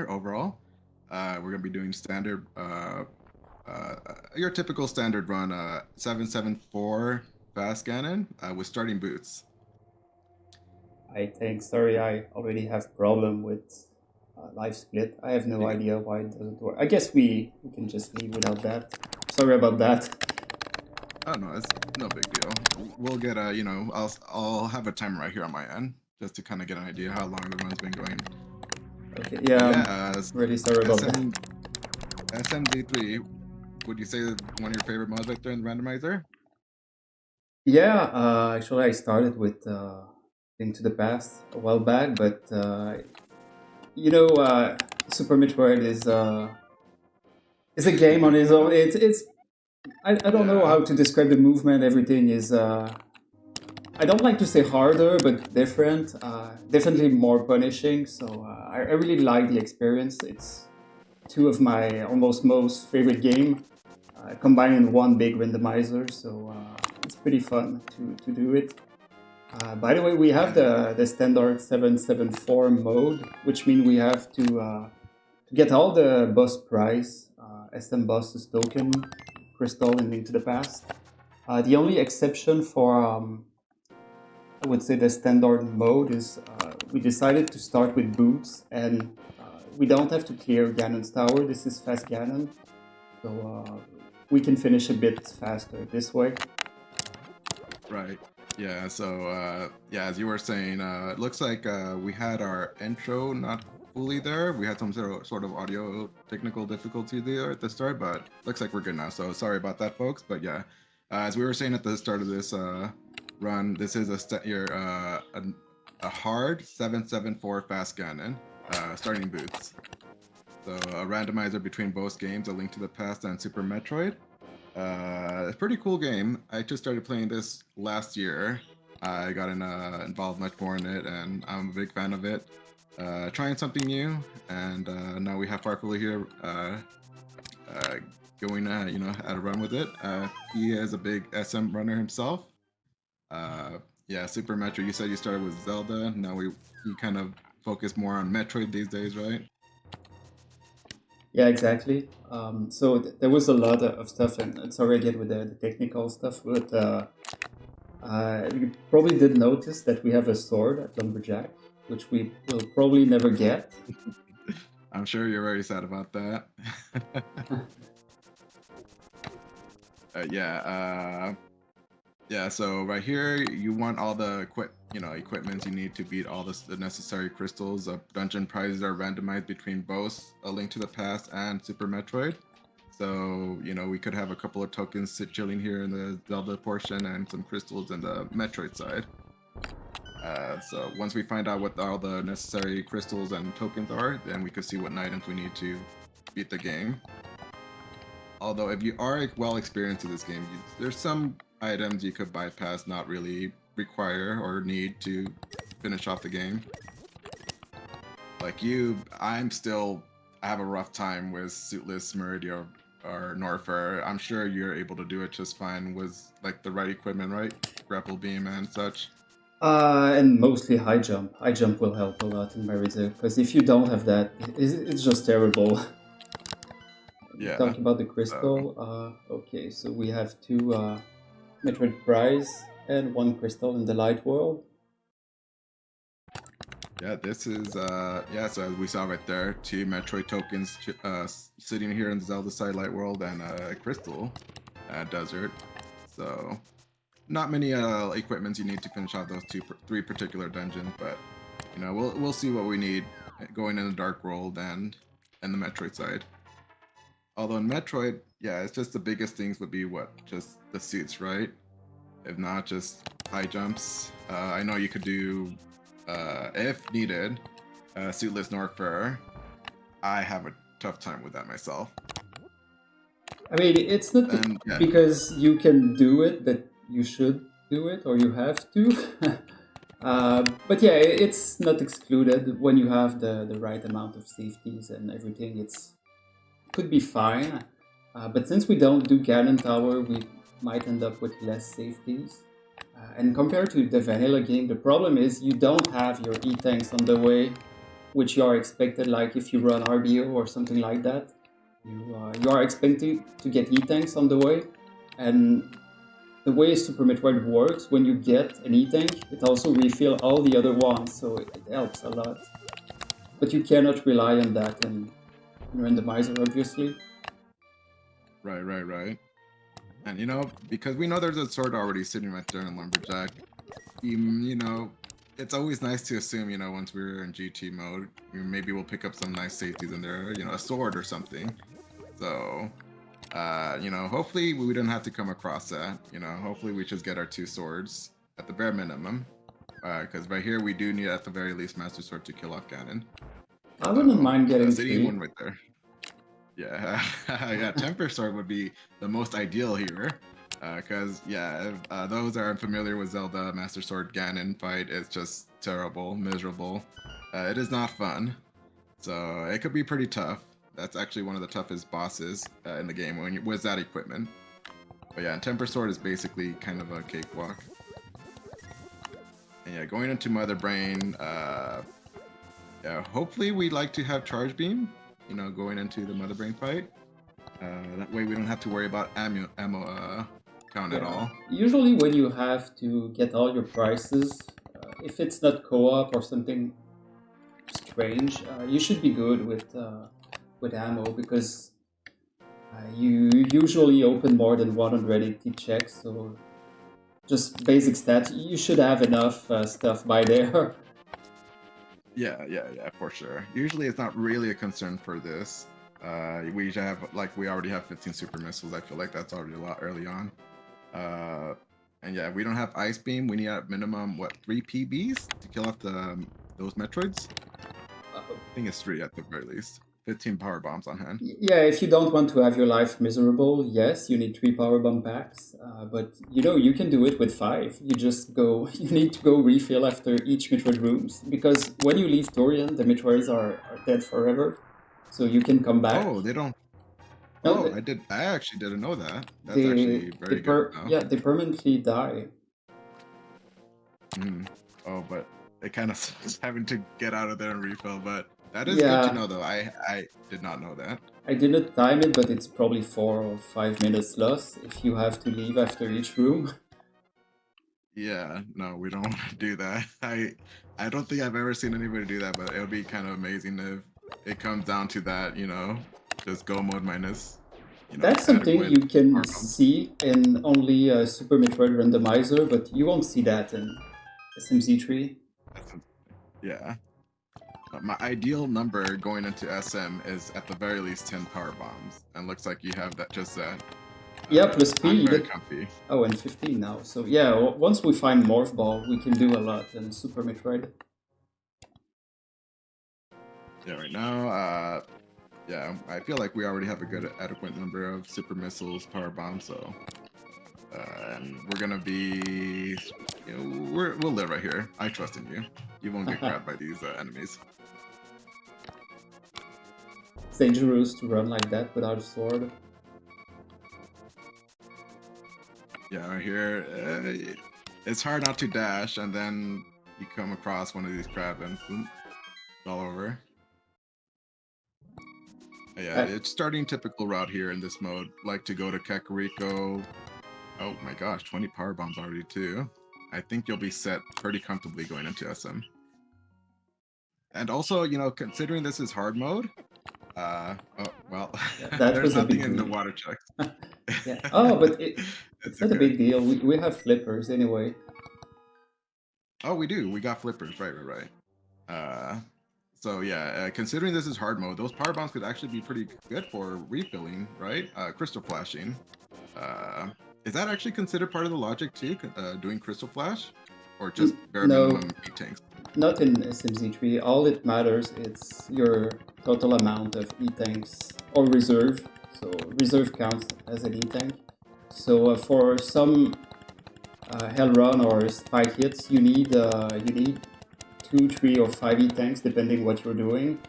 overall. We're gonna be doing standard, your typical standard run, 774 fast cannon with starting boots. I think, sorry, I already have problem with live split. I have no You, idea why it doesn't work. I guess we can just leave without that. Sorry about that. oh no, it's no big deal. We'll get a, I'll have a timer right here on my end just to kind of get an idea how long the run's been going. Okay, But yeah, yeah, I'm really sorry about that. SMZ3, would you say one of your favorite mods right there in the randomizer? Yeah, actually, I started with Link to the Past a while back, but you know, Super Metroid is a Pretty game on big, its yeah. own. I don't know Yeah, how to describe the movement. Everything is I don't like to say harder, but different. Definitely more punishing. So I really like the experience. It's two of my almost most favorite game combined in one big randomizer. So it's pretty fun to do it. By the way, we have and the standard 774 mode, which means we have to get all the boss prize, SM bosses token, crystal, and Link to the Past. The only exception for I would say the standard mode is we decided to start with boots, and we don't have to clear Ganon's tower. This is fast Ganon, so we can finish a bit faster this way. right. Yeah, so yeah, as you were saying, it looks like we had our intro not fully there. We had some sort of audio technical difficulty there at the start, but looks like we're good now. So sorry about that, folks. But yeah, as we were saying at the start of this run, this is a hard 774 fast cannon starting boots. So a randomizer between both games, A Link to the Past and Super Metroid. It's a pretty cool game. I just started playing this last year. I got involved much more in it, and I'm a big fan of it. Trying something new, and now we have farfelu here uh, going, at a run with it. He is a big SM runner himself. Uh, yeah, Super Metroid. You said you started with Zelda. Now you kind of focus more on Metroid these days, right? Yeah, exactly. So there was a lot of stuff, and sorry again with the technical stuff, but you probably did notice that we have a sword at Lumberjack, which we will probably never get. I'm sure you're very sad about that. Yeah. Yeah, so right here you want all the equipments you need to beat all the necessary crystals. Dungeon prizes are randomized between both A Link to the Past and Super Metroid. So we could have a couple of tokens chilling here in the Zelda portion and some crystals in the Metroid side. So once we find out what all the necessary crystals and tokens are, then we could see what items we need to beat the game. Although if you are well experienced in this game, there's some items you could bypass, not really require or need to finish off the game. Like I have a rough time with Suitless, Meridia, or Norfair. I'm sure you're able to do it just fine with like the right equipment, right? Grapple beam and such. And mostly high jump. High jump will help a lot in my reserve, because if you don't have that, it's just terrible. We Yeah. talked about the So crystal. Okay, so we have two Metroid Prize and one crystal in the light world. yeah, this is yeah. So as we saw right there, two Metroid tokens sitting here in the Zelda Side Light World and a crystal desert. So not many equipments you need to finish off those three particular dungeons, but we'll see what we need going in the Dark World and the Metroid side. Although in Metroid, yeah, it's just the biggest things would be what just the suits, right? If not, just high jumps. I know you could do, if needed, suitless Norfair. I have a tough time with that myself. I mean, it's not And yeah, because you can do it that you should do it or you have to. But yeah, it's not excluded when you have the right amount of safeties and everything. It could be fine. But since we don't do Ganon Tower, we might end up with less safeties. And compared to the vanilla game, the problem is you don't have your E-tanks on the way which you are expected, like if you run RBO or something like that, you are expected to get E-tanks on the way. And the way Super Metroid works, when you get an E-tank, it also refills all the other ones, so it helps a lot. But you cannot rely on that in randomizer, obviously. Right. And because we know there's a sword already sitting right there in Lumberjack, it's always nice to assume, once we're in GT mode, maybe we'll pick up some nice safeties in there, a sword or something. So, hopefully we don't have to come across that. Hopefully we just get our 2 swords at the bare minimum. Because right here we do need at the very least Master Sword to kill off Ganon. I wouldn't mind getting sitting 3. one right there. Yeah, yeah, Temper Sword would be the most ideal here. Because, those are unfamiliar with Zelda Master Sword Ganon fight. It's just terrible, miserable. It is not fun. So it could be pretty tough. That's actually one of the toughest bosses in the game with that equipment. But yeah, Temper Sword is basically kind of a cakewalk. And yeah, going into Mother Brain, hopefully we'd like to have Charge Beam, going into the Mother Brain fight. That way we don't have to worry about ammo count at all. Usually when you have to get all your prices, if it's not co-op or something strange, you should be good with ammo, because you usually open more than 180 checks, so just basic stats, you should have enough stuff by there. Yeah, for sure. Usually it's not really a concern for this. We have, we already have 15 super missiles. I feel like that's already a lot early on. And yeah, we don't have Ice Beam. We need at minimum, 3 PBs to kill off those Metroids? I think it's 3 at the very least. 15 power bombs on hand. Yeah, if you don't want to have your life miserable, yes, you need 3 power bomb packs. But you can do it with 5. You just go. You need to go refill after each Metroid rooms, because when you leave Dorian, the Metroids are dead forever. So you can come back. Oh, they don't. No, I actually didn't know that. That's actually very good. Yeah, they permanently die. Oh, but it kind of sucks having to get out of there and refill. But that is good to know, though. I did not know that. I didn't time it, but it's probably 4 or 5 minutes lost if you have to leave after each room. Yeah, no, we don't want to do that. I don't think I've ever seen anybody do that, but it'll be kind of amazing if it comes down to that, just go mode minus. That's something you can see in only Super Metroid Randomizer, but you won't see that in SMZ3. Yeah. My ideal number going into SM is at the very least 10 power bombs, and looks like you have that just that. Yeah, plus speed. I'm very comfy. Oh, and 15 now. So yeah, once we find Morph Ball, we can do a lot in Super Metroid. Yeah, right now, I feel like we already have a good adequate number of super missiles, power bombs, so and we're gonna be, we'll live right here. I trust in you. You won't get grabbed by these enemies. It's dangerous to run like that without a sword. Yeah, right here, it's hard not to dash, and then you come across one of these crabs and boom, it's all over. Yeah, it's starting typical route here in this mode, like to go to Kakariko. Oh my gosh, 20 power bombs already too. I think you'll be set pretty comfortably going into SM. And also, considering this is hard mode, oh well, there's nothing in the water checks. Yeah. Oh, but it's not a big deal. We have flippers anyway. Oh, we do. We got flippers. Right. So yeah, considering this is hard mode, those power bombs could actually be pretty good for refilling, right? Crystal flashing. Is that actually considered part of the logic too, doing crystal flash? Or just bare minimum E-tanks? Not in SMZ3. All it matters is your total amount of E-tanks or reserve. So reserve counts as an E-tank. So for some Hell Run or Spike hits, you need 2, 3, or 5 E-tanks depending what you're doing.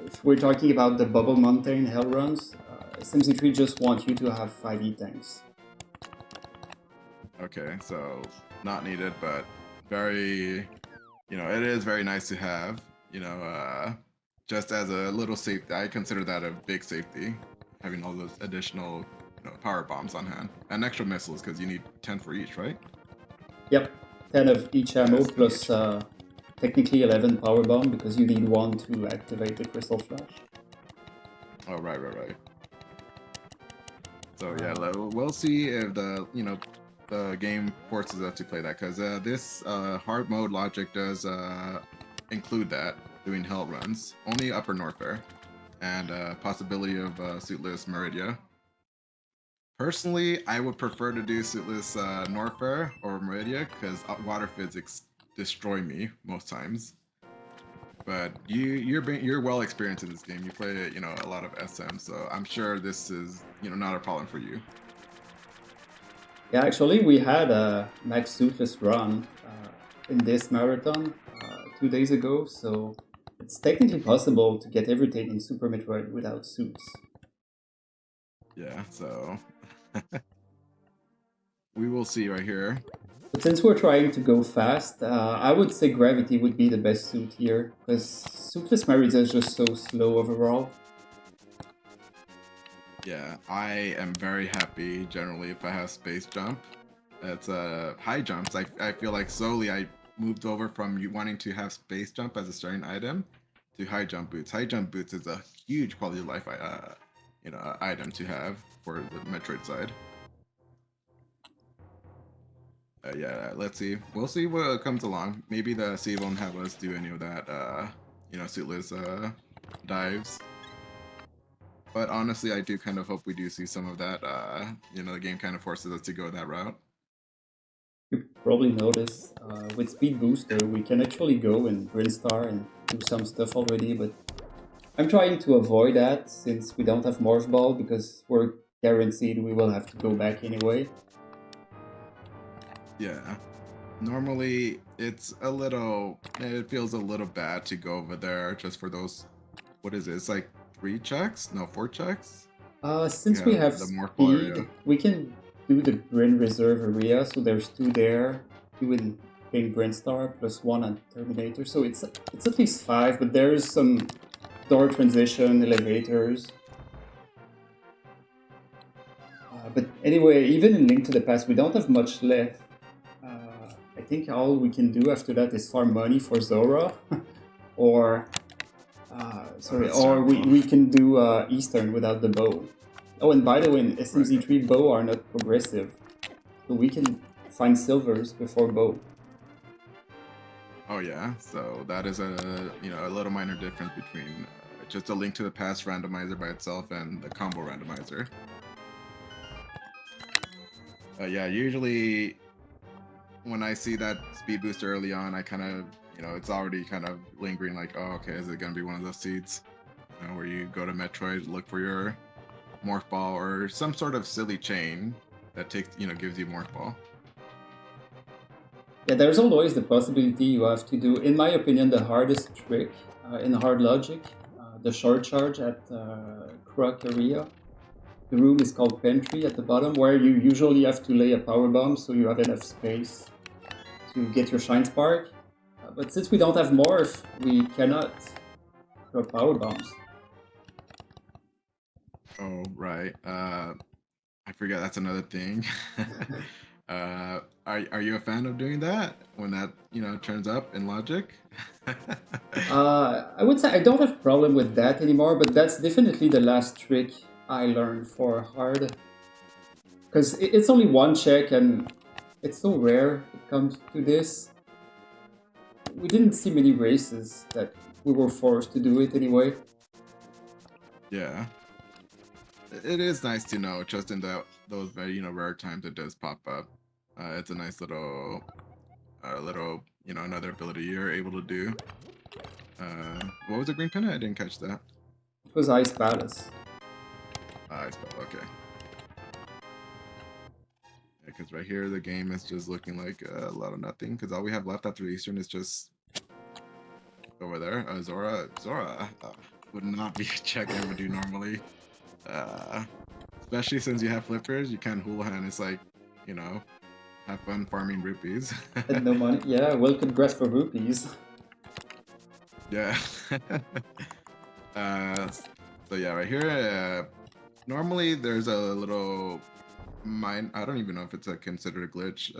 If we're talking about the Bubble Mountain Hell Runs, SMZ3 just wants you to have 5 E-tanks. Okay, so not needed, but very, it is very nice to have, just as a little safety. I consider that a big safety, having all those additional power bombs on hand and extra missiles because you need 10 for each, right? Yep, 10 of each ammo Yes, plus technically 11 power bomb because you need one to activate the crystal flash. Oh, right. So yeah, we'll see if the game forces us to play that, because this hard mode logic does include that, doing hell runs, only upper Norfair, and possibility of suitless Meridia. Personally, I would prefer to do suitless Norfair or Meridia, because water physics destroy me most times. But you're well experienced in this game. You play a lot of SM, so I'm sure this is not a problem for you. Yeah, actually, we had a max suitless run in this marathon 2 days ago, so it's technically possible to get everything in Super Metroid without suits. Yeah, so we will see right here. But since we're trying to go fast, I would say Gravity would be the best suit here, because Suitless Merida is just so slow overall. Yeah, I am very happy generally if I have space jump. It's high jumps. I feel like slowly I moved over from you wanting to have space jump as a starting item to high jump boots. High jump boots is a huge quality of life item to have for the Metroid side. Yeah, let's see. We'll see what comes along. Maybe the sea won't have us do any of that, suitless dives. But honestly, I do kind of hope we do see some of that. The game kind of forces us to go that route. You probably notice with Speed Booster, we can actually go in Brinstar and do some stuff already, but I'm trying to avoid that since we don't have Morph Ball because we're guaranteed we will have to go back anyway. Yeah. Normally, it feels a little bad to go over there just for those, what is it? It's like 3 checks? No, 4 checks? Since we have the Morph Ball area. speed, we can do the Brin Reserve area, so there's 2 there, 2 in Big Brinstar, plus 1 on Terminator, so it's at least 5, but there's some door transition, elevators. But anyway, even in Link to the Past, we don't have much left. I think all we can do after that is farm money for Zora, or we can do Eastern without the bow. Oh, and by the way, in SMZ3 bow are not progressive, so we can find silvers before bow. Oh yeah, so that is a little minor difference between just a Link to the Past randomizer by itself and the combo randomizer. Yeah, usually when I see that speed boost early on, I kind of, it's already kind of lingering like, oh, okay, is it going to be one of those seeds, where you go to Metroid, look for your Morph Ball or some sort of silly chain that takes, gives you Morph Ball. Yeah, there's always the possibility you have to do, in my opinion, the hardest trick in hard logic, the short charge at Croc area. The room is called Pantry at the bottom, where you usually have to lay a power bomb so you have enough space to get your Shine Spark. But since we don't have Morph, we cannot throw power bombs. Oh, right. I forget that's another thing. Are you a fan of doing that when that turns up in logic? I would say I don't have problem with that anymore, but that's definitely the last trick I learned for hard. Because it's only one check and it's so rare it comes to this. We didn't see many races that we were forced to do it anyway. Yeah. It is nice to know just in those very rare times it does pop up. It's a nice little another ability you're able to do. What was the green pin? I didn't catch that. It was Ice Palace. Ice Palace, okay. Yeah, because right here the game is just looking like a lot of nothing. Because all we have left after Eastern is just over there. Zora would not be a check I would do normally. Especially since you have flippers, you can't Houlihan. It's like, have fun farming rupees. And no money. Yeah, well, congrats for rupees. Yeah. uh, so yeah, right here. Normally, there's a little mine. I don't even know if it's a considered a glitch.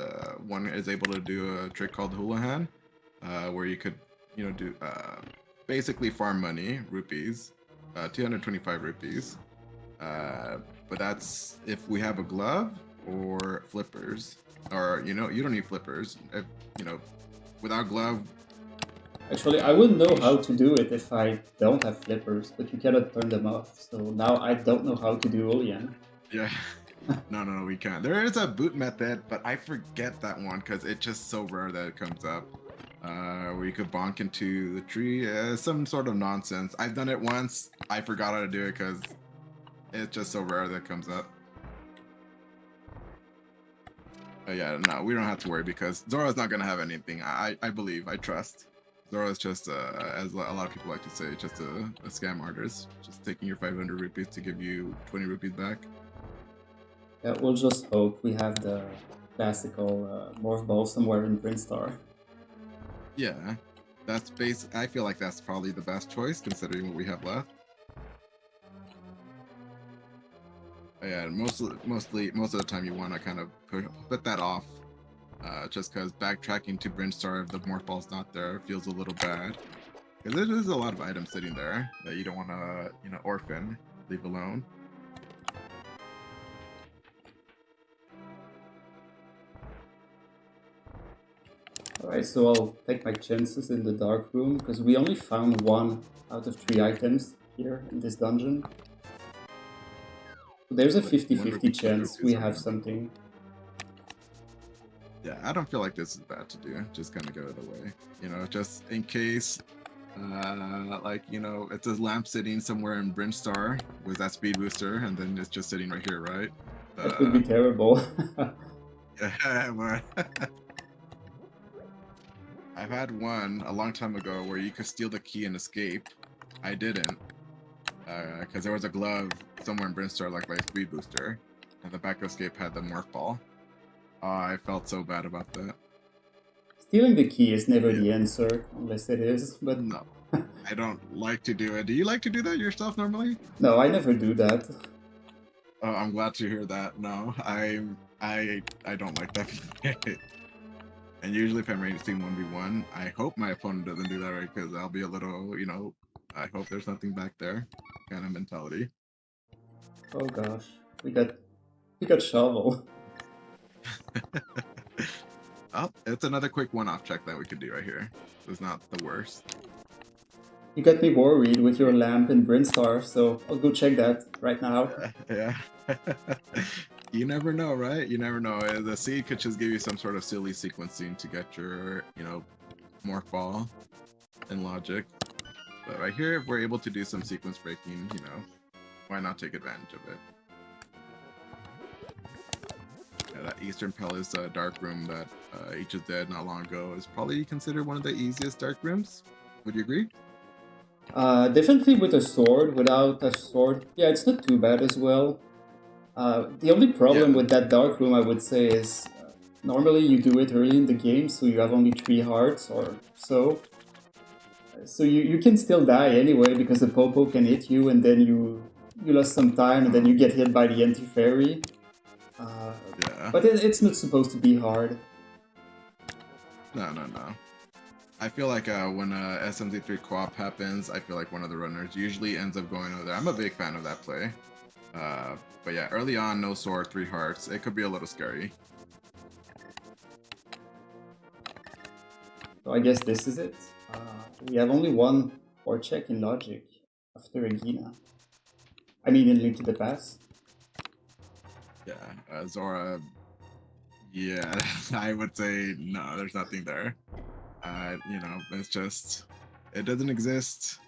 One is able to do a trick called hula hand, where you could, do basically farm money, rupees, 225 rupees. But that's if we have a glove or flippers, or you don't need flippers. If, you know, without glove, Actually, I wouldn't know you how to do it if I don't have flippers, but you cannot turn them off. So now I don't know how to do Olean. yeah. No, we can't. There is a boot method, but I forget that one because it's just so rare that it comes up. Where you could bonk into the tree, some sort of nonsense. I've done it once. I forgot how to do it because it's just so rare that it comes up. Yeah, no, we don't have to worry because Zora's not gonna have anything. I believe, I trust. Zora's just, as a lot of people like to say, just a scam artist, just taking your 500 rupees to give you 20 rupees back. Yeah, we'll just hope we have the classical morph ball somewhere in Brinstar. Yeah, that's base. I feel like that's probably the best choice considering what we have left. Yeah, most of the time you want to kind of put that off, just because backtracking to Brinstar if the morph ball's not there feels a little bad. Because there's a lot of items sitting there that you don't want to, orphan, leave alone. Alright, so I'll take my chances in the dark room, because we only found 1 out of 3 items here in this dungeon. So there's a 50-50 chance we have something. Yeah, I don't feel like this is bad to do. Just kind of get it away. Just in case, it's a lamp sitting somewhere in Brinstar with that speed booster, and then it's just sitting right here, right? That would be terrible. Yeah, but I've had one a long time ago where you could steal the key and escape. I didn't, because there was a glove somewhere in Brinstar, like by a speed booster, and the back escape had the morph ball. Oh, I felt so bad about that. Stealing the key is never the answer, unless it is, but... No, I don't like to do it. Do you like to do that yourself normally? No, I never do that. Oh, I'm glad to hear that. No, I don't like that. And usually if I'm racing 1v1, I hope my opponent doesn't do that, right? Because I'll be a little, I hope there's nothing back there kind of mentality. Oh gosh, we got shovel. Oh, it's another quick one-off check that we could do right here. It's not the worst. You got me worried with your lamp in Brinstar, so I'll go check that right now. Yeah. You never know, right? You never know. The seed could just give you some sort of silly sequencing to get your, morph ball and logic. But right here, if we're able to do some sequence breaking, why not take advantage of it? Yeah, that Eastern Palace dark room that H is dead not long ago is probably considered one of the easiest dark rooms. Would you agree? Definitely with a sword. Without a sword, yeah, it's not too bad as well. The only problem with that dark room, I would say, is normally you do it early in the game, so you have only 3 hearts or so. So you can still die anyway, because the Popo can hit you, and then you lost some time, and then you get hit by the anti-fairy. Yeah. But it's not supposed to be hard. No. I feel like when SMZ3 co-op happens, I feel like one of the runners usually ends up going over there. I'm a big fan of that play. But yeah, early on, no sword, 3 hearts. It could be a little scary. So I guess this is it. We have only 1 core check in Logic after Regina. I mean, in Link to the Past. Yeah, Zora. Yeah, I would say no. There's nothing there. It's just it doesn't exist.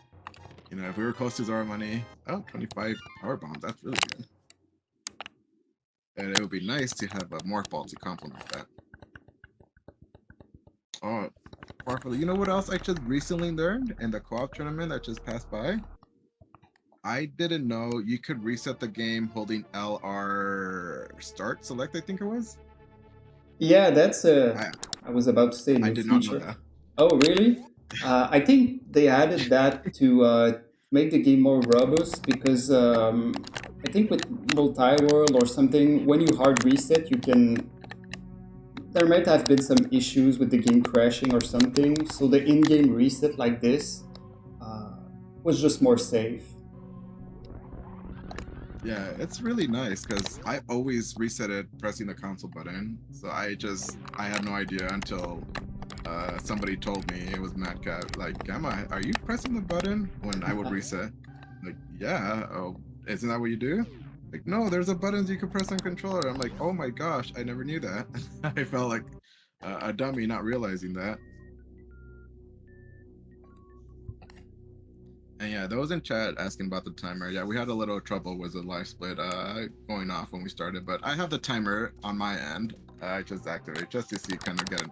If we were close to Zora money, 25 power bombs. That's really good. And it would be nice to have a morph ball to complement that. Oh, farfelu. You know what else I just recently learned in the co-op tournament that just passed by? I didn't know you could reset the game holding LR start select, I think it was. Yeah, that's I was about to say a new I did not know feature. that. Oh, really? I think they added that to make the game more robust because I think with multi-world or something, when you hard reset, you can. There might have been some issues with the game crashing or something, so the in-game reset like this uh, was just more safe. Yeah, it's really nice because I always reset it pressing the console button. So I had no idea until somebody told me it was Mad Cat. Like, Gamma, are you pressing the button when I would reset? Like, yeah. Oh, isn't that what you do? Like, no, there's a buttons you can press on controller. I'm like, oh my gosh, I never knew that. I felt like a dummy not realizing that. And yeah, those in chat asking about the timer. Yeah, we had a little trouble with the live split going off when we started, but I have the timer on my end. I just activate just to see kind of get an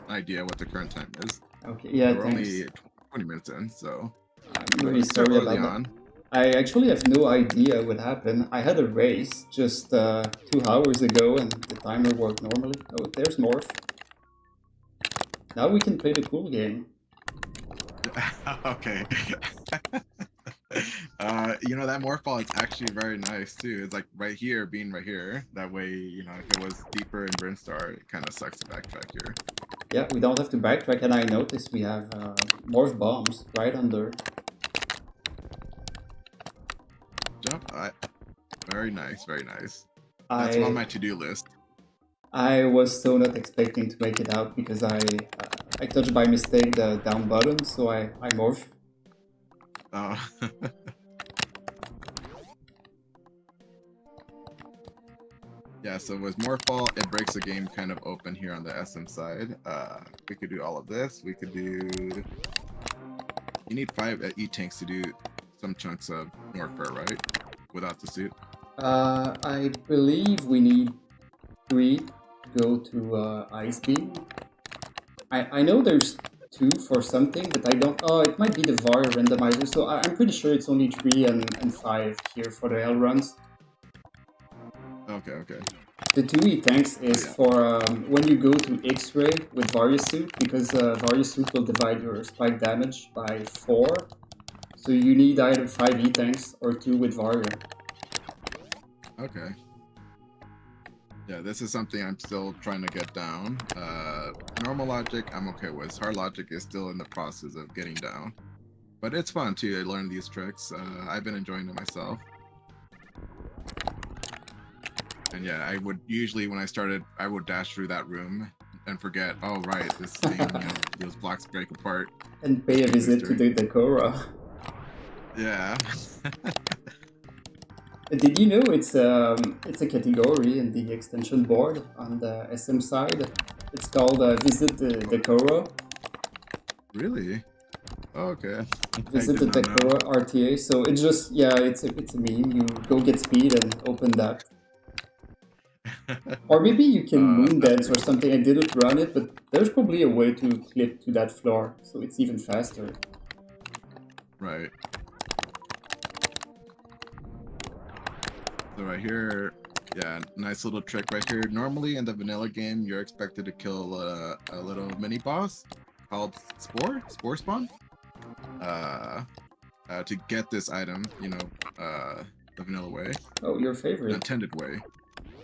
idea what the current time is. Okay, yeah, We're thanks. only 20 minutes in, so I'm really it's still sorry early about that. on. I actually have no idea what happened. I had a race just 2 hours ago and the timer worked normally. Oh, there's Morph. Now we can play the cool game. Okay. That morph ball is actually very nice too. It's like right here, being right here. That way, if it was deeper in Brinstar, it kind of sucks to backtrack here. Yeah, we don't have to backtrack, and I noticed we have Morph bombs right under. Jump. Very nice, very nice. That's on I my to-do list. I was so not expecting to make it out because I touched by mistake the down button, so I morph. Uh, yeah, so with Morphball, it breaks the game kind of open here on the SM side. We could do all of this. We could do... You need 5 E-tanks to do some chunks of Morpher, right? Without the suit. I believe we need 3 to go to Ice Beam. I know there's 2 for something, but I don't. Oh, it might be the VAR randomizer. So I'm pretty sure it's only 3 and 5 here for the L runs. Okay. The 2E tanks is yeah. for when you go to X-ray with Varia Suit, because Varia Suit will divide your spike damage by 4. So you need either 5 E-tanks or 2 with Varia. Okay. Yeah, this is something I'm still trying to get down. Normal logic, I'm okay with. Hard logic is still in the process of getting down. But it's fun too, I learned these tricks. I've been enjoying it myself. And yeah, I would usually, when I started, I would dash through that room and forget, oh right, this thing, those blocks break apart. And pay a visit to the Decora. Yeah. Did you know it's a category in the extension board on the SM side? It's called Visit the Decora. Really? Oh, okay. Visit the Decora RTA. So it's just, yeah, it's a meme. You go get speed and open that. Or maybe you can moon dance or something. I didn't run it, but there's probably a way to clip to that floor, so it's even faster. Right. So right here, yeah, nice little trick right here. Normally in the vanilla game, you're expected to kill a little mini boss called Spore Spawn. To get this item, the vanilla way. Oh, your favorite. The intended way.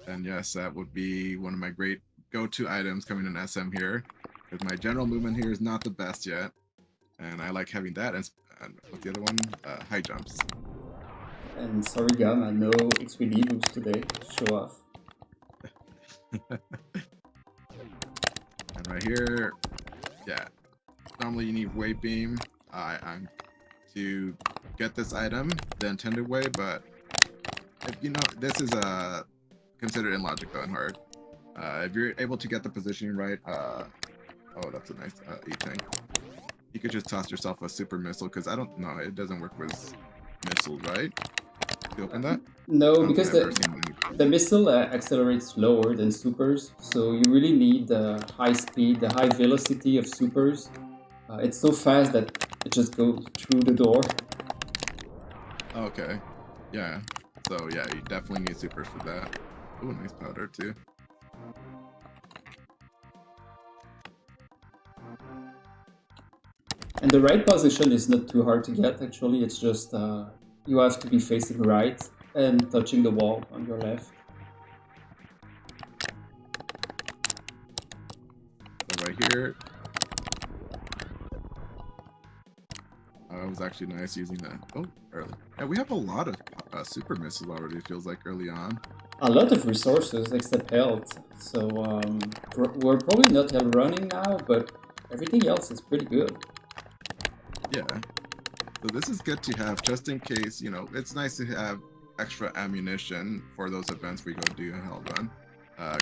And yes, that would be one of my great go-to items coming in SM here. Because my general movement here is not the best yet. And I like having that. And what's the other one? High jumps. And sorry, Gamma, no XPD boost today. Show off. And right here, yeah. Normally you need weight beam. I'm to get this item the intended way, but this is considered in logic though and hard. If you're able to get the positioning right, oh, that's a nice E-tank. You could just toss yourself a super missile because I don't know, it doesn't work with missiles, right? You open that? No, because the missile accelerates slower than supers, so you really need the high speed, the high velocity of supers. It's so fast that it just goes through the door. Okay. Yeah. So yeah, you definitely need supers for that. Oh, nice powder too. And the right position is not too hard to get, actually. It's just you have to be facing right and touching the wall on your left. So right here, it was actually nice using that. Oh, early. Yeah, we have a lot of super misses already, it feels like, early on. A lot of resources, except health. So we're probably not hell running now, but everything else is pretty good. Yeah. So this is good to have just in case, you know, it's nice to have extra ammunition for those events we go do a hell run.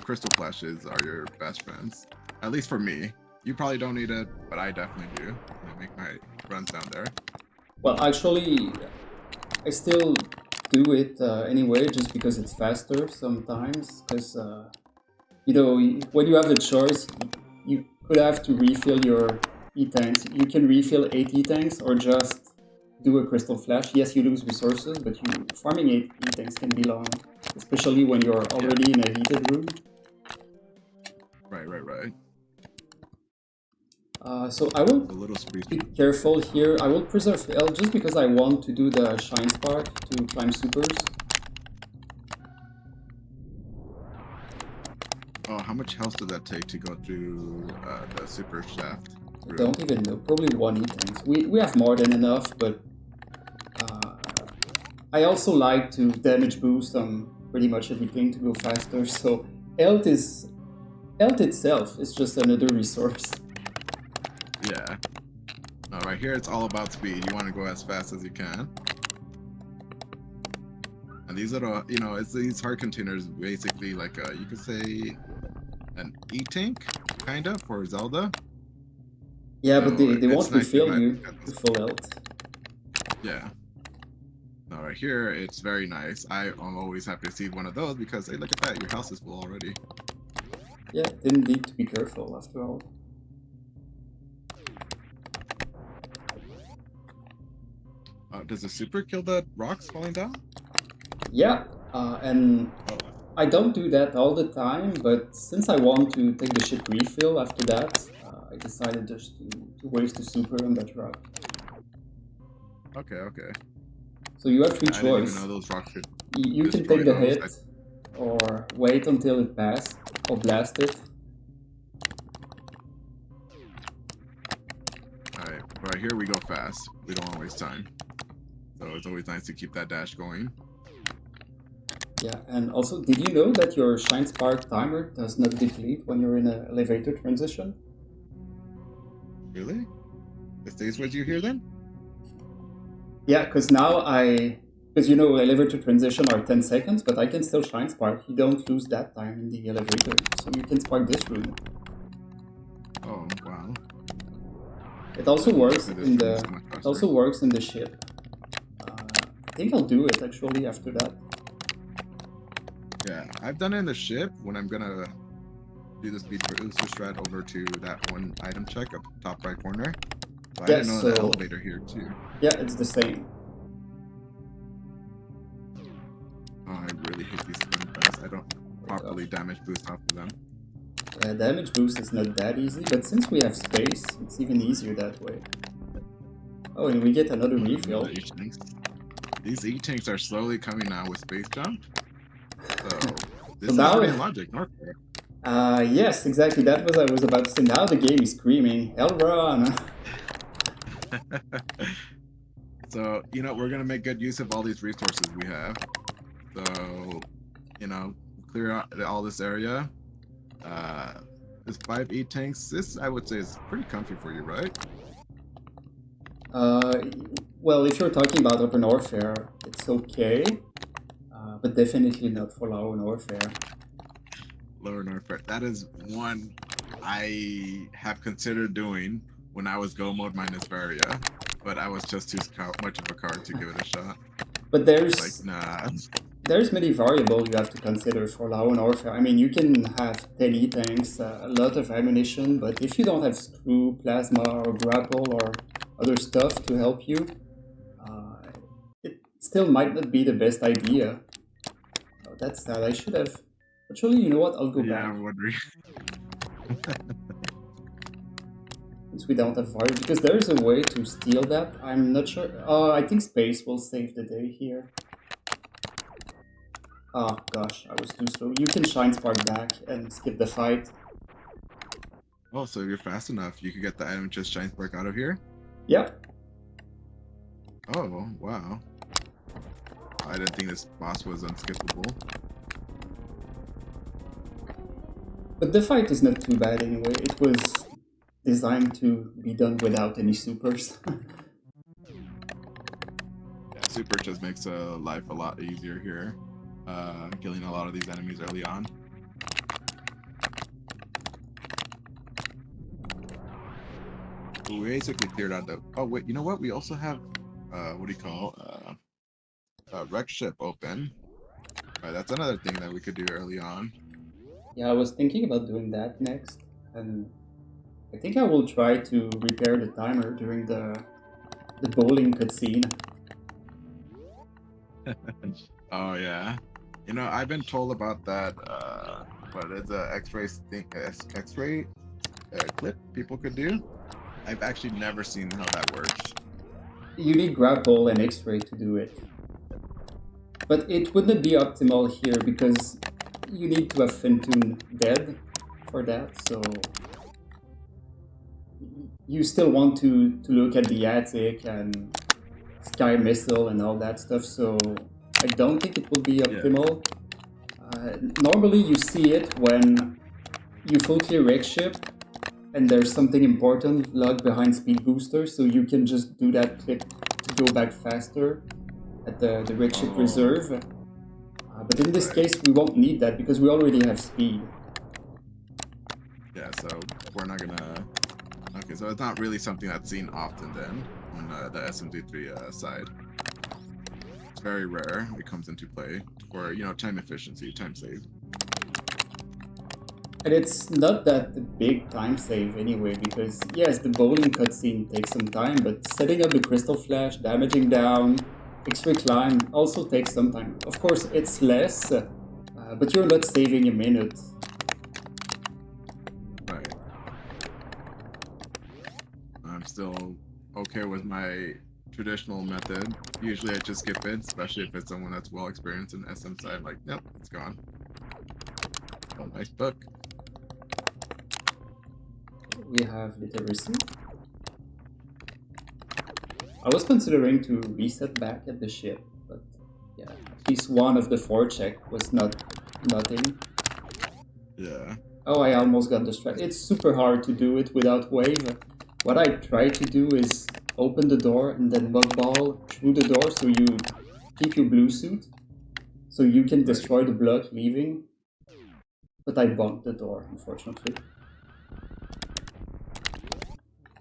Crystal flashes are your best friends. At least for me. You probably don't need it, but I definitely do. I make my runs down there. Well, actually, I still do it anyway, just because it's faster sometimes. Because, you know, when you have the choice, you could have to refill your E-tanks. You can refill 8 E-tanks or just do a crystal flash. Yes, you lose resources, but farming 8 E-tanks can be long, especially when you're already in a heated room. Right. So I will A little be careful here. I will preserve L just because I want to do the Shine Spark to climb supers. Oh, how much health does that take to go through the super shaft? I don't even know. Probably 1 E-tanks. We have more than enough, but I also like to damage boost on pretty much everything to go faster. So health itself is just another resource. Yeah. Right here, it's all about speed. You want to go as fast as you can. And these little, you know, it's these heart containers basically like you could say an E-tank, kind of, for Zelda. Yeah, So but they won't nice refill you to full health. Yeah. Now right here, it's very nice. I'm always happy to see one of those because, hey, look at that, your house is full already. Yeah, didn't need to be careful after all. Does the super kill the rocks falling down? Yeah, and I don't do that all the time, but since I want to take the ship refill after that, I decided just to waste the super on that rock. Okay. So you have 3 I didn't even choices. know those rocks could You can destroy take the those. hit, or wait until it passes, or blast it. Alright, right here we go fast. We don't want to waste time. So it's always nice to keep that dash going. Yeah, and also, did you know that your Shine Spark timer does not deplete when you're in an elevator transition? Really? It stays with you here then? Yeah, because now because you know, elevator transition are 10 seconds, but I can still Shine Spark. You don't lose that time in the elevator, so you can spark this room. Oh, wow. It also works This in room is the much it faster. also works in the ship. I think I'll do it actually after that. Yeah, I've done it in the ship when I'm gonna do the speed booster strat over to that one item check up top right corner. But I didn't know the elevator here too. Yeah, it's the same. Oh, I really hate these spin fast. I don't properly damage boost off of them. Damage boost is not that easy, but since we have space, it's even easier that way. Oh, and we get another refill. These E-tanks are slowly coming now with space jump. So this So is now already in logic, North. Yes, exactly. That was I was about to say. Now the game is screaming, "Hell run!" So you know we're gonna make good use of all these resources we have. So you know, clear out all this area. This 5 E-tanks. This I would say is pretty comfy for you, right? Well, if you're talking about open warfare, it's okay, but definitely not for low warfare. Lower North. That is one I have considered doing when I was go mode minus Varia, but I was just too much of a card to give it a shot. But there's like, nah. There's many variables you have to consider for low warfare. I mean, you can have 10 E-tanks, a lot of ammunition, but if you don't have screw, plasma, or grapple, or other stuff to help you, it still might not be the best idea. Oh, that's sad. I should have... Actually, you know what? I'll go back. I'm wondering. I'm since we don't have fire, because there is a way to steal that. I'm not sure. I think space will save the day here. Oh gosh, I was too slow. You can shine spark back and skip the fight. Oh, so if you're fast enough, you could get the item and just shine spark out of here? Yeah. Oh, wow. I didn't think this boss was unskippable. But the fight is not too bad anyway. It was designed to be done without any supers. Yeah, super just makes life a lot easier here. Killing a lot of these enemies early on. We basically cleared out the... Oh, wait, you know what? We also have, what do you call, wreck ship open. Right, that's another thing that we could do early on. Yeah, I was thinking about doing that next, and I think I will try to repair the timer during the bowling cutscene. Oh, yeah. You know, I've been told about that, but it's a X-ray thing, X-ray clip people could do. I've actually never seen how that works. You need grapple and X-ray to do it. But it wouldn't be optimal here because you need to have Fintune dead for that, so you still want to look at the attic and sky missile and all that stuff, so I don't think it will be optimal. Yeah. Normally you see it when you full clear wreck ship and there's something important logged behind speed booster, so you can just do that clip to go back faster at the wreck ship reserve. But in this case we won't need that because we already have speed. Yeah, so we're not gonna... Okay, so it's not really something that's seen often then on the SMZ3 side. It's very rare it comes into play for, you know, time efficiency, time save. And it's not that big time save anyway, because yes, the bowling cutscene takes some time, but setting up the crystal flash, damaging down, X-ray climb also takes some time. Of course, it's less, but you're not saving a minute. Right. I'm still okay with my traditional method. Usually I just skip it, especially if it's someone that's well experienced in SM side. Like, nope, it's gone. Oh, nice book. We have literacy. I was considering to reset back at the ship, but yeah, at least one of the 4 check was nothing. Yeah. Oh, I almost got distracted. It's super hard to do it without wave. What I try to do is open the door and then bug ball through the door so you keep your blue suit, so you can destroy the block leaving. But I bumped the door, unfortunately.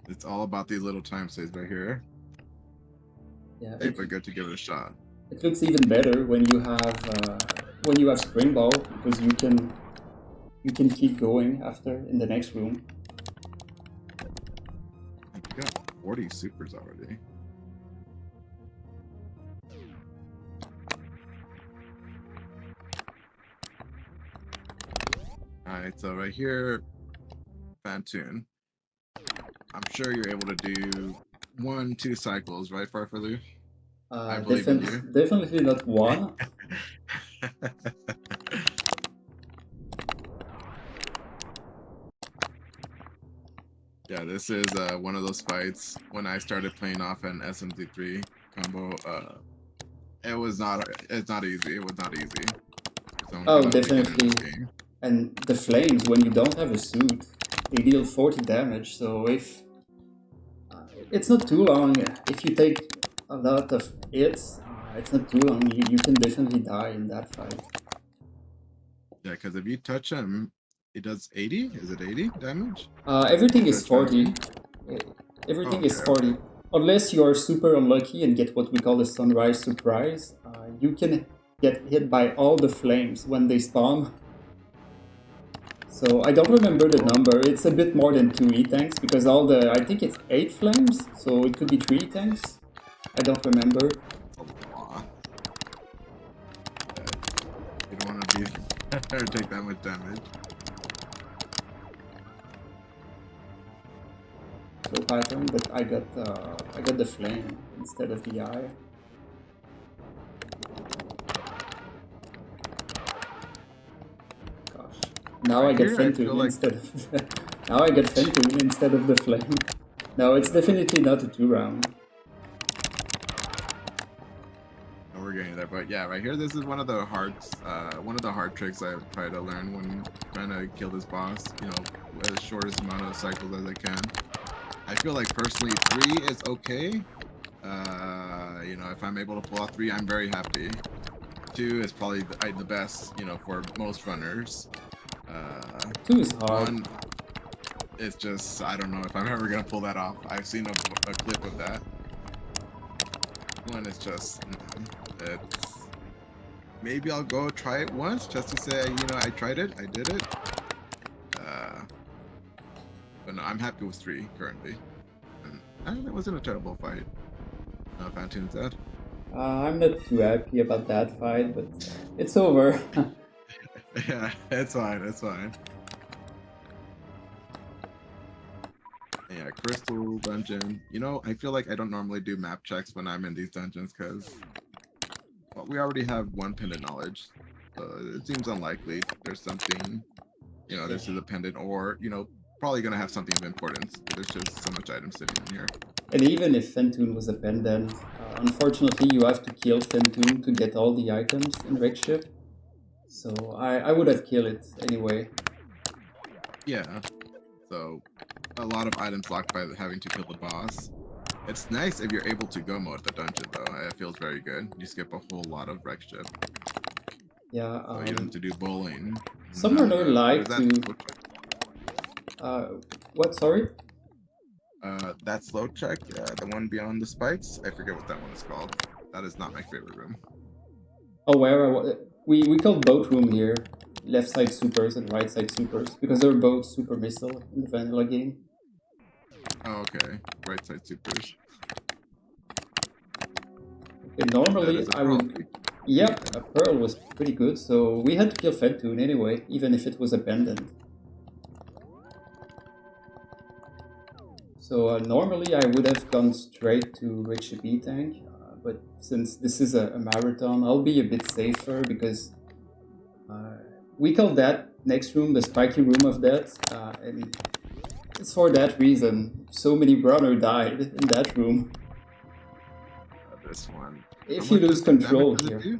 It's all about these little time saves right here. Yeah, hey, but good to give it a shot. It looks even better when you have spring ball, because you can keep going after in the next room. We got 40 supers already. Alright, so right here, Fantune. I'm sure you're able to do 1-2 cycles, right, Farfelu? I believe in you. Definitely not one. Yeah, this is one of those fights when I started playing off an SMZ3 combo. It's not easy. It was not easy. Oh, definitely. And the flames, when you don't have a suit, they deal 40 damage. So if it's not too long, if you take a lot of hits, it's not too long. You can definitely die in that fight. Yeah, because if you touch him, it does 80? Is it 80 damage? Everything is 40. Everything is 40. Okay. Unless you are super unlucky and get what we call the sunrise surprise, you can get hit by all the flames when they spawn. So I don't remember the number. It's a bit more than 2 E-tanks because I think it's 8 flames, so it could be 3 E-tanks. I don't remember. You don't want to take that much damage. So pattern, but I got the flame instead of the eye. Gosh, now I get Fentune instead of now I get Fentune instead of the flame. No, it's definitely not a 2-round. We're getting there, but yeah, right here, this is one of the hard tricks I try to learn when trying to kill this boss. You know, with the shortest amount of cycles as I can. I feel like personally 3 is okay. You know, if I'm able to pull off 3, I'm very happy. 2 is probably the best, you know, for most runners. 2 is hard. 1, it's just, I don't know if I'm ever gonna pull that off. I've seen a clip of that. 1 is just, it's, maybe I'll go try it once just to say, you know, I tried it, I did it. But no, I'm happy with 3 currently. And it wasn't a terrible fight. Fantoon's dead. I'm not too happy about that fight, but it's over. Yeah, it's fine, it's fine. Yeah, crystal dungeon. You know, I feel like I don't normally do map checks when I'm in these dungeons because, well, we already have 1 pendant knowledge. So it seems unlikely there's something, you know, this is a pendant, or, you know, probably gonna have something of importance. There's just so much items sitting in here. And even if Fentune was a pendant, unfortunately you have to kill Fentune to get all the items in Wreckship. So I would have killed it anyway. Yeah. So a lot of items locked by having to kill the boss. It's nice if you're able to go mode the dungeon though. It feels very good. You skip a whole lot of Wreckship. Yeah. So you don't have to do bowling. Some runners like to. What? Sorry. That slow check, the one beyond the spikes. I forget what that one is called. That is not my favorite room. Oh, where we call both room here left side supers and right side supers because they're both super missile in the vanilla game. Oh, okay. Right side supers. Okay, normally I would. Yep, a pearl was pretty good, so we had to kill Fentune anyway, even if it was abandoned. So normally I would have gone straight to Wreckship tank, but since this is a marathon, I'll be a bit safer because we call that next room the spiky room of death, and it's for that reason. So many runners died in that room. This one. If you lose control here.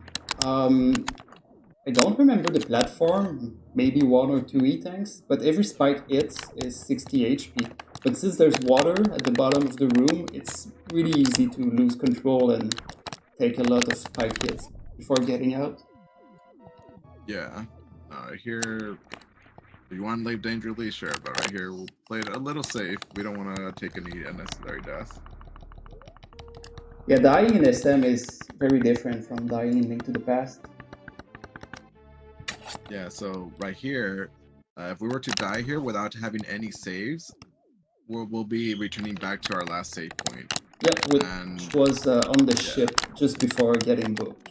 I don't remember the platform, maybe 1 or 2 E-tanks, but every spike hits is 60 HP. But since there's water at the bottom of the room, it's really easy to lose control and take a lot of spike hits before getting out. Yeah. Here, if you want to live dangerously, sure, but right here we'll play it a little safe. We don't want to take any unnecessary deaths. Yeah, dying in SM is very different from dying in Link to the Past. Yeah, so right here, if we were to die here without having any saves, we'll be returning back to our last save point. Yep, which was on the ship just before getting booked.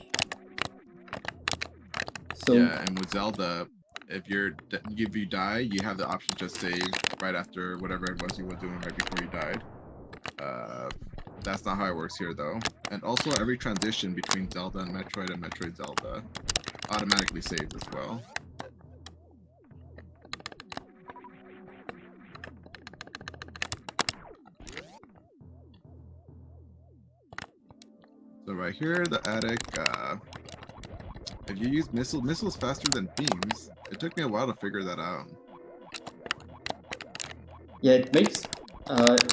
So, yeah, and with Zelda, if you die, you have the option to save right after whatever it was you were doing right before you died. That's not how it works here, though. And also, every transition between Zelda and Metroid Zelda automatically saves as well. So right here, the attic, if you use missiles faster than beams. It took me a while to figure that out. Yeah, it makes...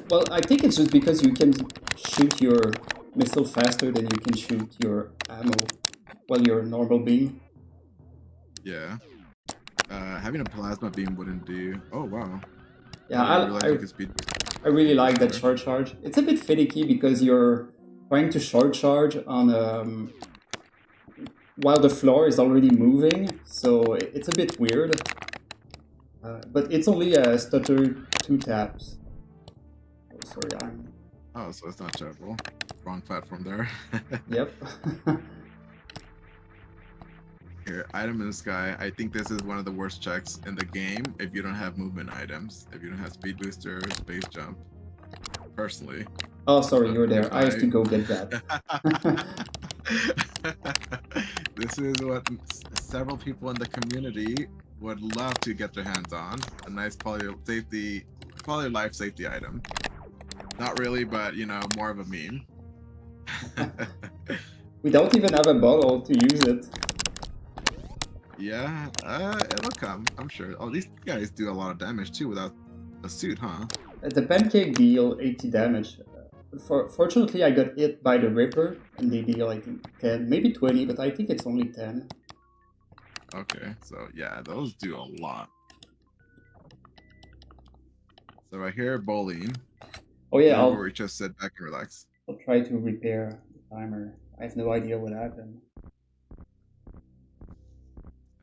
well, I think it's just because you can shoot your missile faster than you can shoot your ammo while you're a normal beam. Yeah. Having a plasma beam wouldn't do... Oh, wow. Yeah, I really like that short charge. It's a bit finicky because you're trying to short charge on while the floor is already moving, so it's a bit weird. But it's only a stutter 2 taps. Oh, sorry, Oh, so it's not terrible. Wrong platform there. Yep. Here, item in the sky. I think this is one of the worst checks in the game if you don't have movement items. If you don't have speed booster, space jump. personally. Oh, sorry, Of you're course, there. I have to go get that. This is what several people in the community would love to get their hands on. A nice quality of life safety item. Not really, but you know, more of a meme. We don't even have a bottle to use it. Yeah, it'll come, I'm sure. Oh, these guys do a lot of damage too without a suit, huh? The pancake deal 80 damage. Fortunately, I got hit by the Ripper, and they deal, I think, 10, maybe 20, but I think it's only 10. Okay, so yeah, those do a lot. So right here, bowling. Oh yeah, Where we just sit back and relax. I'll try to repair the timer. I have no idea what happened.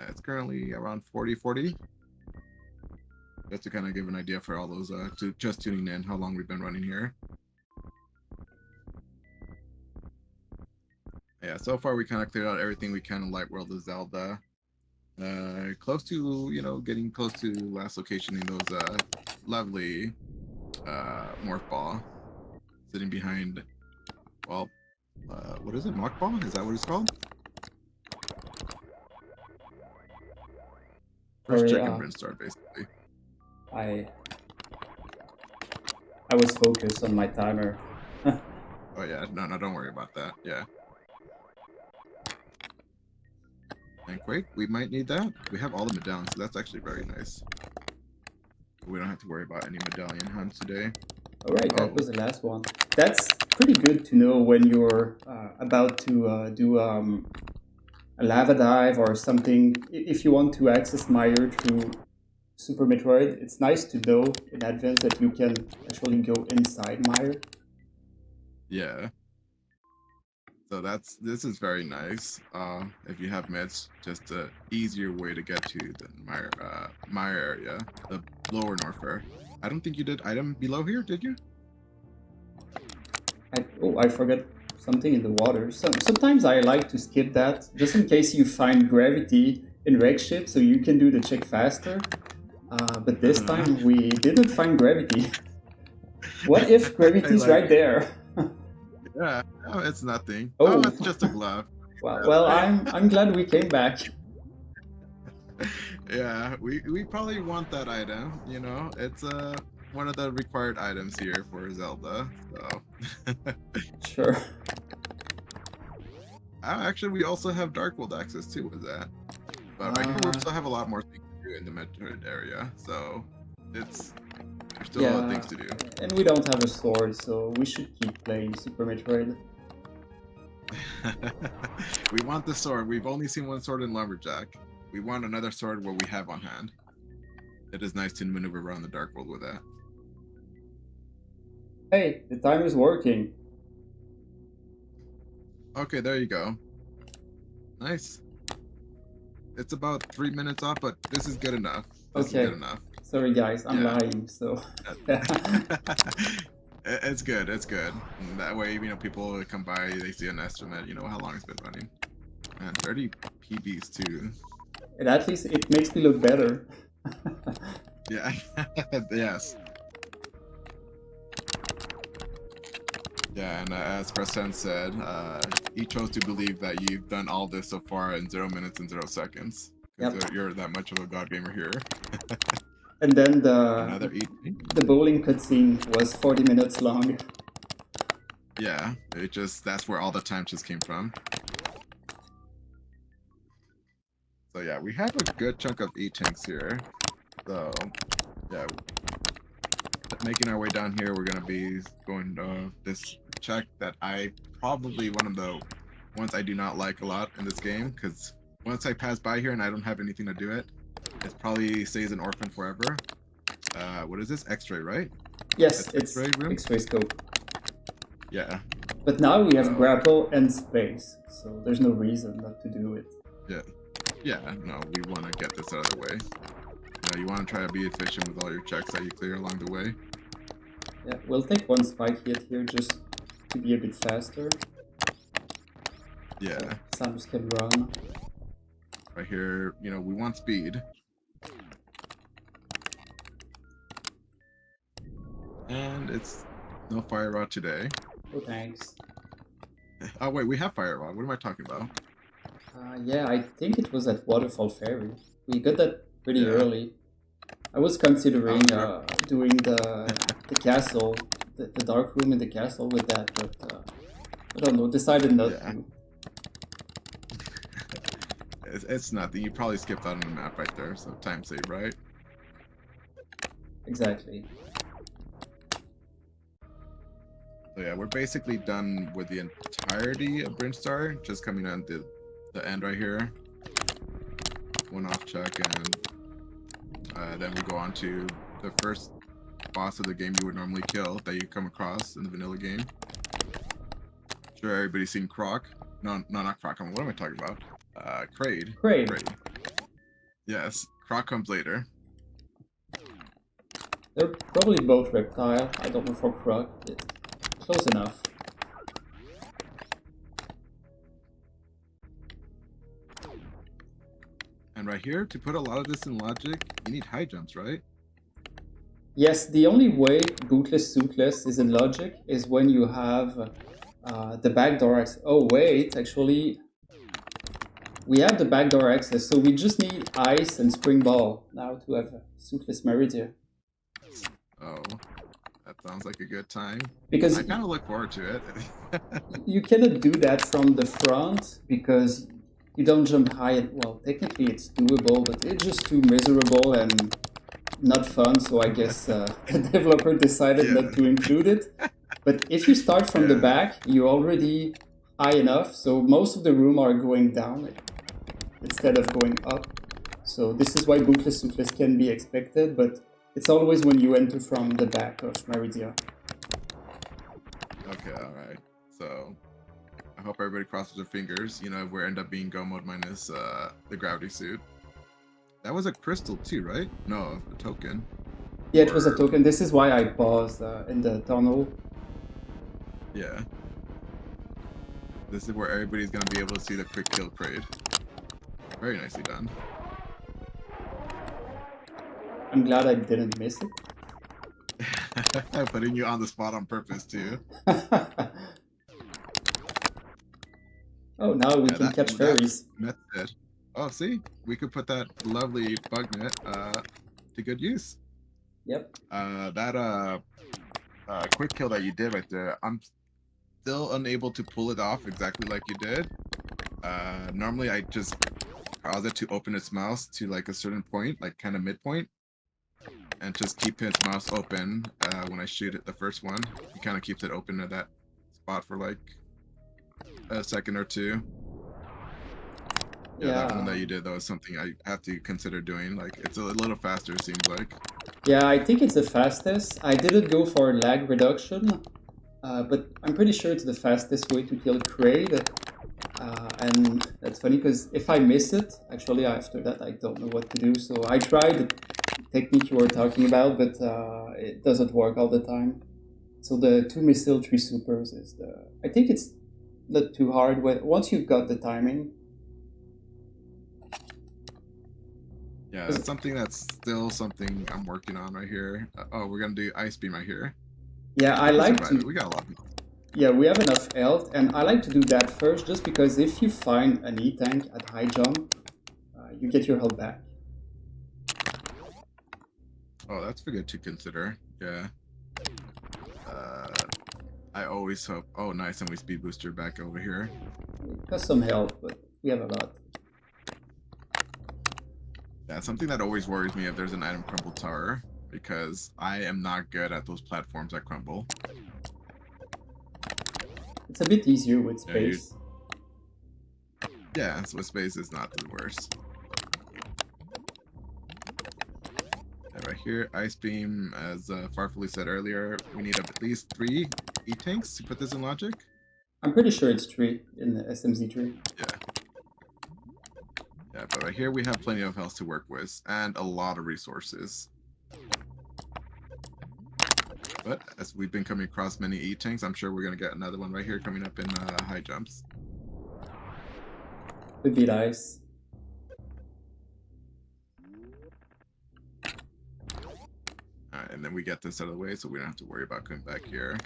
It's currently around 40. Just to kind of give an idea for all those just tuning in how long we've been running here. Yeah, so far we kind of cleared out everything we can in Light World of Zelda. Close to, you know, getting close to last location in those lovely Morph Ball. Sitting behind, well, what is it? Morph Ball? Is that what it's called? First chicken Prince Star, basically. I was focused on my timer. Oh yeah, no, don't worry about that. Yeah. And Quake, we might need that. We have all the medallions, so that's actually very nice. We don't have to worry about any medallion hunts today. Alright, that was the last one. That's pretty good to know when you're about to do a lava dive or something. If you want to access Mire through Super Metroid, it's nice to know in advance that you can actually go inside Mire. Yeah. So this is very nice. If you have meds, just an easier way to get to the Mire area, the lower Norfair. I don't think you did item below here, did you? I forgot something in the water. Sometimes I like to skip that, just in case you find gravity in wreck ship, so you can do the check faster. But this time we didn't find gravity. What if gravity's right there? Yeah, oh, it's nothing. Oh, it's just a glove. Well, I'm glad we came back. Yeah, we probably want that item. You know, it's one of the required items here for Zelda. So sure. Actually, we also have Dark World access too with that. But right here, we still have a lot more things to do in the Metroid area. So there's still a lot of things to do. And we don't have a sword, so we should keep playing Super Metroid. We want the sword. We've only seen one sword in Lumberjack. We want another sword what we have on hand. It is nice to maneuver around the Dark World with that. Hey, the timer is working. Okay, there you go. Nice. It's about 3 minutes off, but this is good enough. This is good enough. Sorry guys, I'm lying, so... It's good, it's good. And that way, you know, people come by, they see an estimate, you know, how long it's been running. And 30 PBs too. And at least it makes me look better. Yeah, yes. Yeah, and as Crescent said, he chose to believe that you've done all this so far in 0 minutes and 0 seconds. Because you're that much of a god gamer here. And then the bowling cutscene was 40 minutes long. Yeah, that's where all the time just came from. So yeah, we have a good chunk of E-tanks here. So yeah, making our way down here, we're gonna be going this check that probably one of the ones I do not like a lot in this game, because once I pass by here and I don't have anything to do it probably stays an orphan forever. What is this? X-ray, right? Yes, it's X-ray scope. Yeah. But now we have grapple and space, so there's no reason not to do it. Yeah, no, we want to get this out of the way. You know, you want to try to be efficient with all your checks that you clear along the way. Yeah, we'll take one spike hit here just to be a bit faster. Yeah. So Samus can run. Right here, you know, we want speed. And it's No fire rod today. Oh, thanks. Oh wait, we have fire rod. What am I talking about? Yeah, I think it was at Waterfall Ferry. We got that pretty Yeah. early. I was considering doing the castle, the dark room in the castle with that, but I don't know, decided not to. It's nothing. You probably skipped out on the map right there, so time save, right? Exactly. So yeah, we're basically done with the entirety of Brinstar, just coming on the end right here. One off check, and then we go on to the first boss of the game you would normally kill that you come across in the vanilla game. Sure, everybody's seen Croc. No, not Croc. What am I talking about? Kraid. Kraid. Yes, Croc comes later. They're probably both reptile. I don't know for Croc. It's close enough. And right here, to put a lot of this in logic, you need high jumps, right? Yes, the only way bootless suitless is in logic is when you have the backdoor access. Oh wait, actually, we have the backdoor access, so we just need ice and spring ball now to have a suitless Meridia. Oh, that sounds like a good time. Because I kind of look forward to it. You cannot do that from the front because you don't jump high. Well, technically it's doable, but it's just too miserable and not fun. So I guess the developer decided not to include it. But if you start from the back, you're already high enough. So most of the room are going down instead of going up. So this is why bootless suitless can be expected, but it's always when you enter from the back of Meridia. Okay, alright. So, I hope everybody crosses their fingers, you know, if we end up being go mode minus the gravity suit. That was a crystal too, right? No, a token. Yeah, it was a token. This is why I paused in the tunnel. Yeah. This is where everybody's going to be able to see the quick kill Kraid. Very nicely done. I'm glad I didn't miss it. Putting you on the spot on purpose too. Oh, now we can catch fairies. That's it. Oh, see? We could put that lovely bug net to good use. Yep. That quick kill that you did right there, I'm still unable to pull it off exactly like you did. Normally I just cause it to open its mouth to like a certain point, like kind of midpoint, and just keep its mouth open when I shoot it the first one. He kind of keeps it open at that spot for like a second or two. Yeah, that one that you did, though, is something I have to consider doing. Like, it's a little faster, it seems like. Yeah, I think it's the fastest. I didn't go for lag reduction, but I'm pretty sure it's the fastest way to kill Kraid. And that's funny because if I miss it, actually after that I don't know what to do. So I tried the technique you were talking about, but it doesn't work all the time. So the 2 missile 3 supers is the... I think it's not too hard once you've got the timing. Yeah, that's something that's still something I'm working on right here. Oh, we're gonna do Ice Beam right here. Yeah, I like to... We got a lot of people. Yeah, we have enough health, and I like to do that first just because if you find an E-tank at high jump, you get your health back. Oh, that's good to consider. Yeah. I always hope... Oh, nice, and we speed booster back over here. It costs some health, but we have a lot. Yeah, something that always worries me if there's an item crumble tower, because I am not good at those platforms that crumble. It's a bit easier with space. Yeah, so with space is not the worst. Yeah, right here, Ice Beam, as Farfelu said earlier, we need at least 3 E-tanks to put this in logic. I'm pretty sure it's 3 in the SMZ3. Yeah. Yeah, but right here we have plenty of health to work with, and a lot of resources. But as we've been coming across many E-tanks, I'm sure we're going to get another one right here coming up in high jumps. Would be nice. Alright, And then we get this out of the way so we don't have to worry about coming back here.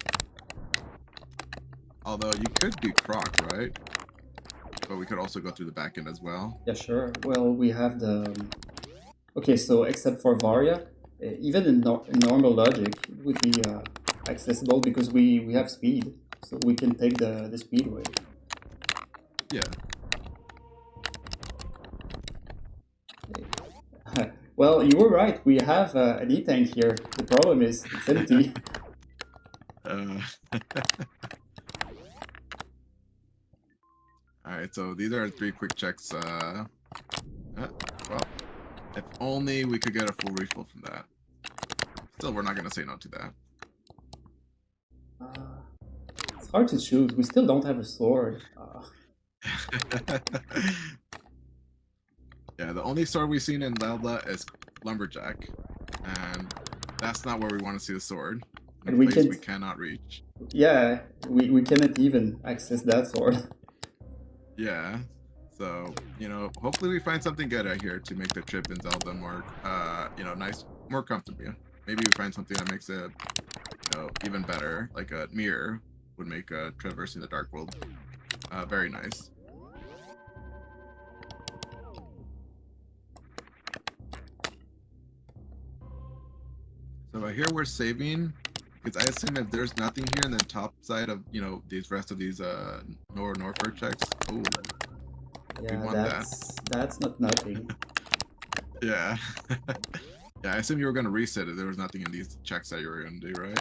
Although you could do croc, right? But we could also go through the back end as well. Yeah, sure. Well, we have the... Okay, so except for Varia, even in normal logic, it would be accessible because we have speed. So we can take the speedway. Yeah. Well, you were right. We have an E-tank here. The problem is it's empty. Alright, so these are 3 quick checks. Well, if only we could get a full refill from that. Still, we're not going to say no to that. It's hard to choose. We still don't have a sword. Yeah, the only sword we've seen in Zelda is Lumberjack. And that's not where we want to see the sword. And we cannot reach. Yeah, we cannot even access that sword. Yeah. So, you know, hopefully we find something good out here to make the trip in Zelda more, you know, nice, more comfortable. Maybe we find something that makes it, you know, even better. Like a mirror would make traversing the Dark World very nice. So right here we're saving, because I assume if there's nothing here in the top side of, you know, these rest of these North checks. Ooh. Yeah, that's not nothing. Yeah. Yeah, I assume you were going to reset it. There was nothing in these checks that you were going to do, right?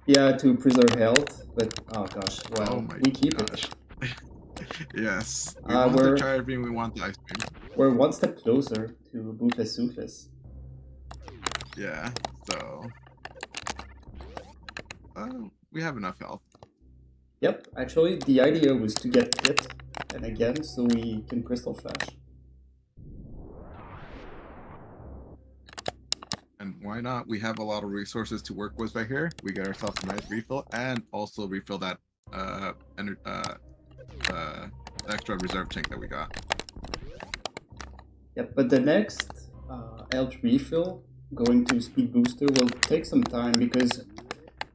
Yeah, to preserve health, but oh gosh, well, we keep it. Yes. We want to try everything, we want the ice cream. We're one step closer to Boofless Soofless. Yeah, so... we have enough health. Yep, actually, the idea was to get hit, and again, so we can Crystal Flash. And why not? We have a lot of resources to work with right here. We get ourselves a nice refill, and also refill that extra reserve tank that we got. Yep, but the next health refill going to Speed Booster will take some time because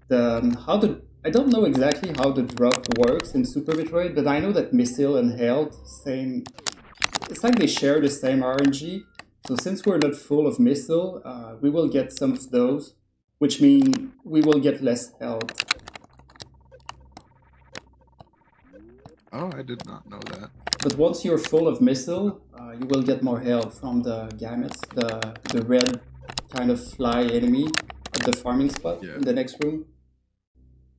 I don't know exactly how the drop works in Super Metroid, but I know that Missile and Health it's like they share the same RNG. So since we're not full of Missile, we will get some of those, which means we will get less health. Oh, I did not know that. But once you're full of Missile, you will get more health from the gamuts, the red kind of fly enemy at the farming spot in the next room.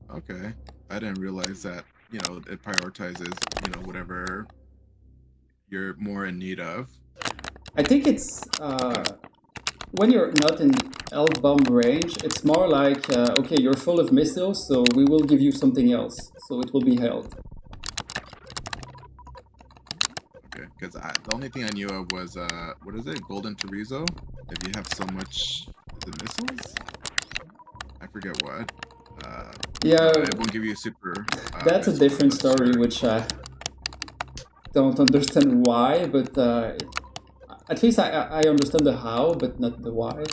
Okay. I didn't realize that, you know, it prioritizes, you know, whatever you're more in need of. I think it's, when you're not in health bomb range, it's more like, okay, you're full of missiles, so we will give you something else. So it will be health. Okay, because the only thing I knew of was, what is it? Golden Chorizo? If you have so much, the missiles? I forget what. Yeah, it won't give you super. That's a different story, which I don't understand why, but at least I understand the how, but not the why.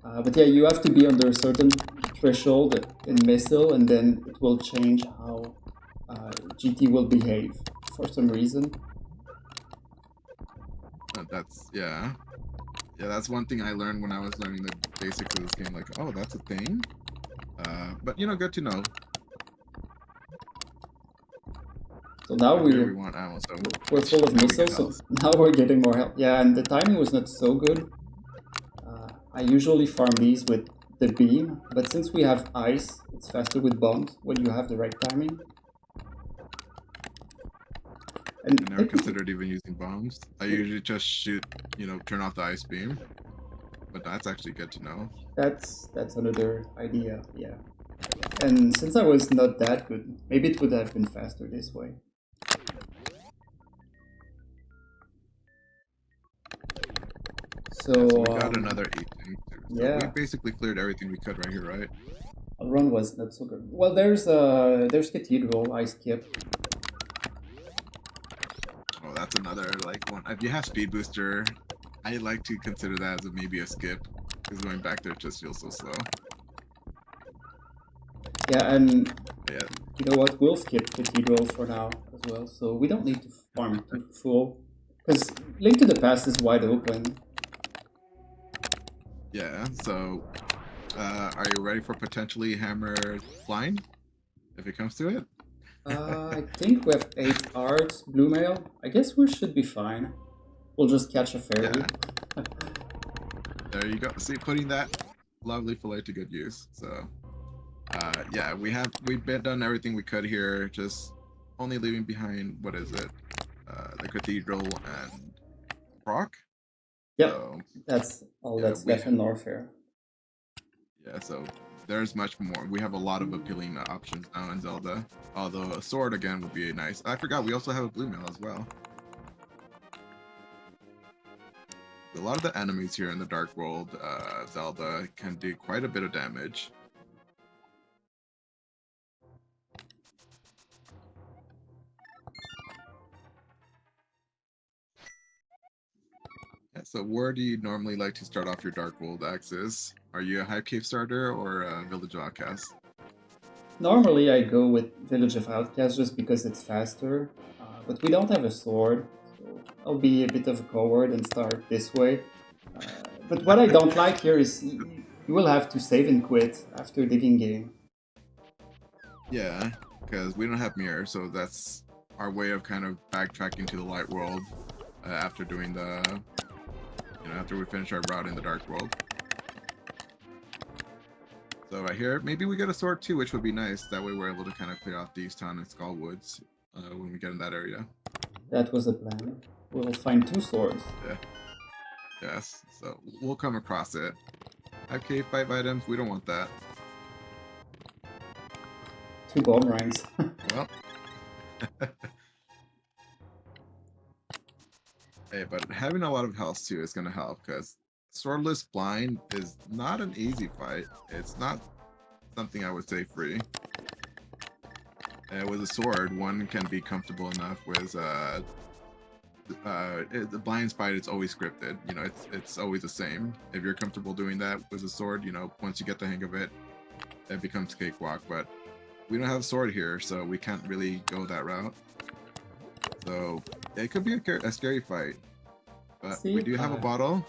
But yeah, you have to be under a certain threshold in missile, and then it will change how GT will behave for some reason. Yeah, that's one thing I learned when I was learning the basics of this game. Like, oh, that's a thing. But you know, good to know. So now we want ammo, so we're full of missiles, so now we're getting more help. Yeah, and the timing was not so good. I usually farm these with the beam, but since we have ice, it's faster with bombs when you have the right timing. And I never considered even using bombs. I usually just shoot, you know, turn off the ice beam. But that's actually good to know. That's another idea, yeah. And since I was not that good, maybe it would have been faster this way. So we got another 8 things too. So yeah, we basically cleared everything we could right here, right? Our run was not so good. Well, there's Cathedral, I skipped. Oh, that's another like one. If you have Speed Booster, I like to consider that as maybe a skip, because going back there just feels so slow. Yeah, and Yeah. you know what? We'll skip Cathedral for now as well, so we don't need to farm to full. Because Link to the Past is wide open. Yeah, so are you ready for potentially hammer blind if it comes to it? I think we have 8 cards, blue mail. I guess we should be fine. We'll just catch a fairy. Yeah, there you go. See, putting that lovely fillet to good use. So yeah, we've done everything we could here, just only leaving behind, what is it? The cathedral and proc. Yep, So that's all yeah, that's left in Norfair. yeah, so there's much more. We have a lot of appealing options now in Zelda. Although a sword again would be nice. I forgot we also have a blue mail as well. A lot of the enemies here in the Dark World Zelda can do quite a bit of damage. Yeah, so where do you normally like to start off your Dark World axis? Are you a Hype Cave starter or a Village of Outcast? Normally I go with Village of Outcasts just because it's faster, but we don't have a sword, so I'll be a bit of a coward and start this way. But what I don't like here is you will have to save and quit after digging game. Yeah, because we don't have mirror, so that's our way of kind of backtracking to the light world after doing the, after we finish our route in the Dark World. So right here, maybe we get a sword too, which would be nice. That way we're able to kind of clear off Thieves Town and Skull Woods when we get in that area. That was the plan. We'll find 2 swords. Yeah. Yes. So we'll come across it. Have cave 5 items. We don't want that. 2 bomb ranks. Well. Hey, but having a lot of health too is going to help because swordless blind is not an easy fight. It's not something I would say free. With a sword, one can be comfortable enough with the blind fight. It's always scripted. It's always the same. If you're comfortable doing that with a sword, once you get the hang of it, it becomes cakewalk. But we don't have a sword here, so we can't really go that route. So it could be a scary fight. But See, we do have a bottle.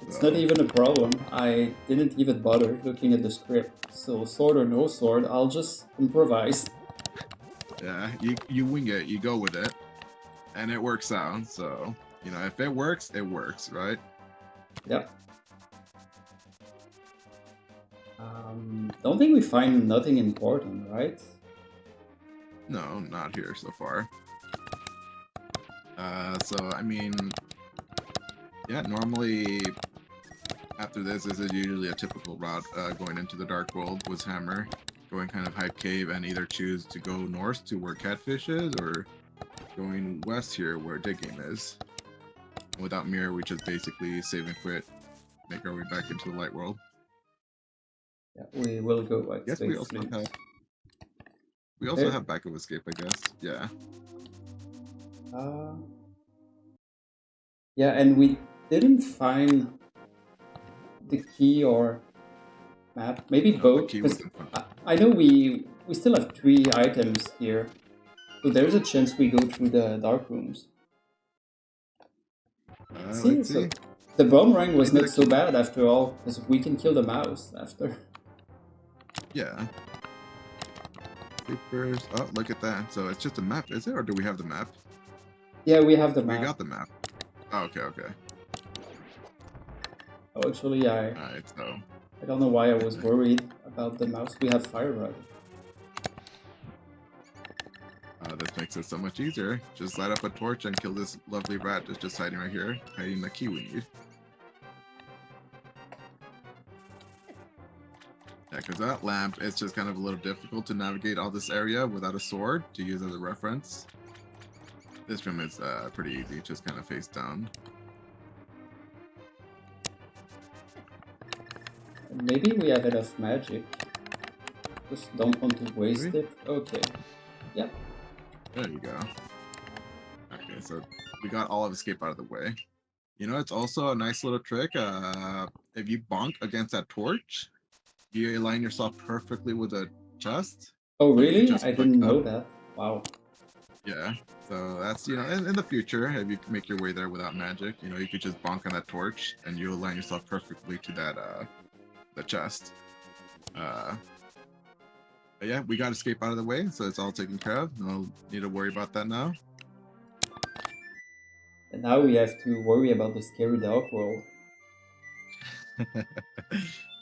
It's not even a problem. I didn't even bother looking at the script. So sword or no sword, I'll just improvise. Yeah, you wing it, you go with it, and it works out. So, if it works, right? Yeah. Don't think we find nothing important, right? No, not here so far. So, I mean, yeah, normally after this is usually a typical route going into the Dark World with Hammer, going kind of Hype Cave and either choose to go north to where Catfish is or going west here where Dig Game is. Without Mirror, we just basically save and quit, make our way back into the Light World. Yeah, we will go like Yes, we also have backup escape, I guess. Yeah. Yeah, and we didn't find the key or map. Maybe both. Because I know we still have 3 items here, so there's a chance we go through the dark rooms. Let's see. The bomb rank was not so bad after all, because we can kill the mouse after. Yeah. Creepers. Oh, look at that. So it's just a map, is it? Or do we have the map? Yeah, we have the map. We got the map. Oh, okay. Oh, actually, Alright, so... I don't know why I was worried about the mouse. We have Fire Rod. This makes it so much easier. Just light up a torch and kill this lovely rat that's just hiding right here, hiding the key we need. Yeah, because that lamp, it's just kind of a little difficult to navigate all this area without a sword to use as a reference. This room is pretty easy, just kind of face down. Maybe we have enough magic. Just don't want to waste it. Okay. Yep. There you go. Okay, so we got all of escape out of the way. It's also a nice little trick. If you bonk against that torch, you align yourself perfectly with a chest. Oh, So you could really? just I click didn't up. know that. Wow. Yeah. So that's, in the future, if you can make your way there without magic, you could just bonk on that torch and you'll align yourself perfectly to that the chest. But yeah, we got escape out of the way, so it's all taken care of. No need to worry about that now. And now we have to worry about the scary dog world.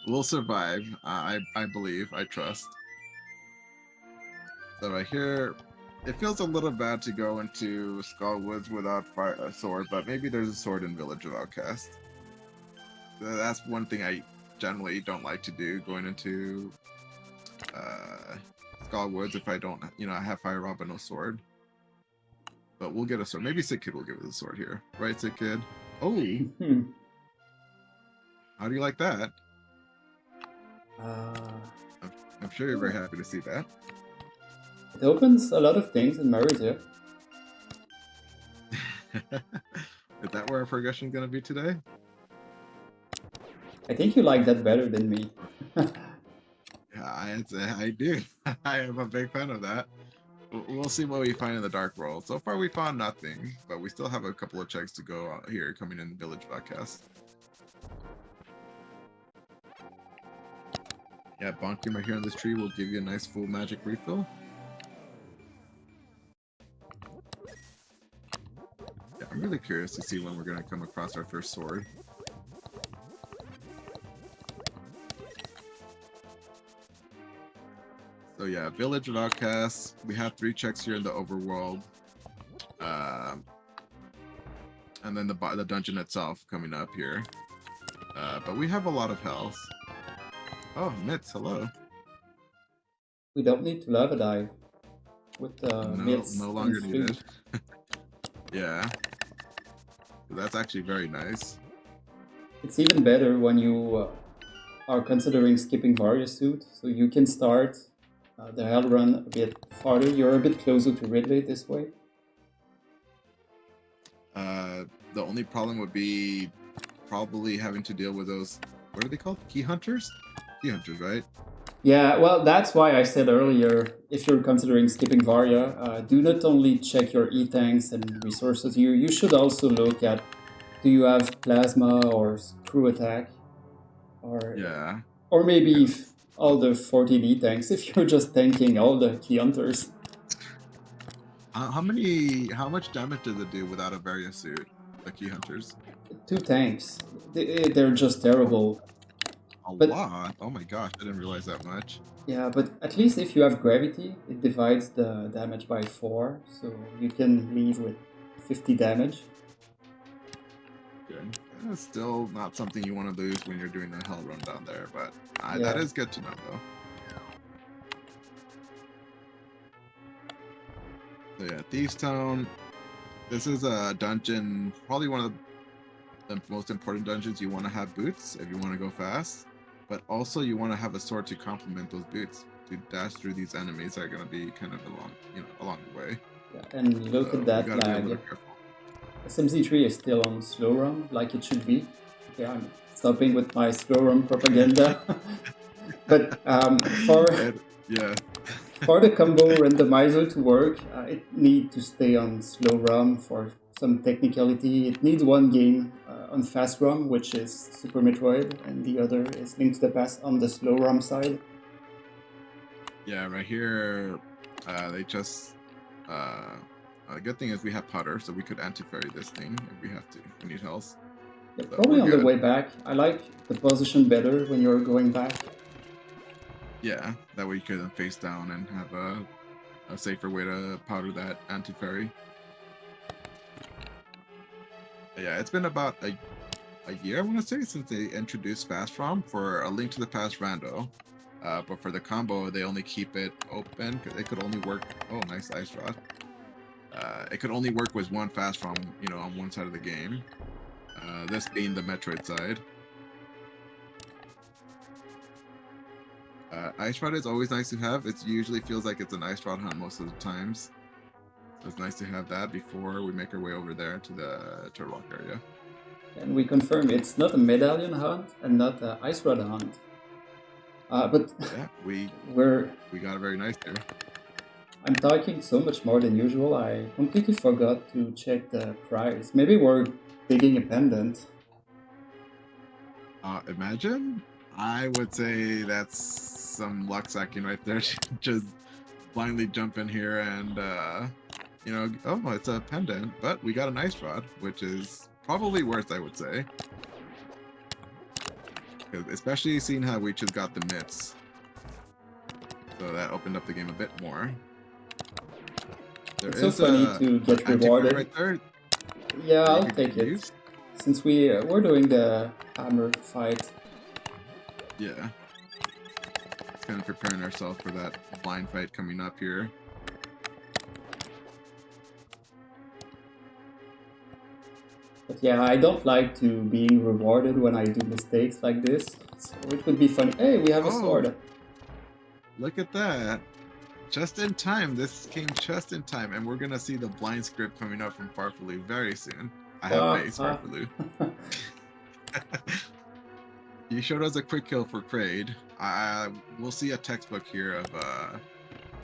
We'll survive. I believe. I trust. So right here, it feels a little bad to go into Skull Woods without a sword, but maybe there's a sword in Village of Outcast. That's one thing I generally don't like to do, going into Skull Woods if I don't, I have Fire Rod but no sword. But we'll get a sword. Maybe Sick Kid will give us a sword here. Right, Sick Kid? Oh! How do you like that? I'm sure you're very happy to see that. It opens a lot of things in Merida. Is that where our progression is going to be today? I think you like that better than me. Yeah, I do. I am a big fan of that. We'll see what we find in the Dark World. So far, we found nothing, but we still have a couple of checks to go out here coming in the Village Podcast. Yeah, bonking right here on this tree will give you a nice full magic refill. Yeah, I'm really curious to see when we're going to come across our first sword. So yeah, Village of Outcasts. We have 3 checks here in the overworld. And then the dungeon itself coming up here. But we have a lot of health. Oh, Mitz, hello. We don't need to lava dive with mitts no and longer flute. needed. Yeah. That's actually very nice. It's even better when you are considering skipping Varia suit, so you can start the hell run a bit farther. You're a bit closer to Ridley this way. The only problem would be probably having to deal with those, what are they called? Key hunters? Key hunters, right? Yeah, well, that's why I said earlier, if you're considering skipping Varia, do not only check your E-tanks and resources, you should also look at, do you have Plasma or Screw Attack? Or maybe all the 14 E-tanks, if you're just tanking all the Key Hunters. How much damage does it do without a Varia suit, the Key Hunters? 2 tanks. They're just terrible. A lot? Oh my gosh, I didn't realize that much. Yeah, but at least if you have gravity, it divides the damage by 4, so you can leave with 50 damage. Good. It's still not something you want to lose when you're doing a hell run down there, but Yeah. that is good to know, though. So yeah, Thieves Town. This is a dungeon, probably one of the most important dungeons. You want to have boots if you want to go fast, but also you want to have a sword to complement those boots to dash through these enemies that are going to be kind of along the way. Yeah, and look at that lag. SMZ3 is still on slow run, like it should be. Okay, I'm stopping with my slow run propaganda. But for the combo randomizer to work, it needs to stay on slow run for some technicality. It needs one game on fast ROM, which is Super Metroid, and the other is Link to the Past on the slow ROM side. Yeah, right here, they just... the good thing is we have Putter, so we could anti-ferry this thing if we have to. We need health. Yeah, so probably on the way back. I like the position better when you're going back. Yeah, that way you can face down and have a safer way to powder that anti-ferry. Yeah, it's been about a year, I want to say, since they introduced Fast ROM for A Link to the Past Rando. But for the combo, they only keep it open. It could only work... Oh, nice ice rod. It could only work with one Fast ROM, on one side of the game. This being the Metroid side. Ice Rod is always nice to have. It usually feels like it's an Ice Rod hunt most of the times. So it's nice to have that before we make our way over there to the Turtle Rock area. And we confirm it's not a medallion hunt and not an Ice Rod hunt. But Yeah, we're we got it very nice there. I'm talking so much more than usual. I completely forgot to check the price. Maybe we're digging a pendant. Imagine. I would say that's some luck sacking right there. Just blindly jump in here and oh, it's a pendant, but we got an ice rod, which is probably worth, I would say. Especially seeing how we just got the mitts. So that opened up the game a bit more. There It's so is funny to get rewarded. right there. Yeah, I'll take it. Since we're doing the hammer fight. Yeah. Just kind of preparing ourselves for that blind fight coming up here. But yeah, I don't like to being rewarded when I do mistakes like this. So it would be funny. Hey, we have a sword. Look at that. Just in time. This came just in time. And we're going to see the blind script coming up from Farfelu very soon. I have faith, Farfelu. You showed us a quick kill for Kraid. We'll see a textbook here of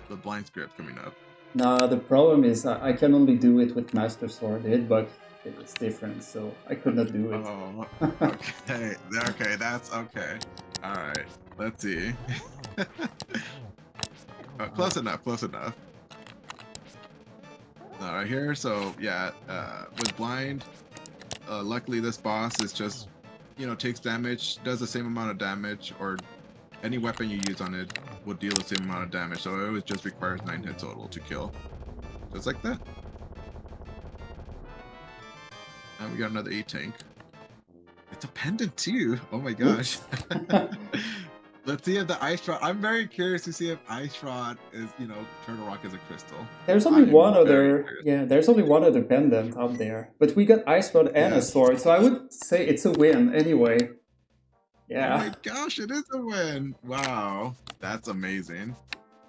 the blind script coming up. Nah, the problem is I can only do it with Master Sword. The hitbox is different, so I could not do it. Oh, okay. Okay, that's okay. All right. Let's see. Close enough, close enough. Right here, so yeah, with blind, luckily this boss is just, takes damage, does the same amount of damage, or any weapon you use on it will deal the same amount of damage, so it always just requires 9 hits total to kill. Just like that. And we got another 8 tank. It's a pendant too! Oh my gosh. Let's see if the ice rod. I'm very curious to see if ice rod is, Turtle Rock is a crystal. There's only one other. Yeah, there's only one other pendant out there. But we got ice rod and a sword, so I would say it's a win anyway. Yeah. Oh my gosh, it is a win! Wow, that's amazing.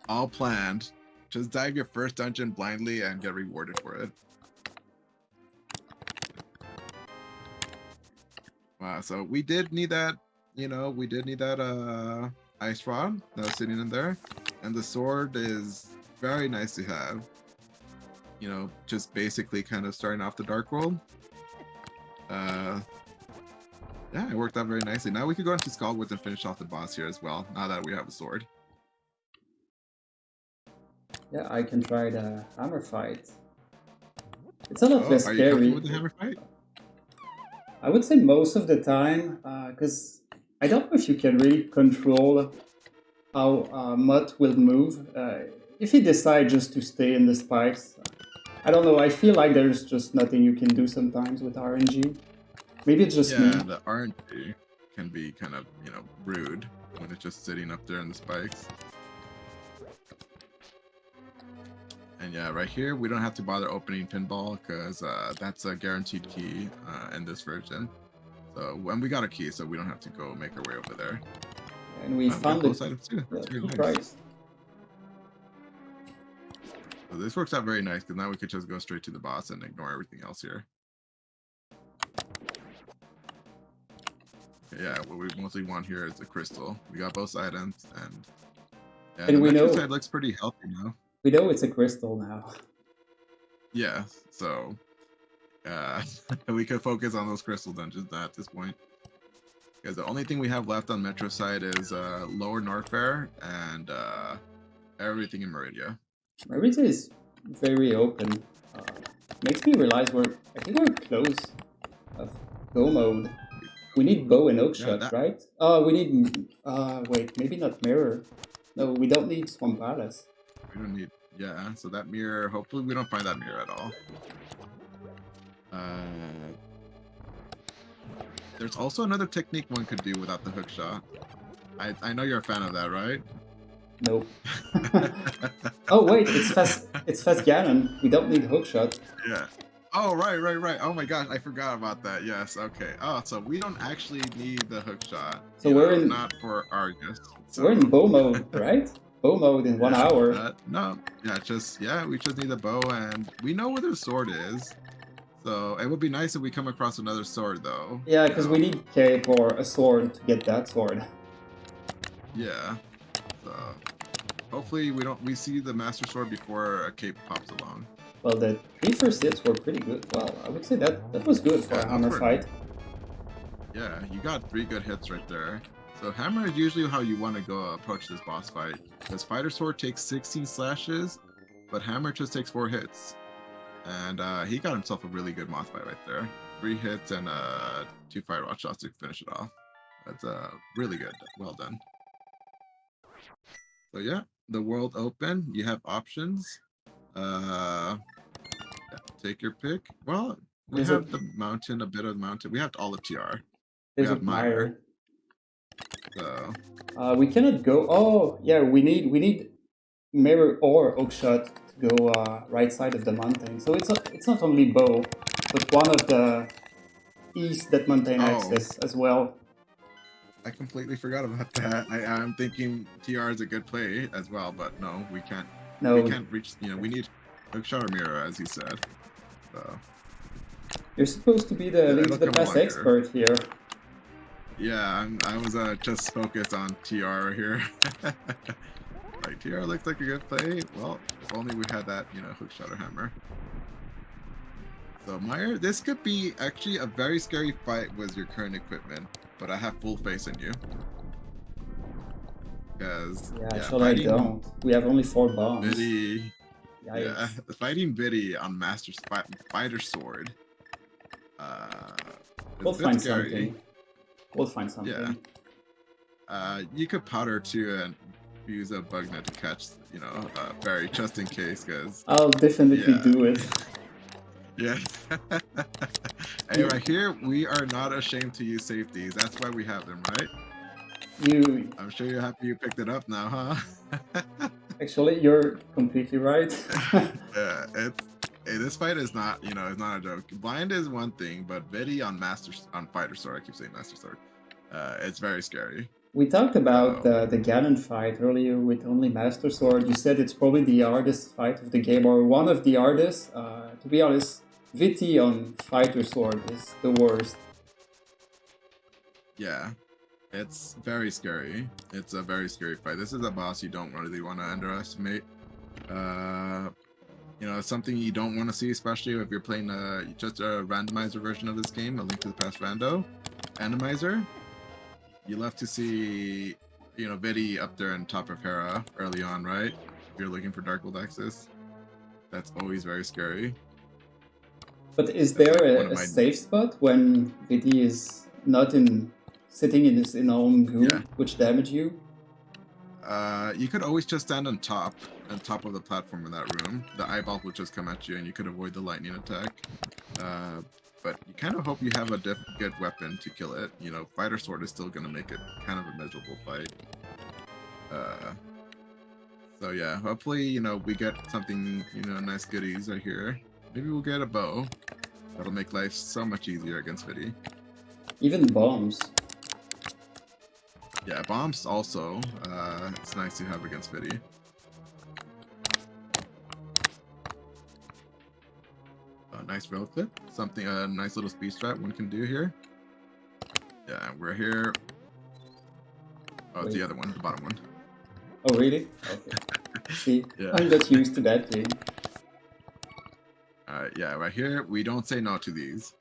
All planned. Just dive your first dungeon blindly and get rewarded for it. Wow, so we did need that. We did need that ice rod that was sitting in there. And the sword is very nice to have. Just basically kind of starting off the Dark World. Yeah, it worked out very nicely. Now we could go into Skullwoods and finish off the boss here as well, now that we have a sword. Yeah, I can try the hammer fight. It's a lot less scary. Are you comfortable with the hammer fight? I would say most of the time, because I don't know if you can really control how Mutt will move. If he decides just to stay in the spikes, I don't know, I feel like there's just nothing you can do sometimes with RNG. Maybe it's just me. Yeah, the RNG can be kind of, rude when it's just sitting up there in the spikes. And yeah, right here, we don't have to bother opening pinball because that's a guaranteed key in this version. So when we got a key, so we don't have to go make our way over there. And we found both items too. That's really nice. Price. So this works out very nice because now we could just go straight to the boss and ignore everything else here. Okay, yeah, what we mostly want here is a crystal. We got both items, and yeah, and the we know side looks pretty healthy now. We know it's a crystal now. Yeah, so we could focus on those crystal dungeons at this point. Because the only thing we have left on Metro side is Lower Norfair and everything in Meridia. Meridia is very open. Makes me realize I think we're close of go mode. We need bow and hookshot, right? We need wait, maybe not mirror. No, we don't need Swamp Palace. We don't need, yeah, so that mirror, hopefully we don't find that mirror at all. There's also another technique one could do without the hook shot. I know you're a fan of that, right? Nope. Oh wait, it's fast Ganon. We don't need hook shot. Yeah. Oh right. Oh my gosh, I forgot about that. Yes, okay. Oh, so we don't actually need the hook shot. So we're in not for Argus. So. We're in bow mode, right? Bow mode in 1 hour. No, yeah, we just need a bow, and we know where the sword is. So it would be nice if we come across another sword, though. Yeah, because we need cape or a sword to get that sword. Yeah. So hopefully we see the Master Sword before a cape pops along. Well, the 3 first hits were pretty good. Well, I would say that was good for Yeah, a hammer fight. Yeah, you got 3 good hits right there. So hammer is usually how you want to go approach this boss fight. Because Fighter Sword takes 16 slashes, but hammer just takes 4 hits. And he got himself a really good moth fight right there. 3 hits and 2 fire rod shots to finish it off. That's really good. Well done. So yeah, the world open. You have options. Yeah, take your pick. Well, we There's a have the mountain, a bit of mountain. We have all of TR. We there's a have Meyer. mire. So We cannot go. Oh, yeah, we need mirror or oakshot to go right side of the mountain. So it's not only bow, but one of the east that mountain oh, access as well. I completely forgot about that. I'm thinking TR is a good play as well, but no, we can't. We No, can't reach. You know, we need hookshot or mirror, as he said. So you're supposed to be the link to it'll the come past along here. expert here. Yeah, I was just focused on TR here. Like TR looks like a good play. Well, if only we had that, you know, hookshot or hammer. So Meyer, this could be actually a very scary fight with your current equipment, but I have full faith in you. Because Yeah, yeah, actually I don't. We have only 4 bombs. Biddy, yeah, Yikes. fighting Biddy on Fighter Sword. Uh, We'll it's a bit find scary. something. We'll find something. Yeah. You could powder too and use a bug net to catch, you know, fairy just in case, because I'll definitely yeah. do it. Yeah. Hey, right here, we are not ashamed to use safeties. That's why we have them, right? You I'm sure you're happy you picked it up now, huh? actually, you're completely right. Yeah, this fight is not, you know, it's not a joke. Blind is one thing, but Viddy on Fighter Sword, I keep saying Master Sword. It's very scary. We talked about So, the Ganon fight earlier with only Master Sword. You said it's probably the hardest fight of the game, or one of the hardest. To be honest, Viti on Fighter Sword is the worst. yeah, it's very scary. It's a very scary fight. This is a boss you don't really want to underestimate. You know, it's something you don't want to see, especially if you're playing just a randomizer version of this game, A Link to the Past Rando. Randomizer, you love to see, you know, Viddy up there on top of Hera early on, right? If you're looking for Dark World access. That's always very scary. But is That's there like one of a my safe spot when Viti is not sitting in his own goo, Yeah. which damage you? You could always just stand on top of the platform in that room. The eyeball will just come at you, and you could avoid the lightning attack. But you kind of hope you have a good weapon to kill it. You know, Fighter Sword is still gonna make it kind of a miserable fight. So yeah, hopefully, you know, we get something, you know, nice goodies right here. Maybe we'll get a bow. That'll make life so much easier against Viddy. Even bombs. Yeah, bombs also. It's nice to have against Viddy. Nice rail clip. Something, a nice little speed strat one can do here. Yeah, we're here. Oh, it's the other one, the bottom one. Oh, really? Okay. See, Yeah. I'm not used to that game. Yeah, right here, we don't say no to these.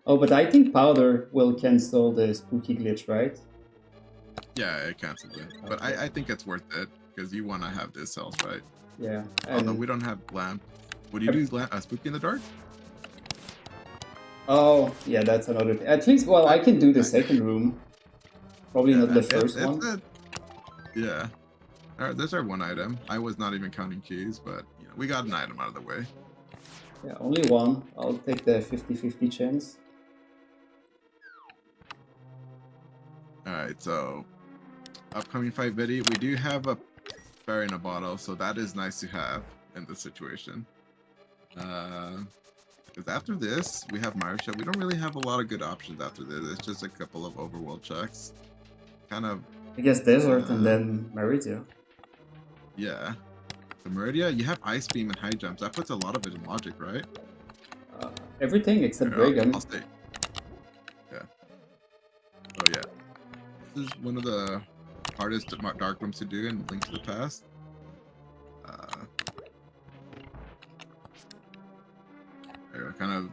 Oh, but I think powder will cancel the spooky glitch, right? Yeah, it cancels it. But Okay. I think it's worth it, because you want to have this health, right? Yeah. Although we don't have lamp. Would you do spooky in the dark? Oh, yeah, that's another thing. At least, well, I can do the second room. Probably not the first one. Yeah. All right, there's our one item. I was not even counting keys, but you know, we got an item out of the way. Yeah, only one. I'll take the 50-50 chance. All right, so upcoming fight Viddy, we do have a fairy in a bottle, so that is nice to have in this situation. Because after this, we have Marsha. We don't really have a lot of good options after this. It's just a couple of overworld checks. Kind of. I guess Desert and then Meridia. Yeah. The Meridia, you have Ice Beam and High Jumps. That puts a lot of it in logic, right? Everything except Here, Dragon. I'll stay. Yeah. Oh, yeah. This is one of the hardest dark rooms to do in Link to the Past. I'll kind of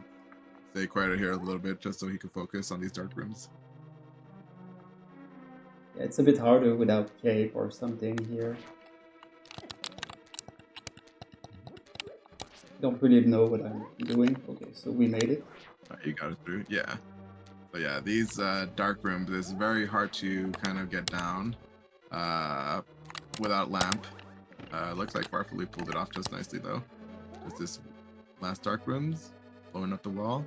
stay quiet here a little bit just so he can focus on these dark rooms. Yeah, it's a bit harder without cape or something here. Don't really know what I'm doing. Okay, so we made it. You got it through, yeah. So yeah, these dark rooms is very hard to kind of get down without lamp. Looks like farfelu pulled it off just nicely though. Just this last dark rooms, blowing up the wall.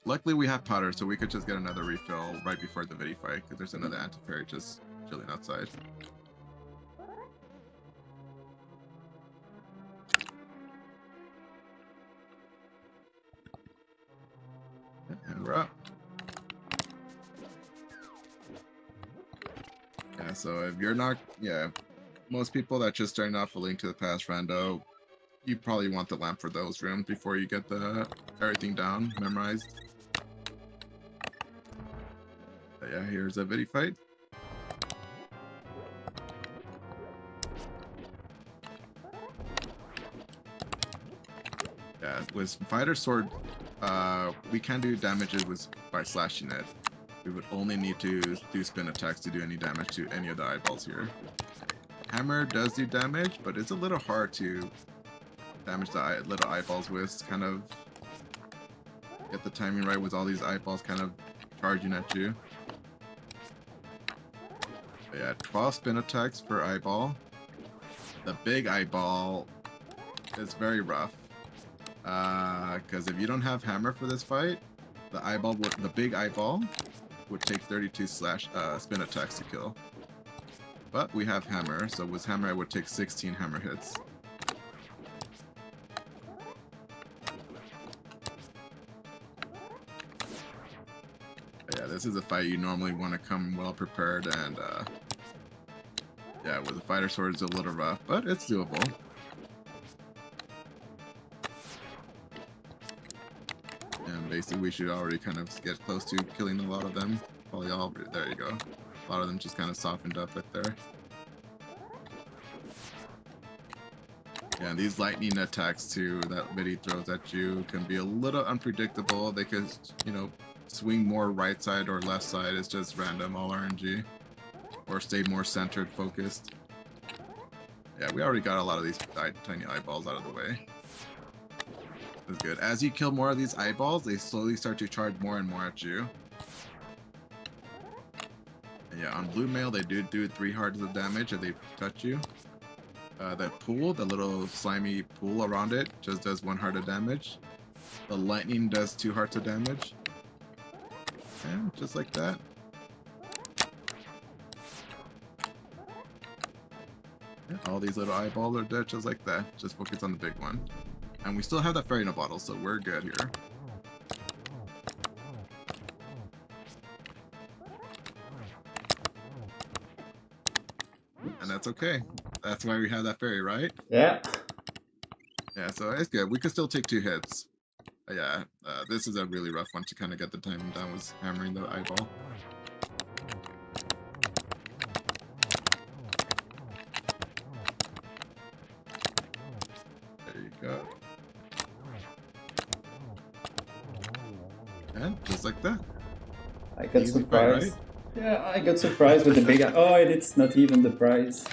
Luckily we have powder, so we could just get another refill right before the Vidi fight, because there's another anti-fairy just chilling outside. And we're up. Yeah, so if you're not, most people that just starting off a Link to the Past Rando, you probably want the lamp for those rooms before you get everything down, memorized. But yeah, here's a Vidi fight. Yeah, with Fighter Sword, we can do damages by slashing it. We would only need to do spin attacks to do any damage to any of the eyeballs here. Hammer does do damage, but it's a little hard to damage the little eyeballs with. Kind of get the timing right with all these eyeballs kind of charging at you. But yeah, 12 spin attacks per eyeball. The big eyeball is very rough. Because if you don't have hammer for this fight, the big eyeball would take 32 spin attacks to kill. But we have hammer, so with hammer I would take 16 hammer hits. But yeah, this is a fight you normally want to come well prepared, and yeah, with the fighter sword it's a little rough, but it's doable. And basically we should already kind of get close to killing a lot of them. Probably all, there you go. A lot of them just kind of softened up right there. Yeah, and these lightning attacks too that Vidi throws at you can be a little unpredictable. They could, swing more right side or left side. It's just random, all RNG. Or stay more centered, focused. Yeah, we already got a lot of these tiny eyeballs out of the way. That's good. As you kill more of these eyeballs, they slowly start to charge more and more at you. And yeah, on blue mail, they do 3 hearts of damage if they touch you. That pool, the little slimy pool around it, just does 1 heart of damage. The lightning does 2 hearts of damage. And just like that. Yeah, all these little eyeballs are dead just like that. Just focus on the big one. And we still have that fairy in a bottle, so we're good here. And that's okay. That's why we have that fairy, right? Yeah. Yeah, so it's good. We could still take 2 hits. Yeah, this is a really rough one to kind of get the timing down, was hammering the eyeball. There you go. And just like that. I got surprised. Fight, right? Yeah, I got surprised with the big... Oh, it's not even the prize.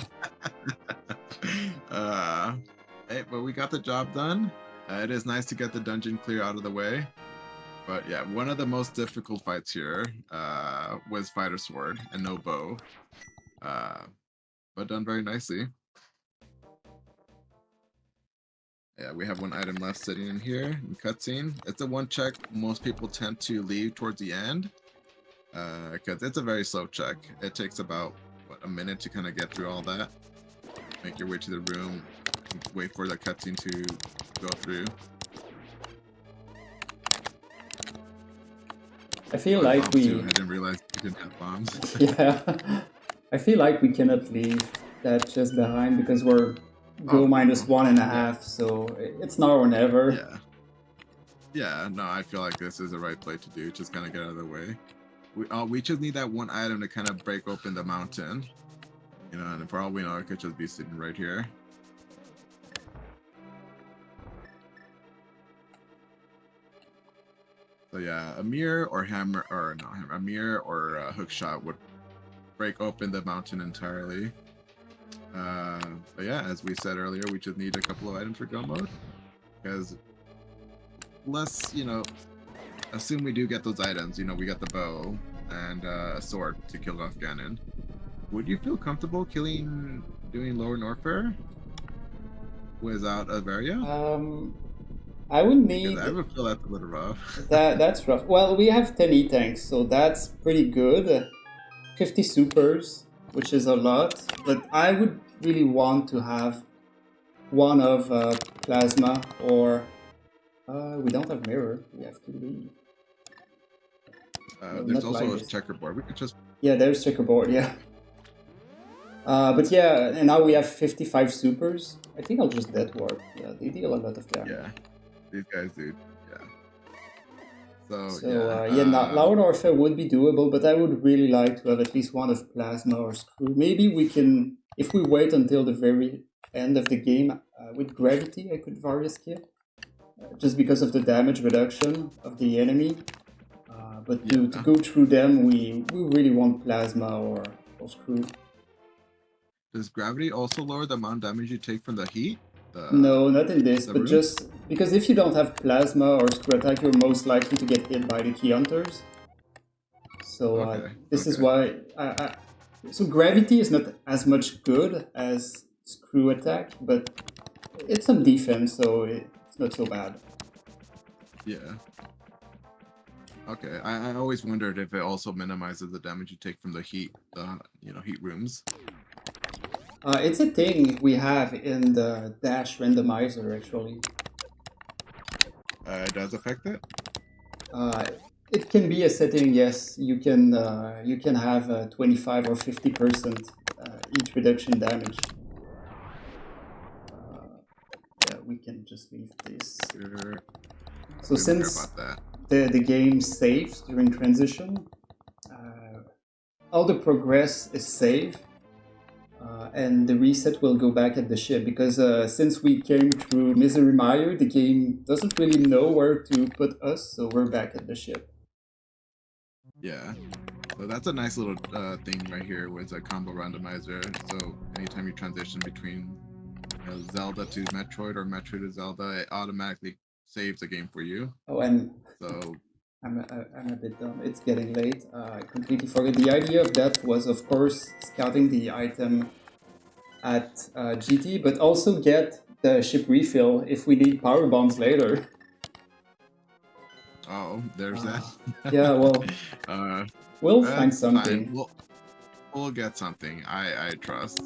Hey, but we got the job done. It is nice to get the dungeon clear out of the way. But yeah, one of the most difficult fights here was Fighter Sword and no bow. But done very nicely. Yeah, we have 1 item left sitting in here in cutscene. It's a 1 check most people tend to leave towards the end. Because it's a very slow check. It takes about, a minute to kind of get through all that. Make your way to the room, wait for the cutscene to go through. I feel like we... Too. I didn't realize we didn't have bombs. Yeah. I feel like we cannot leave that just behind because we're go minus 1.5, so it's now or never. Yeah. Yeah, no, I feel like this is the right play to do. Just kind of get out of the way. We just need that one item to kind of break open the mountain. You know, and for all we know, it could just be sitting right here. So yeah, a mirror or hammer, or not hammer, a mirror or a hook shot would break open the mountain entirely. But yeah, as we said earlier, we just need a couple of items for go mode. Because let's, assume we do get those items. You know, we got the bow and a sword to kill off Ganon. Would you feel comfortable doing Lower Norfair without a Varia? I would need. I would feel that's a little rough. That's rough. Well, we have 10 E-tanks, so that's pretty good. 50 supers, which is a lot. But I would really want to have one of plasma or we don't have mirror. We have to leave. There's also a checkerboard. We could just. Yeah, there's checkerboard. Yeah. But yeah, and now we have 55 supers. I think I'll just dead warp. Yeah, they deal a lot of damage. Yeah, these guys do. Yeah. So now Lower Norfair would be doable, but I would really like to have at least one of plasma or screw. Maybe we can, if we wait until the very end of the game with gravity, I could Varia skip, just because of the damage reduction of the enemy. But to go through them, we really want plasma or screw. Does gravity also lower the amount of damage you take from the heat? No, not in this, but just because if you don't have plasma or screw attack, you're most likely to get hit by the key hunters. So this is why. So gravity is not as much good as screw attack, but it's some defense, so it's not so bad. Yeah. Okay, I always wondered if it also minimizes the damage you take from the heat, heat rooms. It's a thing we have in the dash randomizer, actually. It does affect it? It can be a setting, yes. You can have 25 or 50% each reduction damage. Yeah, we can just leave this. Sure. So since the game saves during transition, all the progress is saved. And the reset will go back at the ship, because since we came through Misery Mire, the game doesn't really know where to put us, so we're back at the ship. Yeah, so that's a nice little thing right here with a combo randomizer. So anytime you transition between Zelda to Metroid or Metroid to Zelda, it automatically saves the game for you. Oh, and so I'm a bit dumb. It's getting late. I completely forgot. The idea of that was, of course, scouting the item at GT, but also get the ship refill if we need power bombs later. Oh, there's that. Yeah, well, we'll find something. We'll get something. I trust.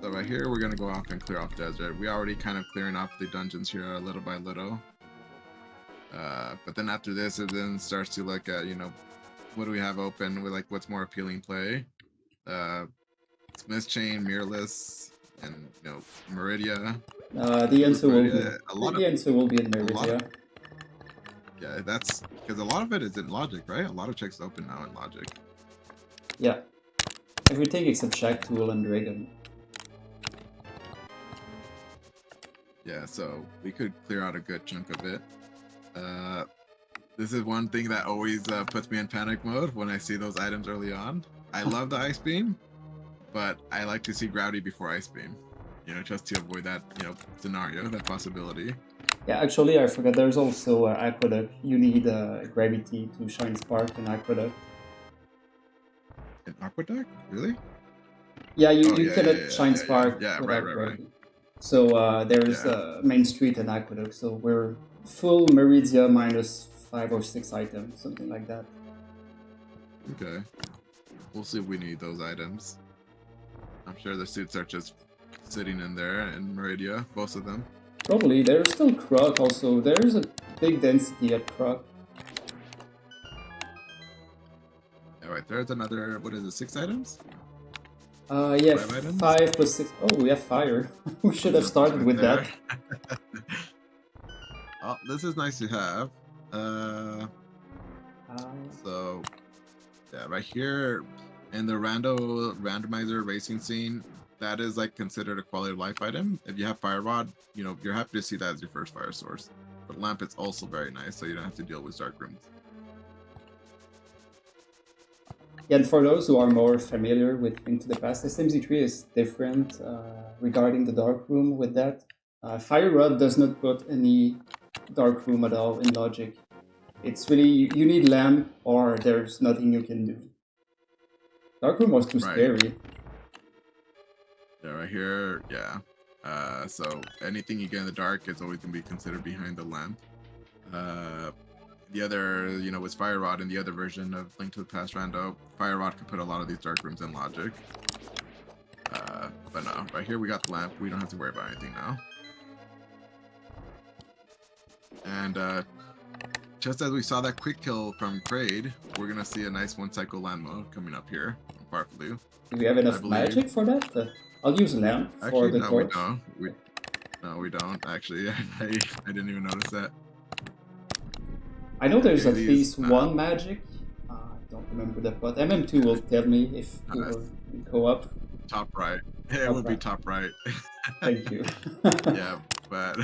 So right here, we're gonna go off and clear off desert. We already kind of clearing off the dungeons here little by little. But then after this, it then starts to look at, what do we have open with what's more appealing play. Smith Chain, Mirrorless, and Meridia. The answer will be in Meridia. Yeah, that's because a lot of it is in Logic, right? A lot of checks open now in Logic. Yeah, everything except Shack Tool and Dragon. Yeah, so we could clear out a good chunk of it. This is one thing that always puts me in panic mode when I see those items early on. I love the Ice Beam, but I like to see Gravity before Ice Beam, just to avoid that, scenario, that possibility. Yeah, actually, I forgot there's also Aqueduct. You need Gravity to Shine Spark in Aqueduct. In Aqueduct? Really? Yeah, you cannot Shine Spark without Gravity. Right. So there's Main Street and Aqueduct, so we're full Meridia minus 5 or 6 items, something like that. Okay. We'll see if we need those items. I'm sure the suits are just sitting in there in Meridia, most of them. Probably. There's still Croc also. There's a big density at Croc. Alright, there's another, 6 items? Yeah, 5 plus 6. Oh, we have fire. We should have started with that. Oh, this is nice to have. So yeah, right here in the randomizer racing scene, that is like considered a quality of life item. If you have fire rod, you know, you're happy to see that as your first fire source. But lamp is also very nice, so you don't have to deal with dark rooms. Yeah, and for those who are more familiar with Into the Past, SMZ3 is different regarding the dark room with that. Fire Rod does not put any dark room at all in logic. It's really, you need lamp or there's nothing you can do. Dark room was too scary. Yeah, right here, yeah. So anything you get in the dark is always going to be considered behind the lamp. The other, you know, was Fire Rod in the other version of Link to the Past Rando. Fire Rod could put a lot of these dark rooms in logic. But no, right here we got the lamp. We don't have to worry about anything now. And just as we saw that quick kill from Kraid, we're going to see a nice one-cycle land mode coming up here from farfelu. Do we have enough magic for that? I'll use a lamp for the torch. No, we don't. Actually, I didn't even notice that. I know there's at least one magic. I don't remember that, but MM2 will tell me if we were in co-op. Top right. Yeah, it would be top right. Thank you. Yeah, but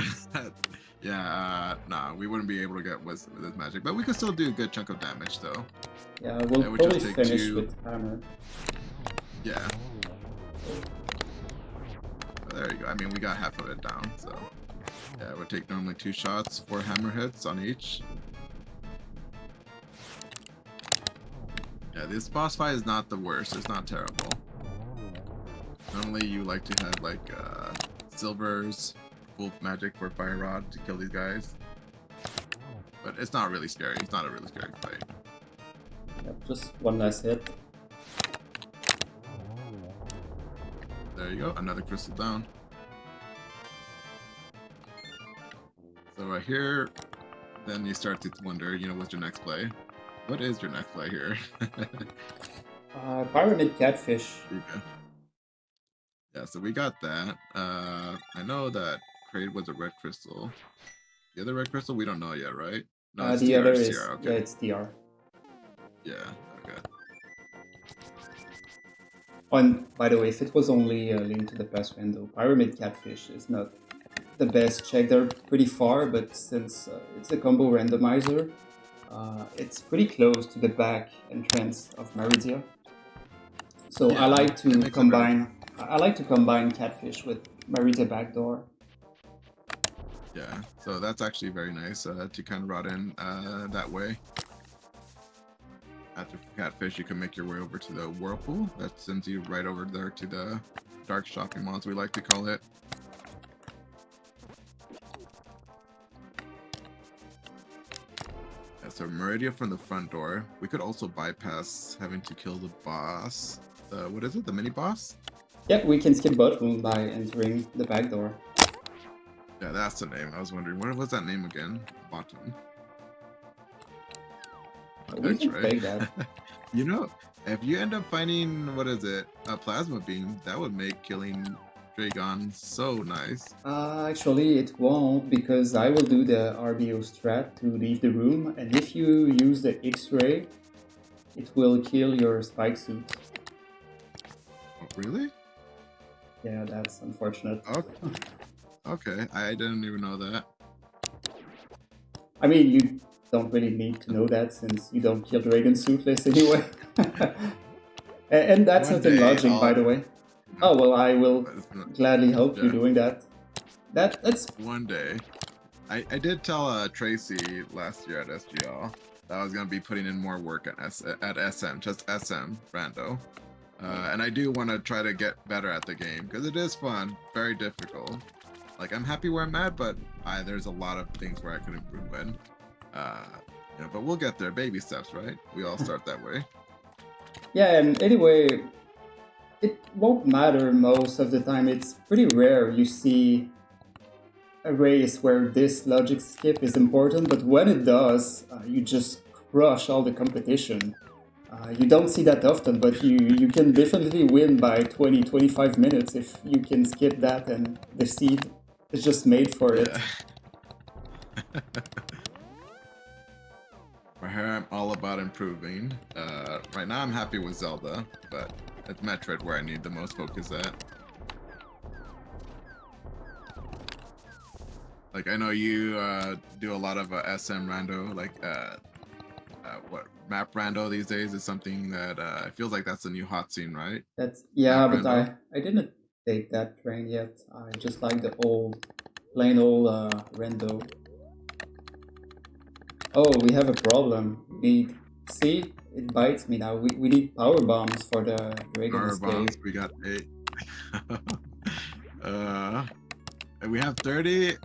yeah, nah, we wouldn't be able to get with this magic, but we could still do a good chunk of damage though. Yeah, we'll probably finish with hammer. Yeah. But there you go. I mean, we got half of it down, so yeah, it would take normally 2 shots, 4 hammer hits on each. Yeah, this boss fight is not the worst. It's not terrible. Normally, you like to have like silvers, full magic for fire rod to kill these guys, but it's not really scary. It's not a really scary fight. Yep, just one last hit. There you go. Another crystal down. So right here, then you start to wonder, you know, what's your next play? What is your next play here? Pyramid Catfish. Yeah, so we got that. I know that Kraid was a red crystal. The other red crystal, we don't know yet, right? No, the other is CR, okay. Yeah, it's DR. Yeah, okay. And by the way, if it was only a Link to the Past window, Pyramid Catfish is not the best check. They're pretty far, but since it's a combo randomizer, it's pretty close to the back entrance of Meridia. So yeah, I like to combine. I like to combine Catfish with Meridia backdoor. Yeah, so that's actually very nice to kind of rot in that way. After Catfish, you can make your way over to the Whirlpool. That sends you right over there to the dark shopping mall, as we like to call it. Yeah, so Meridia from the front door. We could also bypass having to kill the boss. What is it? The mini boss? Yeah, we can skip bottom by entering the back door. Yeah, that's the name. I was wondering, what was that name again? Bottom. We can fake that. You know, if you end up finding, what is it, a plasma beam, that would make killing Dragon so nice. Actually, it won't, because I will do the RBO strat to leave the room, and if you use the X-ray, it will kill your spike suit. Oh, really? Yeah, that's unfortunate. Okay, I didn't even know that. I mean, you don't really need to know that since you don't kill Dragon suitless anyway. And that's not in logic, by the way. Oh, well, I will gladly help you doing that. That's one day. I did tell Tracy last year at SGL that I was going to be putting in more work at SM, just SM, Rando. And I do want to try to get better at the game, because it is fun, very difficult. Like, I'm happy where I'm at, but there's a lot of things where I could improve in. You know, but we'll get there, baby steps, right? We all start that way. Yeah, and anyway, it won't matter most of the time. It's pretty rare you see a race where this logic skip is important, but when it does, you just crush all the competition. You don't see that often, but you can definitely win by 20-25 minutes if you can skip that, and the seed is just made for it. Right here, I'm all about improving. Right now, I'm happy with Zelda, but it's Metroid where I need the most focus at. Like, I know you do a lot of SM Rando, like, what, Map Rando these days is something that it feels like that's a new hot scene, right? That's Map but Rando? I didn't take that train yet. I just like the old, plain old Rando. Oh, we have a problem. See, it bites me now. We need power bombs for the Dragon Power bombs, Escape. we got 8. And we have 30,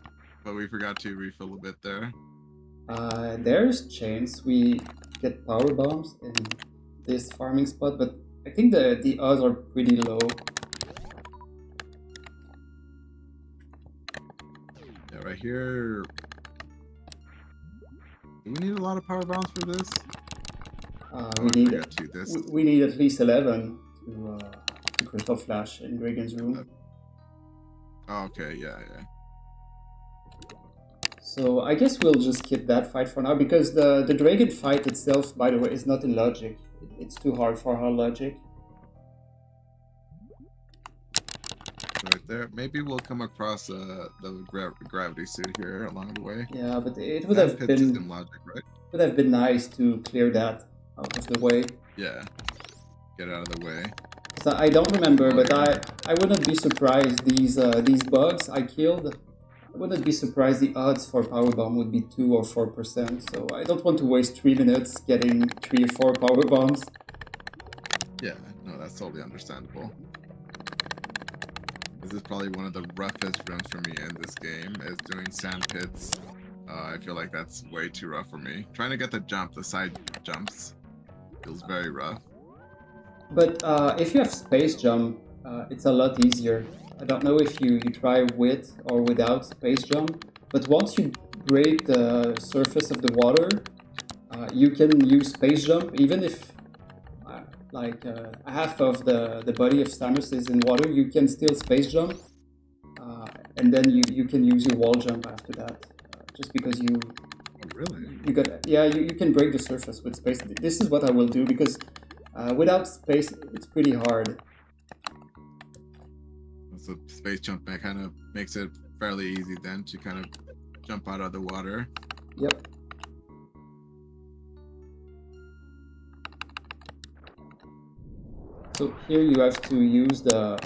but we forgot to refill a bit there. There's chance we get power bombs in this farming spot, but I think the odds are pretty low. Yeah, right here. Do we need a lot of power bombs for this? We I need forgot to this. we need at least 11 to Crystal Flash in Dragon's Room. Oh, okay, yeah. So I guess we'll just skip that fight for now, because the dragon fight itself, by the way, is not in logic. It's too hard for our logic. Right there. Maybe we'll come across the gravity suit here along the way. Yeah, but it would have been in logic, right? would have been nice to clear that out of the way. Yeah, get out of the way. So I don't remember, but I wouldn't be surprised these bugs I killed. I wouldn't be surprised the odds for powerbomb would be 2 or 4%. So I don't want to waste 3 minutes getting 3 or 4 power bombs. Yeah, no, that's totally understandable. This is probably one of the roughest runs for me in this game, is doing sand pits. I feel like that's way too rough for me. Trying to get the side jumps, feels very rough. But if you have space jump, it's a lot easier. I don't know if you try with or without space jump, but once you break the surface of the water, you can use space jump, even if half of the body of Samus is in water, you can still space jump, and then you can use your wall jump after that, just because you. Oh, really? You can break the surface with space. This is what I will do, because without space, it's pretty hard. So space jump kind of makes it fairly easy then to kind of jump out of the water. Yep. So here you have to use the.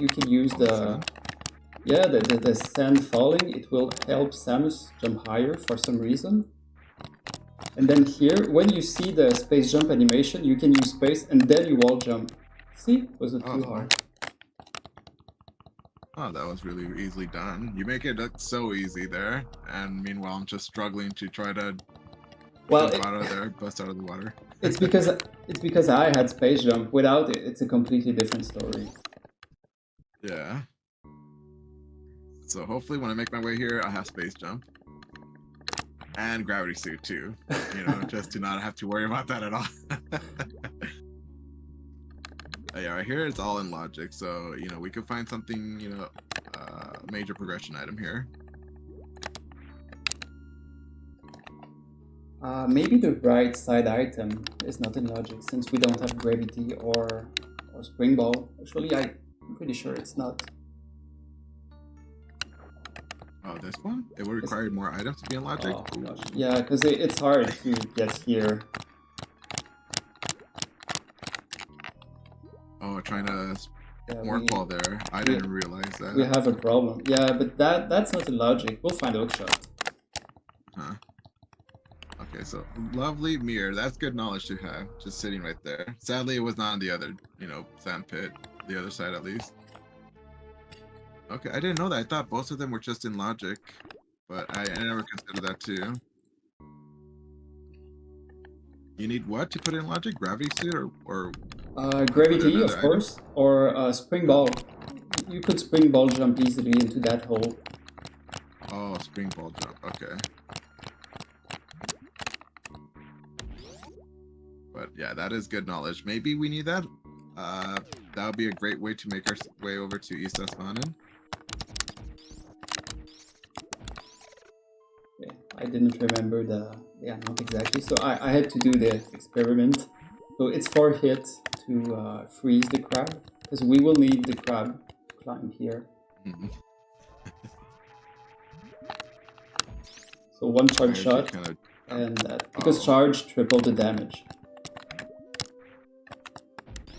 You can use the. Yeah, the sand falling. It will help Samus jump higher for some reason. And then here, when you see the space jump animation, you can use space and then you wall jump. See? Wasn't too hard. Oh, that was really easily done. You make it look so easy there, and meanwhile I'm just struggling to try to jump out of there, bust out of the water. It's because I had space jump. Without it, it's a completely different story. Yeah. So hopefully when I make my way here, I'll have space jump. And gravity suit too. You know, just to not have to worry about that at all. Yeah, right here it's all in logic, so you know we could find something, you know, major progression item here. Maybe the right side item is not in logic, since we don't have gravity or spring ball. Actually, I'm pretty sure it's not. Oh, this one? It would require more items to be in logic? Oh, gosh. Yeah, because it's hard to get here. Oh, trying to more ball there. I didn't realize that. We have a problem. Yeah, but that's not in logic. We'll find hookshot. Huh. Okay, so lovely mirror. That's good knowledge to have. Just sitting right there. Sadly, it was not on the other, you know, sand pit. The other side, at least. Okay, I didn't know that. I thought both of them were just in logic, but I never considered that too. You need what to put in logic? Gravity suit or gravity, of course, or spring ball. You could spring ball jump easily into that hole. Oh, spring ball jump. Okay. But yeah, that is good knowledge. Maybe we need that. That would be a great way to make our way over to East Asmanen. Okay. I didn't remember the amount exactly, so I had to do the experiment. So it's 4 hits to freeze the crab, because we will need the crab to climb here. So 1 charge shot, and because charge tripled the damage.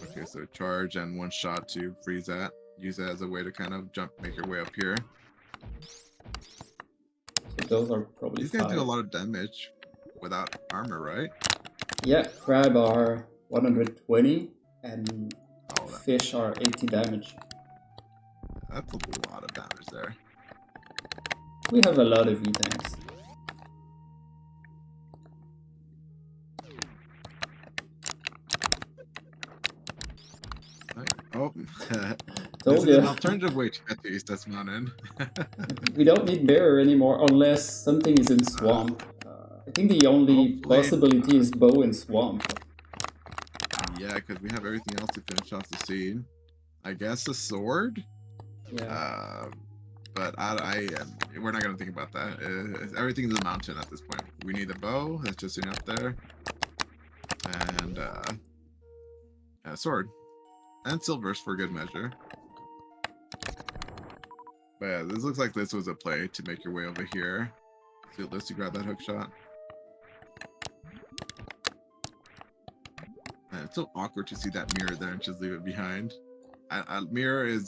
Okay, so charge and 1 shot to freeze that. Use that as a way to kind of make your way up here. So those are probably These guys do a lot of damage without armor, right? Yeah, crab are 120 and fish are 80 damage. That's a lot of damage there. We have a lot of E-tanks. Oh, this is an alternative way to get to East Mountain. We don't need mirror anymore unless something is in swamp. I think the only possibility is bow in swamp. Yeah, because we have everything else to finish off the scene. I guess a sword. Yeah. But we're not gonna think about that. Everything's a mountain at this point. We need a bow that's just sitting up there, and a sword, and silvers for good measure. But yeah, this looks like this was a play to make your way over here. So let's grab that hook shot. And it's so awkward to see that mirror there and just leave it behind. Mirror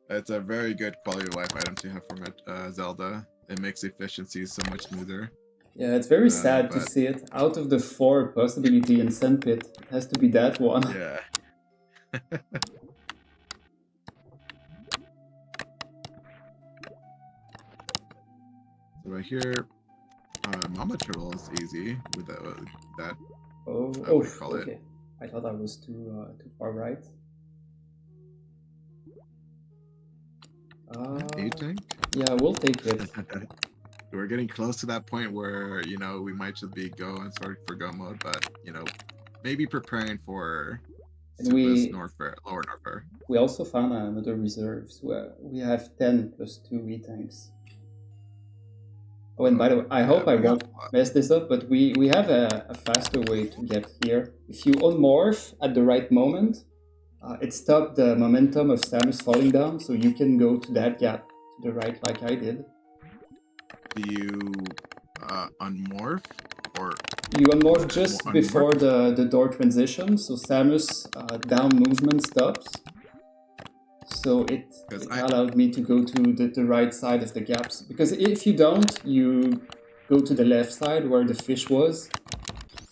it's a very good quality of life item to have from Zelda. It makes efficiency so much smoother. Yeah, it's very sad to see it. Out of the 4 possibility in Sandpit, it has to be that one. Yeah. So right here, Mama Turtle is easy with that. Okay. I thought I was too far right. E-tank? Yeah, we'll take it. We're getting close to that point where, we might just be go and start for go mode, but, maybe preparing for lower Norfair. We also found another reserves where we have 10 plus 2 E-tanks. Oh, and by the way, I hope I won't mess this up, but we have a faster way to get here. If you unmorph at the right moment, it stopped the momentum of Samus falling down, so you can go to that gap to the right like I did. Do you unmorph? Or you unmorph just before the door transition, so Samus down movement stops. So it allowed me to go to the right side of the gaps. Because if you don't, you go to the left side where the fish was.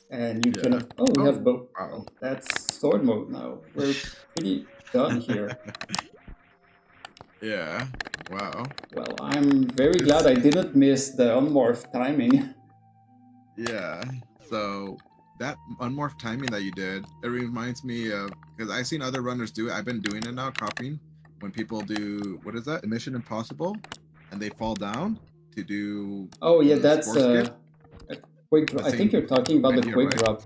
And you cannot... Oh, we have bow. Wow. That's sword mode now. We're pretty done here. Yeah. Wow. Well, I'm very glad I didn't miss the unmorph timing. Yeah. So that unmorph timing that you did, it reminds me of... Because I've seen other runners do it. I've been doing it now, copying. When people do... What is that? Mission Impossible? And they fall down to do... Oh, yeah, that's... Quick drop. I think you're talking about the quick drop.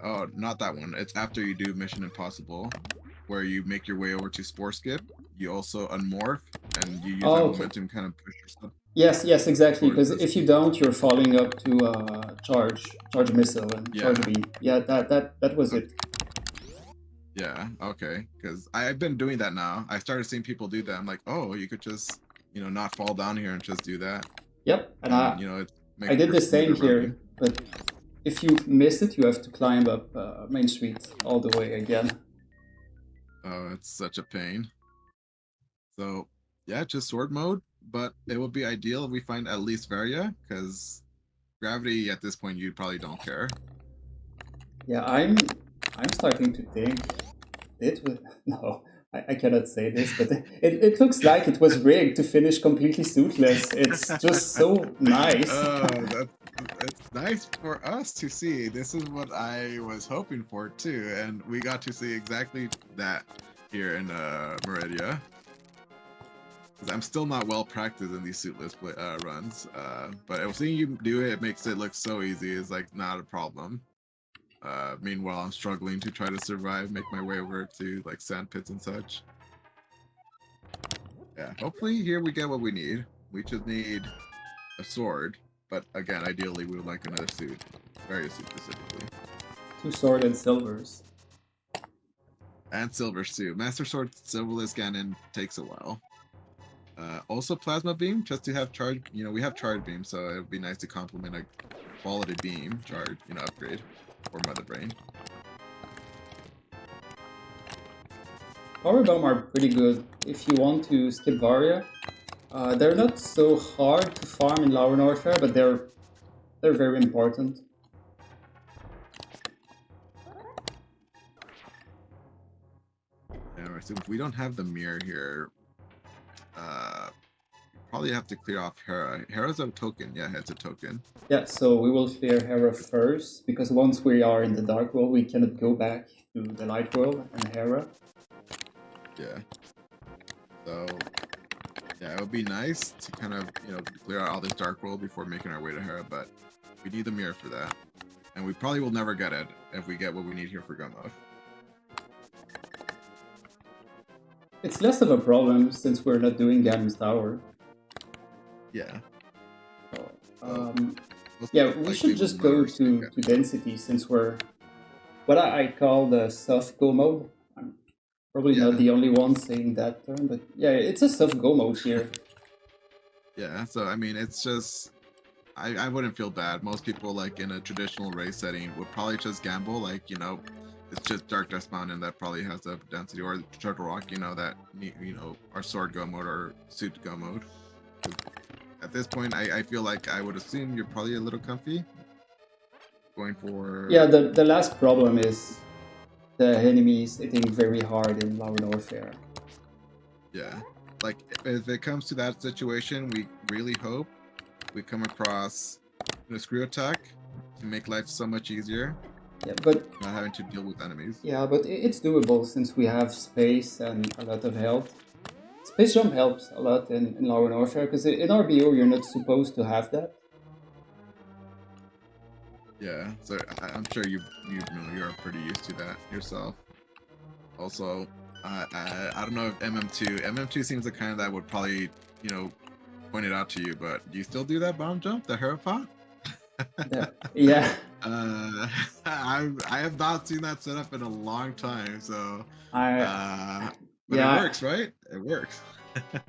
Oh, not that one. It's after you do Mission Impossible, where you make your way over to Spore Skip. You also unmorph, and you use that momentum kind of push yourself. Yes, exactly. Because if you don't, you're falling up to charge missile and charge beam. Yeah, that was it. Yeah. Okay. Because I've been doing that now. I started seeing people do that. I'm like, oh, you could just not fall down here and just do that. Yep. And I did the same here, but if you miss it, you have to climb up Main Street all the way again. Oh, it's such a pain. So, yeah, just sword mode, but it would be ideal if we find at least Varia, because gravity at this point you probably don't care. Yeah, I'm starting to think it was... No, I cannot say this, but it looks like it was rigged to finish completely suitless. It's just so nice. It's nice for us to see. This is what I was hoping for too, and we got to see exactly that here in Meridia. Because I'm still not well practiced in these suitless runs, but seeing you do it, it makes it look so easy. It's like not a problem. Meanwhile, I'm struggling to try to survive, make my way over to like sand pits and such. Yeah, hopefully here we get what we need. We just need a sword, but again, ideally we would like another suit, various suit specifically. 2 sword and silvers. And silver suit. Master Sword Silverless Ganon takes a while. Also Plasma Beam, just to have charge. You know, we have Charge Beam, so it would be nice to complement a quality beam charge, you know, upgrade for Mother Brain. Power Bomb are pretty good if you want to skip Varia. They're not so hard to farm in Lower Norfair, but they're very important. Yeah, so if we don't have the mirror here, probably have to clear off Hera. Hera's a token. Yeah, it's a token. Yeah, so we will clear Hera first, because once we are in the Dark World, we cannot go back to the Light World and Hera. Yeah. So, yeah, it would be nice to kind of, you know, clear out all this Dark World before making our way to Hera, but we need the mirror for that. And we probably will never get it if we get what we need here for gun mode. It's less of a problem since we're not doing Ganon's Tower. Yeah. Yeah, we should just go to density since we're what I call the soft go mode. I'm probably not the only one saying that term, but yeah, it's a soft go mode here. Yeah, so I mean, it's just I wouldn't feel bad. Most people, like in a traditional race setting, would probably just gamble, like, you know, it's just Dark Dust Mountain that probably has the density, or Turtle Rock, you know, that, you know, our sword go mode or suit go mode. At this point, I feel like I would assume you're probably a little comfy going for... Yeah, the last problem is the enemies hitting very hard in Lower Norfair. Yeah, like if it comes to that situation, we really hope we come across a screw attack to make life so much easier. Yeah, but not having to deal with enemies. Yeah, but it's doable since we have space and a lot of health. Space jump helps a lot in Lower Norfair, because in RBO you're not supposed to have that. Yeah, so I'm sure you're pretty used to that yourself. Also, I don't know if MM2 seems the kind that would probably, you know, point it out to you, but do you still do that bomb jump, the Hera pot? Yeah. I have not seen that set up in a long time, so but yeah, it works, right? It works.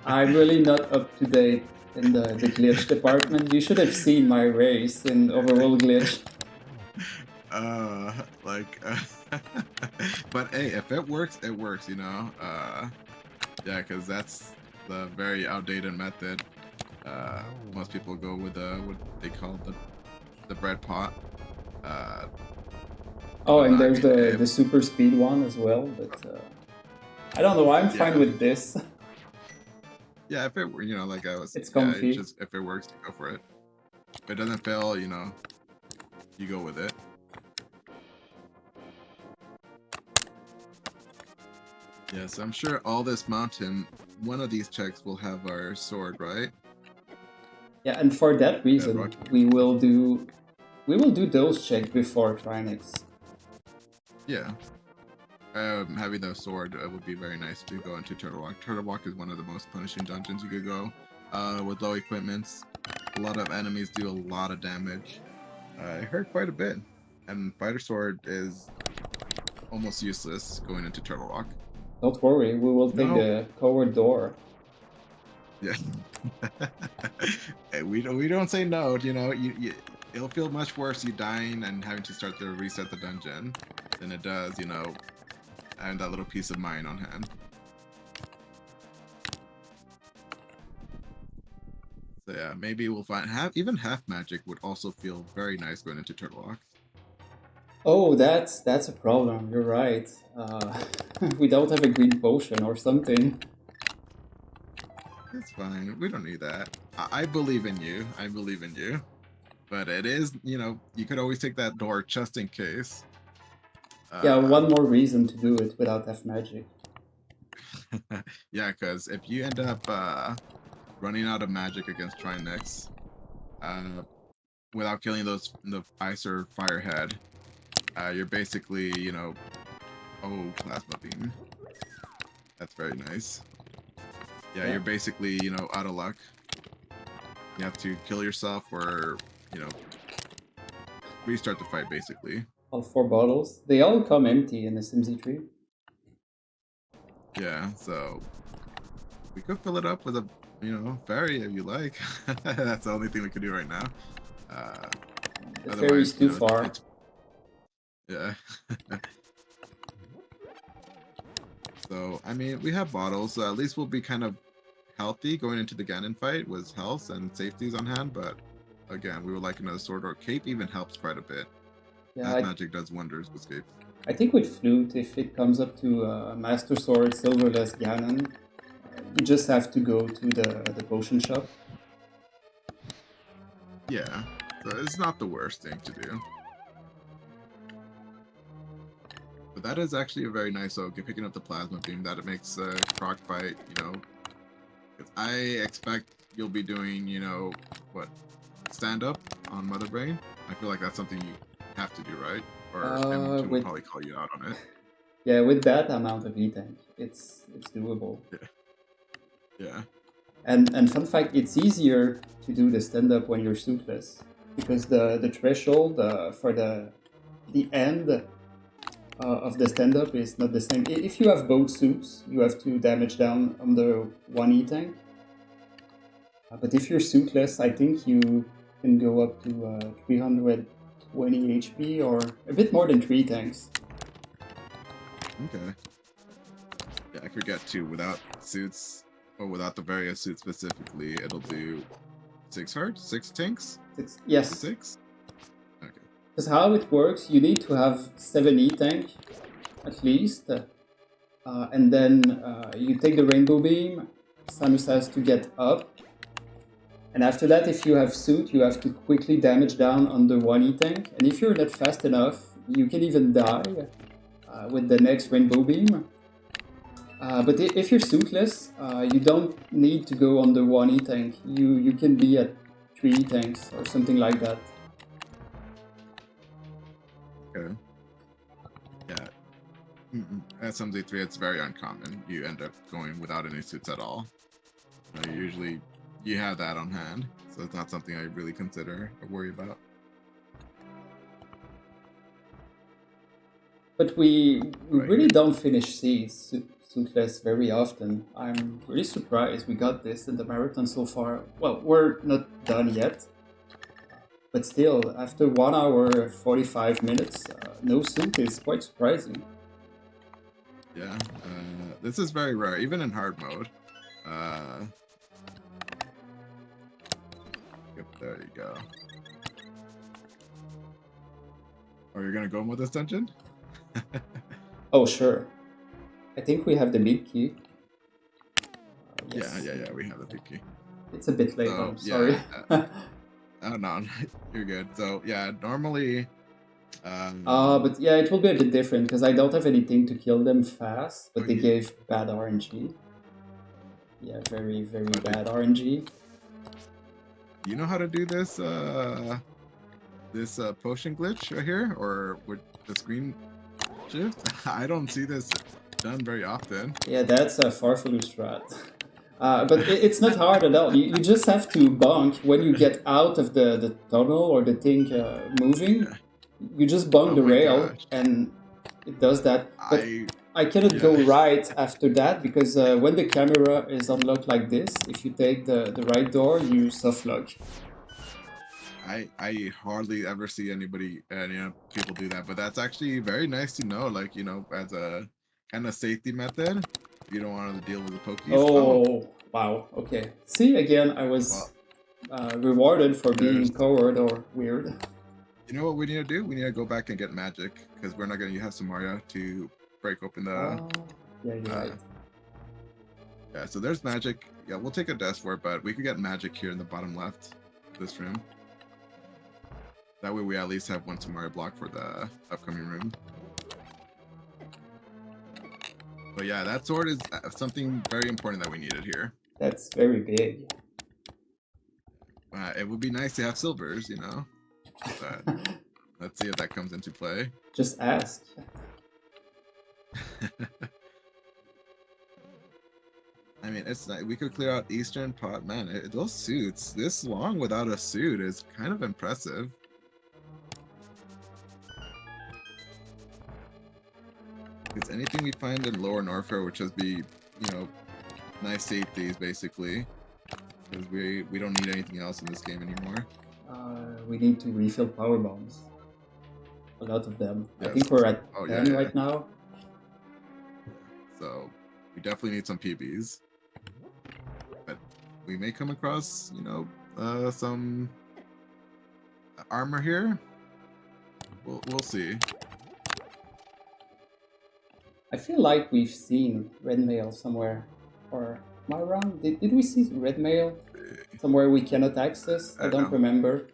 I'm really not up to date in the glitch department. You should have seen my race in overall glitch. But hey, if it works, it works, you know. Yeah, because that's the very outdated method. Most people go with what they call the bread pot. And there's the super speed one as well, but I don't know. I'm fine with this. Yeah, if it were, you know, like I was, it's comfy. Yeah, just if it works, you go for it. If it doesn't fail, you know, you go with it. Yes, I'm sure all this mountain, one of these checks will have our sword, right? Yeah, and for that reason, we will do those checks before Trinex. Yeah. Having the sword would be very nice to go into Turtle Walk. Turtle Walk is one of the most punishing dungeons you could go with low equipments. A lot of enemies do a lot of damage. It hurt quite a bit. And Fighter Sword is almost useless going into Turtle Rock. Don't worry, we will take the coward door. Yeah. Hey, we don't say no, you know, it'll feel much worse you dying and having to start to reset the dungeon than it does, you know, having that little piece of mind on hand. So yeah, maybe we'll find even half magic would also feel very nice going into Turtle Rock. Oh, that's a problem. You're right. We don't have a green potion or something. It's fine. We don't need that. I believe in you. I believe in you. But it is, you know, you could always take that door just in case. Yeah, one more reason to do it without F magic. Yeah, because if you end up running out of magic against Trinex without killing the ice or firehead, you're basically, you know, plasma beam. That's very nice. Yeah, you're basically, you know, out of luck. you have to kill yourself or, you know, restart the fight basically. All 4 bottles. They all come empty in SMZ3. Yeah, so we could fill it up with a, you know, fairy if you like. That's the only thing we could do right now. The Otherwise, fairy's you too know, far. it's yeah. So I mean, we have bottles, so at least we'll be kind of healthy going into the Ganon fight with health and safeties on hand. But again, we would like another sword or cape. Even helps quite a bit. Yeah, That magic does wonders with cape. I think with Flute, if it comes up to Master Sword, Silverless Ganon, you just have to go to the potion shop. Yeah, so it's not the worst thing to do. But that is actually a very nice oak. You're picking up the plasma beam. That it makes a croc fight, you know. I expect you'll be doing, you know, what, stand up on Mother Brain. I feel like that's something you have to do, right? Or M2 would probably call you out on it. Yeah, with that amount of E-Tank, it's doable. Yeah. And fun fact, it's easier to do the stand-up when you're suitless, because the threshold for the end of the stand-up is not the same. If you have both suits, you have to damage down under 1 E-Tank. But if you're suitless, I think you can go up to 320 HP or a bit more than 3 tanks. Okay. Yeah, I forget too. Without suits, or without the various suits specifically, it'll do 6 hearts, 6 tanks. Yes. 6. Okay. Because how it works, you need to have 7 E-Tank at least, and then you take the rainbow beam. Samus has to get up. And after that, if you have suit, you have to quickly damage down under 1 E-Tank. And if you're not fast enough, you can even die with the next rainbow beam. But if you're suitless, you don't need to go under 1 E-Tank. You can be at 3 E-Tanks or something like that. Okay. Yeah. SMZ3, it's very uncommon. You end up going without any suits at all. Usually you have that on hand, so it's not something I really consider or worry about. But we really don't finish seas suitless very often. I'm really surprised we got this in the marathon so far. Well, we're not done yet, but still, after 1 hour 45 minutes, no suit is quite surprising. Yeah, this is very rare, even in hard mode. Yep, there you go. Oh, you're gonna go in with this dungeon? Oh, sure. I think we have the big key. Yes. Yeah, we have the big key. It's a bit late, so, I'm sorry. Yeah, oh, no, you're good. So, yeah, normally... but yeah, it will be a bit different, because I don't have anything to kill them fast, but they gave bad RNG. Yeah, very, very bad RNG. You know how to do this, this potion glitch right here? Or with the screen shift? I don't see this done very often. Yeah, that's a farfelu strat. But it's not hard at all. You just have to bonk when you get out of the tunnel or the thing moving. You just bonk the rail, and it does that. But I cannot go right after that, because when the camera is unlocked like this, if you take the right door, you softlock. I hardly ever see anybody, people do that, but that's actually very nice to know, like, you know, as a kind of safety method. You don't want to deal with the pokies. Oh, wow. Okay. See, again, I was rewarded for being coward or weird. You know what we need to do? We need to go back and get magic, because we're not going to have Samaria to break open the... yeah, you're right. Yeah, so there's magic. Yeah, we'll take a desk for it, but we could get magic here in the bottom left of this room. That way we at least have one Samaria block for the upcoming room. But yeah, that sword is something very important that we needed here. That's very big. It would be nice to have silvers, you know. But let's see if that comes into play. Just ask. I mean, it's like we could clear out Eastern Pot. Man, those suits this long without a suit is kind of impressive. Because anything we find in Lower Norfair would just be, nice safeties basically. Because we don't need anything else in this game anymore. We need to refill power bombs. A lot of them. Yes. I think we're at 10 yeah. right now. So we definitely need some PBs. But we may come across, some armor here. We'll see. I feel like we've seen red mail somewhere. Or am I wrong? Did we see red mail somewhere we cannot access? I don't remember.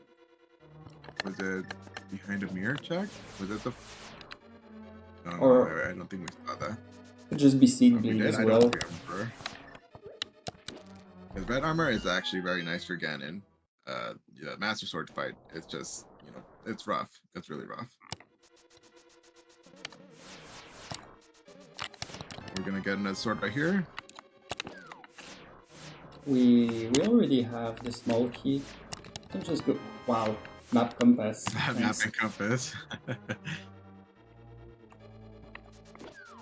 Was it behind a mirror check? Was it the... No, I don't think we saw that. Could just be seed beam as well. I don't remember. Because red armor is actually very nice for Ganon. Yeah, Master Sword fight, it's just, it's rough. It's really rough. We're gonna get another sword right here. We already have the small key. Can just go. Wow, map compass. Map and compass.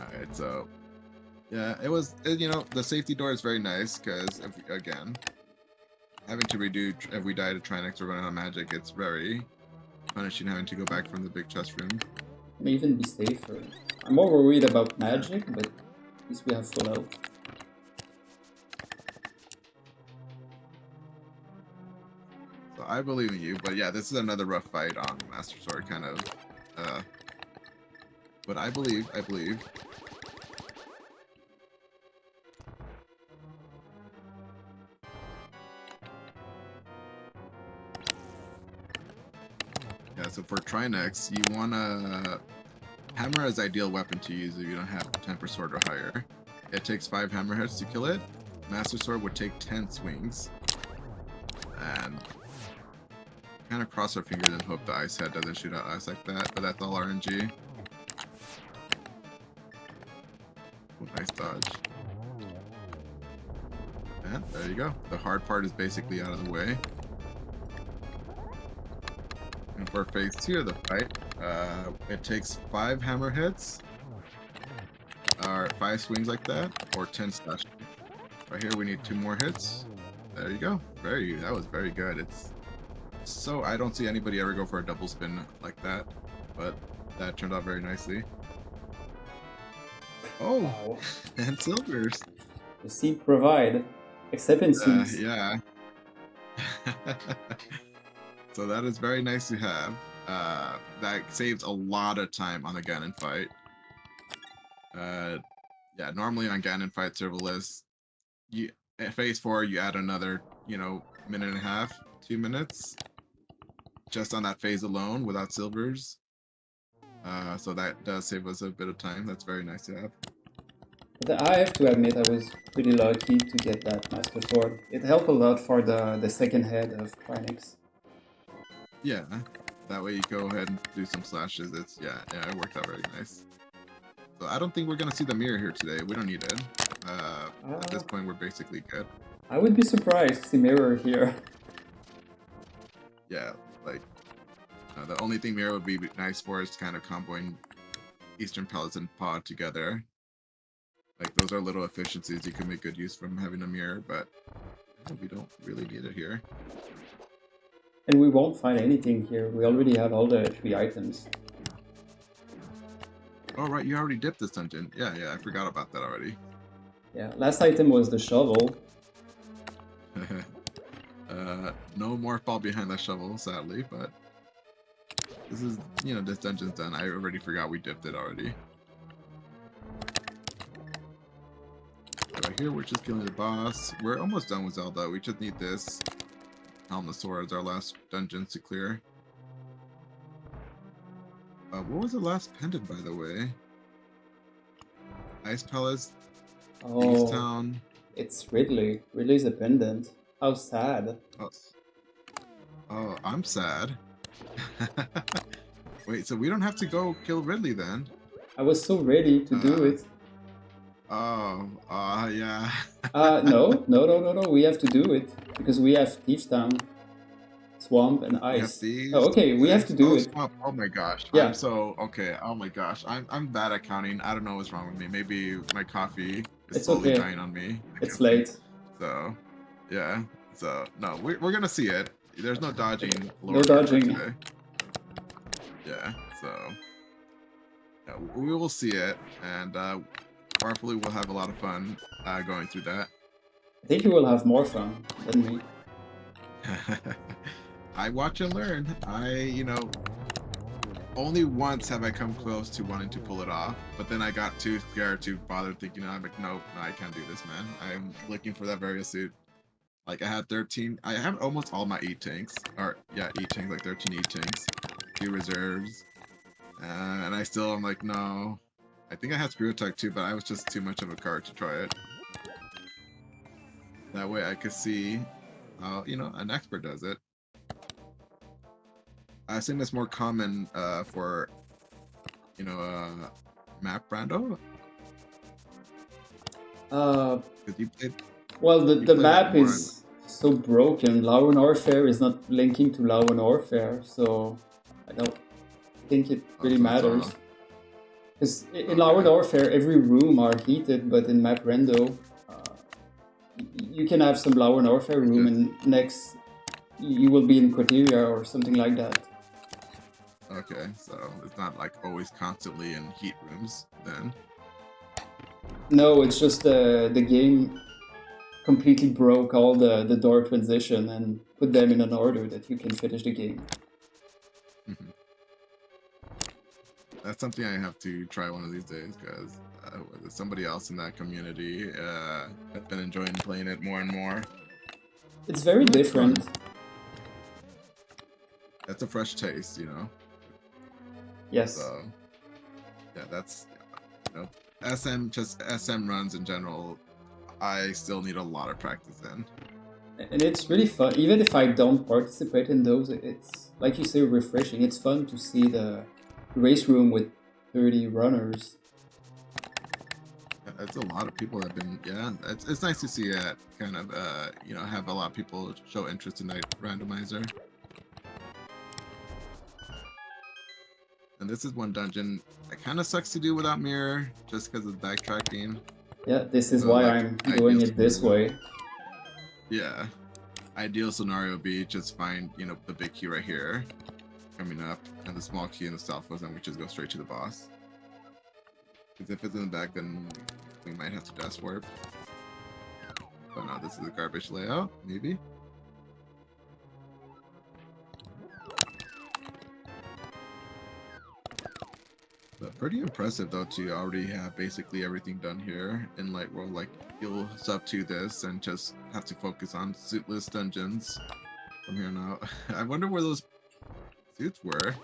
Alright, so yeah, it was, the safety door is very nice because, again, having to redo, if we die to Trinex or run out of magic, it's very punishing having to go back from the big chest room. May even be safer. I'm more worried about magic, but at least we have full health. So I believe in you, but yeah, this is another rough fight on Master Sword, kind of. But I believe. Yeah, so for Trinex, you wanna... Hammer is ideal weapon to use if you don't have Temper Sword or higher. It takes 5 hammerheads to kill it. Master Sword would take 10 swings. And kind of cross our fingers and hope the ice head doesn't shoot out ice like that, but that's all RNG. Oh, nice dodge. And there you go. The hard part is basically out of the way. And for phase 2 of the fight, it takes 5 hammerheads, or 5 swings like that, or 10 slashes. Right here, we need 2 more hits. There you go. That was very good. It's so, I don't see anybody ever go for a double spin like that, but that turned out very nicely. Oh, wow. And silvers. The seed provide, except in seeds. Yeah. So that is very nice to have. That saves a lot of time on the Ganon fight. Yeah, normally on Ganon fight serverless, at phase 4 you add another, minute and a half, 2 minutes, just on that phase alone without silvers. So that does save us a bit of time. That's very nice to have. But I have to admit, I was pretty lucky to get that Master Sword. It helped a lot for the second head of Trinex. Yeah, that way you go ahead and do some slashes. Yeah, it worked out very nice. So I don't think we're gonna see the mirror here today. We don't need it. At this point, we're basically good. I would be surprised to see mirror here. Yeah, like the only thing mirror would be nice for is kind of comboing Eastern Palace and Pod together. Like those are little efficiencies you can make good use from having a mirror, but we don't really need it here. And we won't find anything here. We already have all the 3 items. Oh, right. You already dipped this dungeon. Yeah, I forgot about that already. Yeah, last item was the shovel. No more fall behind that shovel, sadly, but this is, this dungeon's done. I already forgot we dipped it already. Right here, we're just killing the boss. We're almost done with Zelda. We just need this. Helm the Sword is our last dungeons to clear. What was the last pendant, by the way? Ice Palace, East Town. It's Ridley. Ridley's a pendant. How sad. Oh, I'm sad. Wait, so we don't have to go kill Ridley then? I was so ready to do it. Oh, yeah. No. We have to do it because we have Thieves Town, Swamp, and We have Ice. these. Oh, okay, we have to do Oh, it. swamp. Oh my gosh. I'm Yeah, so okay. Oh my gosh. I'm bad at counting. I don't know what's wrong with me. Maybe my coffee is it's slowly okay. dying on me. I It's can't think. late. So, yeah. So no, we're gonna see it. There's no dodging No lower parkour dodging. today. Yeah. So yeah, we will see it, and hopefully we'll have a lot of fun going through that. I think you will have more fun than me. I watch and learn. Only once have I come close to wanting to pull it off, but then I got too scared to bother thinking. I'm like, nope, no, I can't do this, man. I'm looking for that various suit. Like I had 13. I have almost all my E-tanks, or yeah, E-tanks, like 13 E-tanks, 2 reserves, and I still am like, no. I think I had screw attack too, but I was just too much of a card to try it. That way I could see how an expert does it. I think it's more common for map Rando. Uh, Because well, you the played it map more on. is so broken. Law and Warfare is not linking to Law and Warfare, so I don't think it really So it's matters. all Because in Law and Warfare, every room are heated, but in map Rando, you can have some Law and Warfare room, and next you will be in Cordelia or something like that. Okay, so it's not like always constantly in heat rooms then. No, it's just the game completely broke all the door transition and put them in an order that you can finish the game. That's something I have to try one of these days because somebody else in that community has been enjoying playing it more and more. It's very different. That's a fresh taste, Yes. So yeah, that's SM runs in general. I still need a lot of practice in. And it's really fun. Even if I don't participate in those, it's like you say, refreshing. It's fun to see the race room with 30 runners. It's a lot of people that have been, yeah. It's nice to see it kind of, have a lot of people show interest in that randomizer. And this is one dungeon that kind of sucks to do without mirror, just because of backtracking. Yeah, this is why I'm doing it this way. Yeah. Ideal scenario would be just find, the big key right here coming up, and the small key in the southwest, and we just go straight to the boss. Because if it's in the back, then we might have to dash warp. But no, this is a garbage layout, maybe. But pretty impressive though to already have basically everything done here in Light World. Like you'll sub to this and just have to focus on suitless dungeons from here on out. I wonder where those suits were.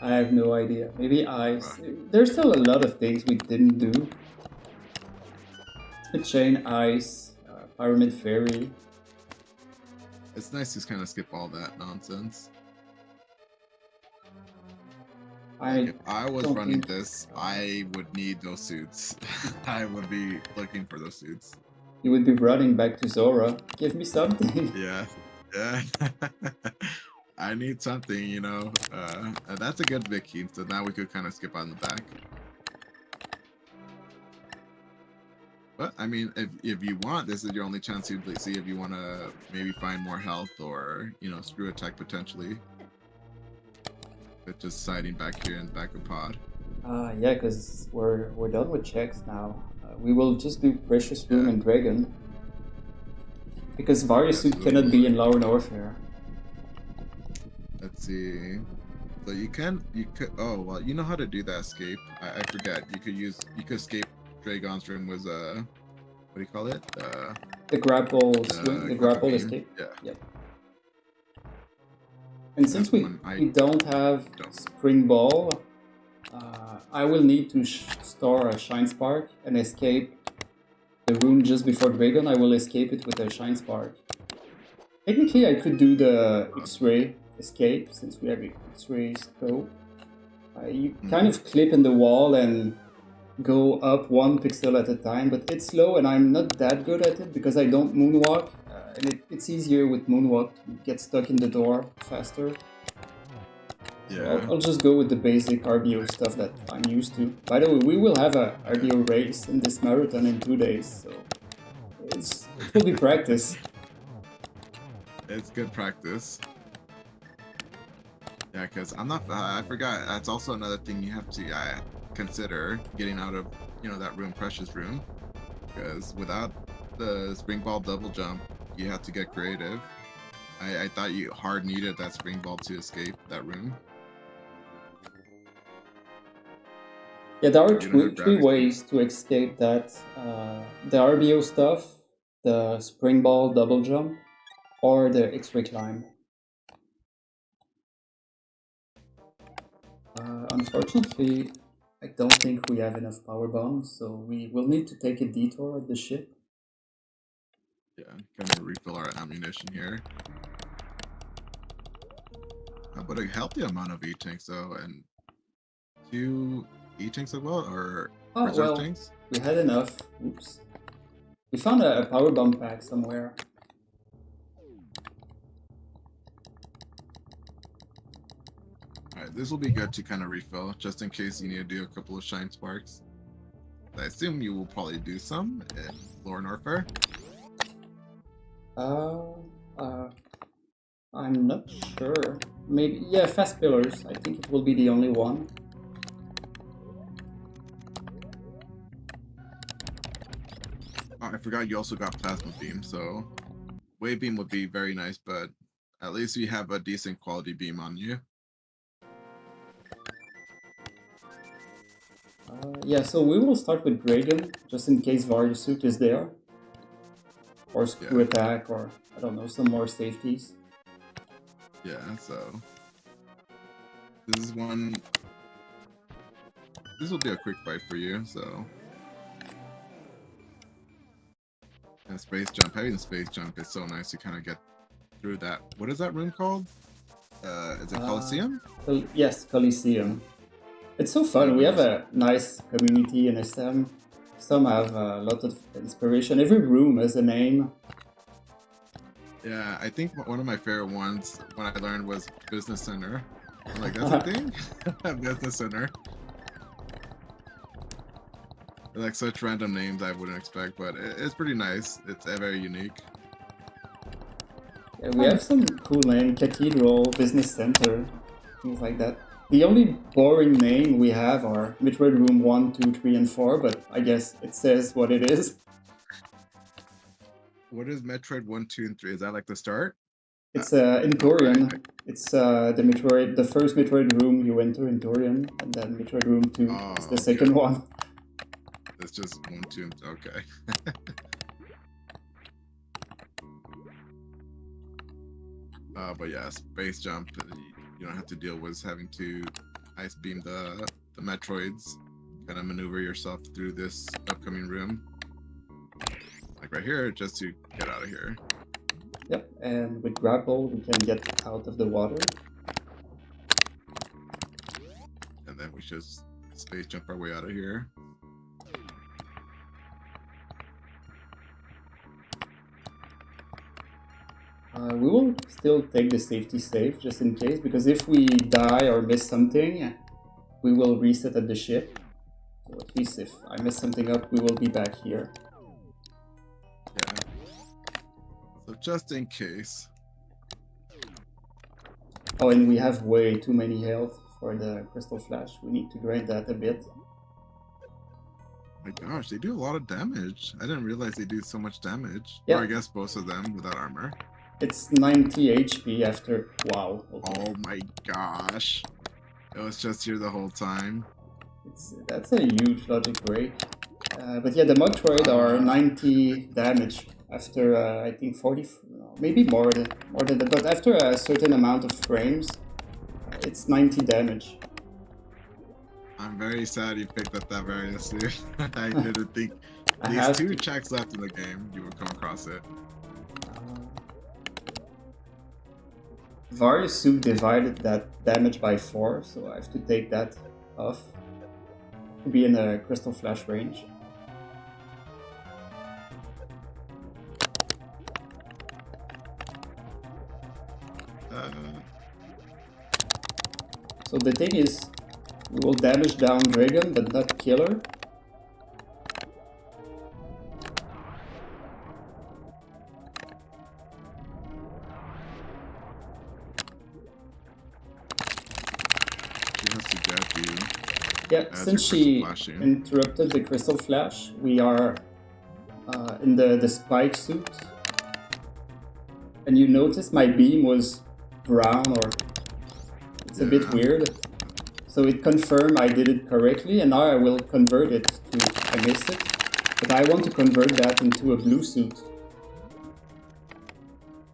I have no idea. Maybe ice. There's still a lot of things we didn't do. Spit chain, ice, pyramid fairy. It's nice to kind of skip all that nonsense. Like if I was running this, I would need those suits. I would be looking for those suits. You would be running back to Zora. Give me something. Yeah. I need something, that's a good Vicky, so now we could kind of skip on the back. But I mean, if you want, this is your only chance to see if you want to maybe find more health or screw attack potentially. But just siding back here in the back of pod. Yeah, because we're done with checks now. We will just do Precious Room and Dragon. Because Various Suit cannot be in Law and Warfare. Let's see. So you could. Oh well, you know how to do that escape. I forget. You could escape Dragon's room was what do you call it? The grapple swing, the grapple escape. Yeah. Yep. And since we don't have Spring Ball, I will need to store a Shine Spark and escape the room just before Dragon. I will escape it with a Shine Spark. Technically, I could do the X-Ray escape since we have X-Ray scope. You kind of clip in the wall and go up 1 pixel at a time, but it's slow and I'm not that good at it because I don't moonwalk, and it's easier with moonwalk to get stuck in the door faster. Yeah. So I'll just go with the basic RBO stuff that I'm used to. By the way, we will have a RBO race in this marathon in 2 days, so it will be practice. It's good practice. Yeah, because I'm not. I forgot. That's also another thing you have to consider getting out of that room, precious room, because without the spring ball double jump, you have to get creative. I thought you hard needed that spring ball to escape that room. Yeah, there are three ways to escape that. The RBO stuff, the spring ball double jump, or the X-ray climb. Unfortunately, I don't think we have enough power bombs, so we will need to take a detour at the ship. Yeah, kind of refill our ammunition here. But a healthy amount of E-tanks though, and 2 E-tanks as well, or reserve tanks? We had enough. Oops. We found a power bomb pack somewhere. Alright, this will be good to kind of refill, just in case you need to do a couple of shine sparks. I assume you will probably do some in Lore Warfare. I'm not sure. Maybe, yeah, fast pillars. I think it will be the only one. Oh, I forgot you also got plasma beam, so wave beam would be very nice, but at least you have a decent quality beam on you. Yeah, so we will start with Dragon, just in case Vardysuit is there. Or Screw Attack, or I don't know, some more safeties. Yeah, so this is one. This will be a quick fight for you, so. And space jump, having the space jump is so nice to kind of get through that. What is that room called? Is it Coliseum? Yes, Coliseum. It's so fun. We have a nice community in SM. Some have a lot of inspiration. Every room has a name. Yeah, I think one of my favorite ones when I learned was Business Center. I'm like, that's a thing? Business Center. They're like such random names I wouldn't expect, but it's pretty nice. It's very unique. Yeah, we have some cool names: Cathedral, Business Center, things like that. The only boring name we have are Metroid Room 1, 2, 3, and 4, but I guess it says what it is. What is Metroid 1, 2, and 3? Is that like the start? It's in Torian. Right. It's the first Metroid room you enter in Torian, and then Metroid Room 2 is the second one. It's just 1, 2, and okay. But yeah, space jump. You don't have to deal with having to ice beam the Metroids. Kind of maneuver yourself through this upcoming room. Like right here, just to get out of here. Yep, and with grapple, we can get out of the water. And then we just space jump our way out of here. We will still take the safety save, just in case, because if we die or miss something, we will reset at the ship. So at least if I mess something up, we will be back here. Yeah. So just in case. Oh, and we have way too many health for the Crystal Flash. We need to grind that a bit. Oh my gosh, they do a lot of damage. I didn't realize they do so much damage. Yeah. Or I guess both of them without armor. It's 90 HP after... Wow. Okay. Oh my gosh. It was just here the whole time. That's a huge logic break. But yeah, the Metroid are 90 damage after, I think, 40... maybe more than that. But after a certain amount of frames, it's 90 damage. I'm very sad you picked up that variance, dude. I didn't think these 2 checks left in the game, you would come across it. Various suit divided that damage by 4, so I have to take that off to be in a crystal flash range. So the thing is, we will damage down Dragon, but not kill her. She has to get you. Yeah, since she interrupted the crystal flash, we are in the spike suit. And you notice my beam was brown, or it's a bit weird. So it confirmed I did it correctly, and now I will convert it to, I missed it, but I want to convert that into a blue suit.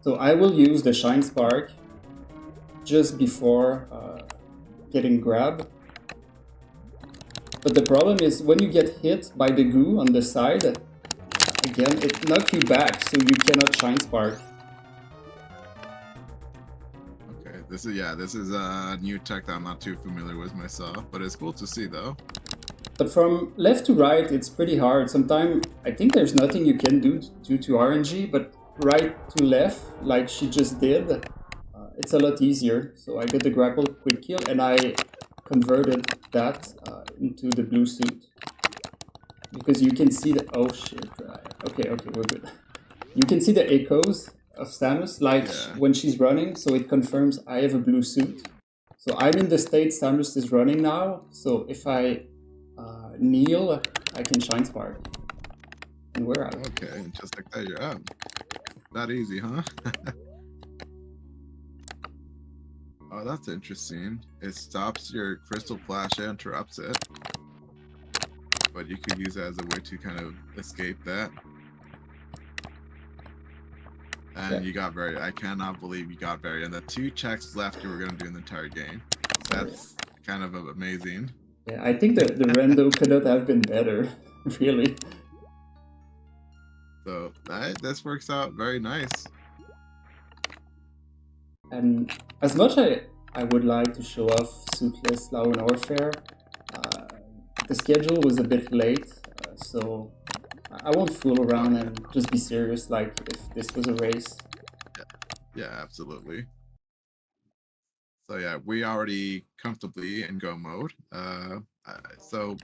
So I will use the Shine Spark just before getting grabbed. But the problem is when you get hit by the goo on the side, again, it knocks you back, so you cannot Shine Spark. Okay, this is a new tech that I'm not too familiar with myself, but it's cool to see though. But from left to right, it's pretty hard. Sometimes I think there's nothing you can do due to RNG, but right to left, like she just did, it's a lot easier. So I get the grapple quick kill, and I converted that into the blue suit. Because you can see the... Oh shit. Okay, we're good. You can see the echoes of Samus, like when she's running, so it confirms I have a blue suit. So I'm in the state Samus is running now, so if I kneel, I can Shine Spark. And we're out. Okay, just like that, you're out. That easy, huh? Oh, that's interesting. It stops your crystal flash and interrupts it. But you could use it as a way to kind of escape that. And you got very, I cannot believe you got very, and the 2 checks left you were going to do in the entire game. That's kind of amazing. Yeah, I think the Rando could not have been better, really. So this works out very nice. And as much I would like to show off Suitless Law and Warfare, the schedule was a bit late, so I won't fool around and just be serious like if this was a race. Yeah, absolutely. So yeah, we already comfortably in go mode. So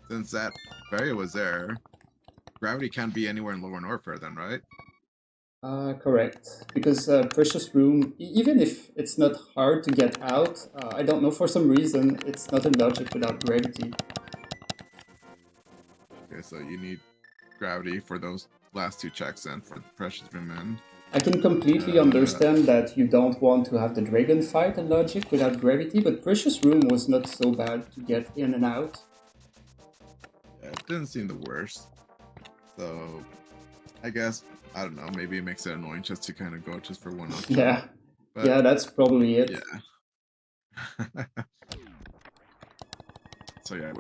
since that barrier was there, gravity can't be anywhere in lower Warfare then, right? Correct. Because Precious Room, even if it's not hard to get out, I don't know, for some reason, it's not in logic without gravity. Okay, so you need gravity for those last 2 checks then for the Precious Room end. I can completely understand that you don't want to have the dragon fight in logic without gravity, but Precious Room was not so bad to get in and out. Yeah, it didn't seem the worst. So I guess, I don't know, maybe it makes it annoying just to kind of go just for one off. Yeah. But, yeah, that's probably it. Yeah. So yeah,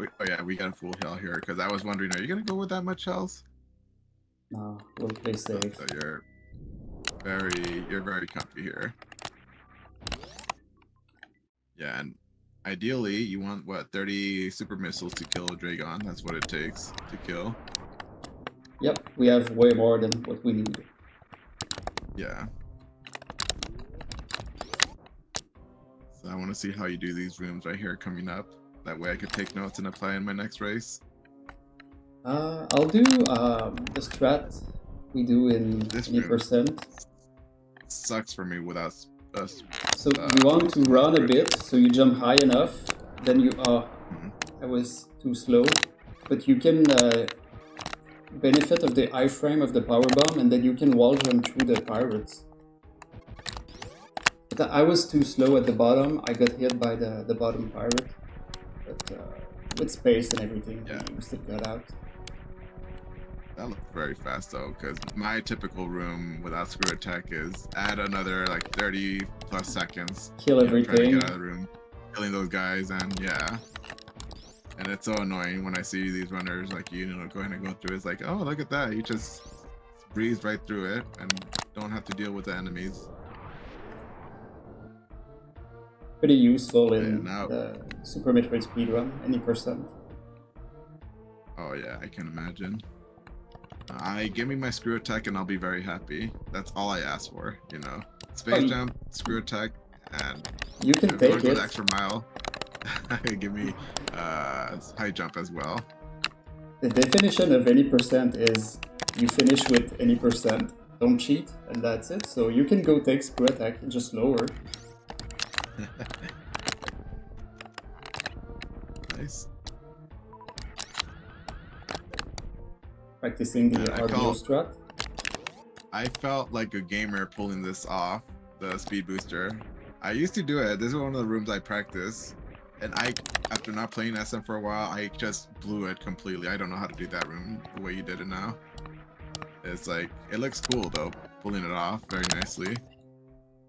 we got a full heal here, because I was wondering, are you going to go with that much health? No, we'll play safe. So you're very comfy here. Yeah, and ideally you want, what, 30 super missiles to kill a Dragon. That's what it takes to kill. Yep, we have way more than what we need. Yeah. So I want to see how you do these rooms right here coming up. That way I could take notes and apply in my next race. I'll do the strat we do in this 20%. Sucks for me without us. So you want to run a bit, so you jump high enough, then you... I was too slow. But you can benefit of the iframe of the power bomb, and then you can wall jump through the pirates. But I was too slow at the bottom. I got hit by the bottom pirate. But with space and everything, we still got out. That looked very fast though, because my typical room without screw attack is add another like 30 plus seconds. Kill everything. Trying to get out of the room, killing those guys, and yeah. And it's so annoying when I see these runners like you know go ahead and go through. It's like, oh, look at that, you just breeze right through it and don't have to deal with the enemies. pretty useful in now, the Super Metroid speedrun, any percent. oh yeah, I can imagine. Give me my screw attack and I'll be very happy. That's all I ask for, you know. Space jump, screw attack, and you can if you take want to go it. the extra mile, give me high jump as well. The definition of any percent is you finish with any percent, don't cheat, and that's it. So you can go take screw attack, just lower. Nice. Practicing the RBO strat. I felt like a gamer pulling this off, the speed booster. I used to do it. This is one of the rooms I practice. And after not playing SM for a while, I just blew it completely. I don't know how to do that room the way you did it now. It's like, it looks cool though, pulling it off very nicely.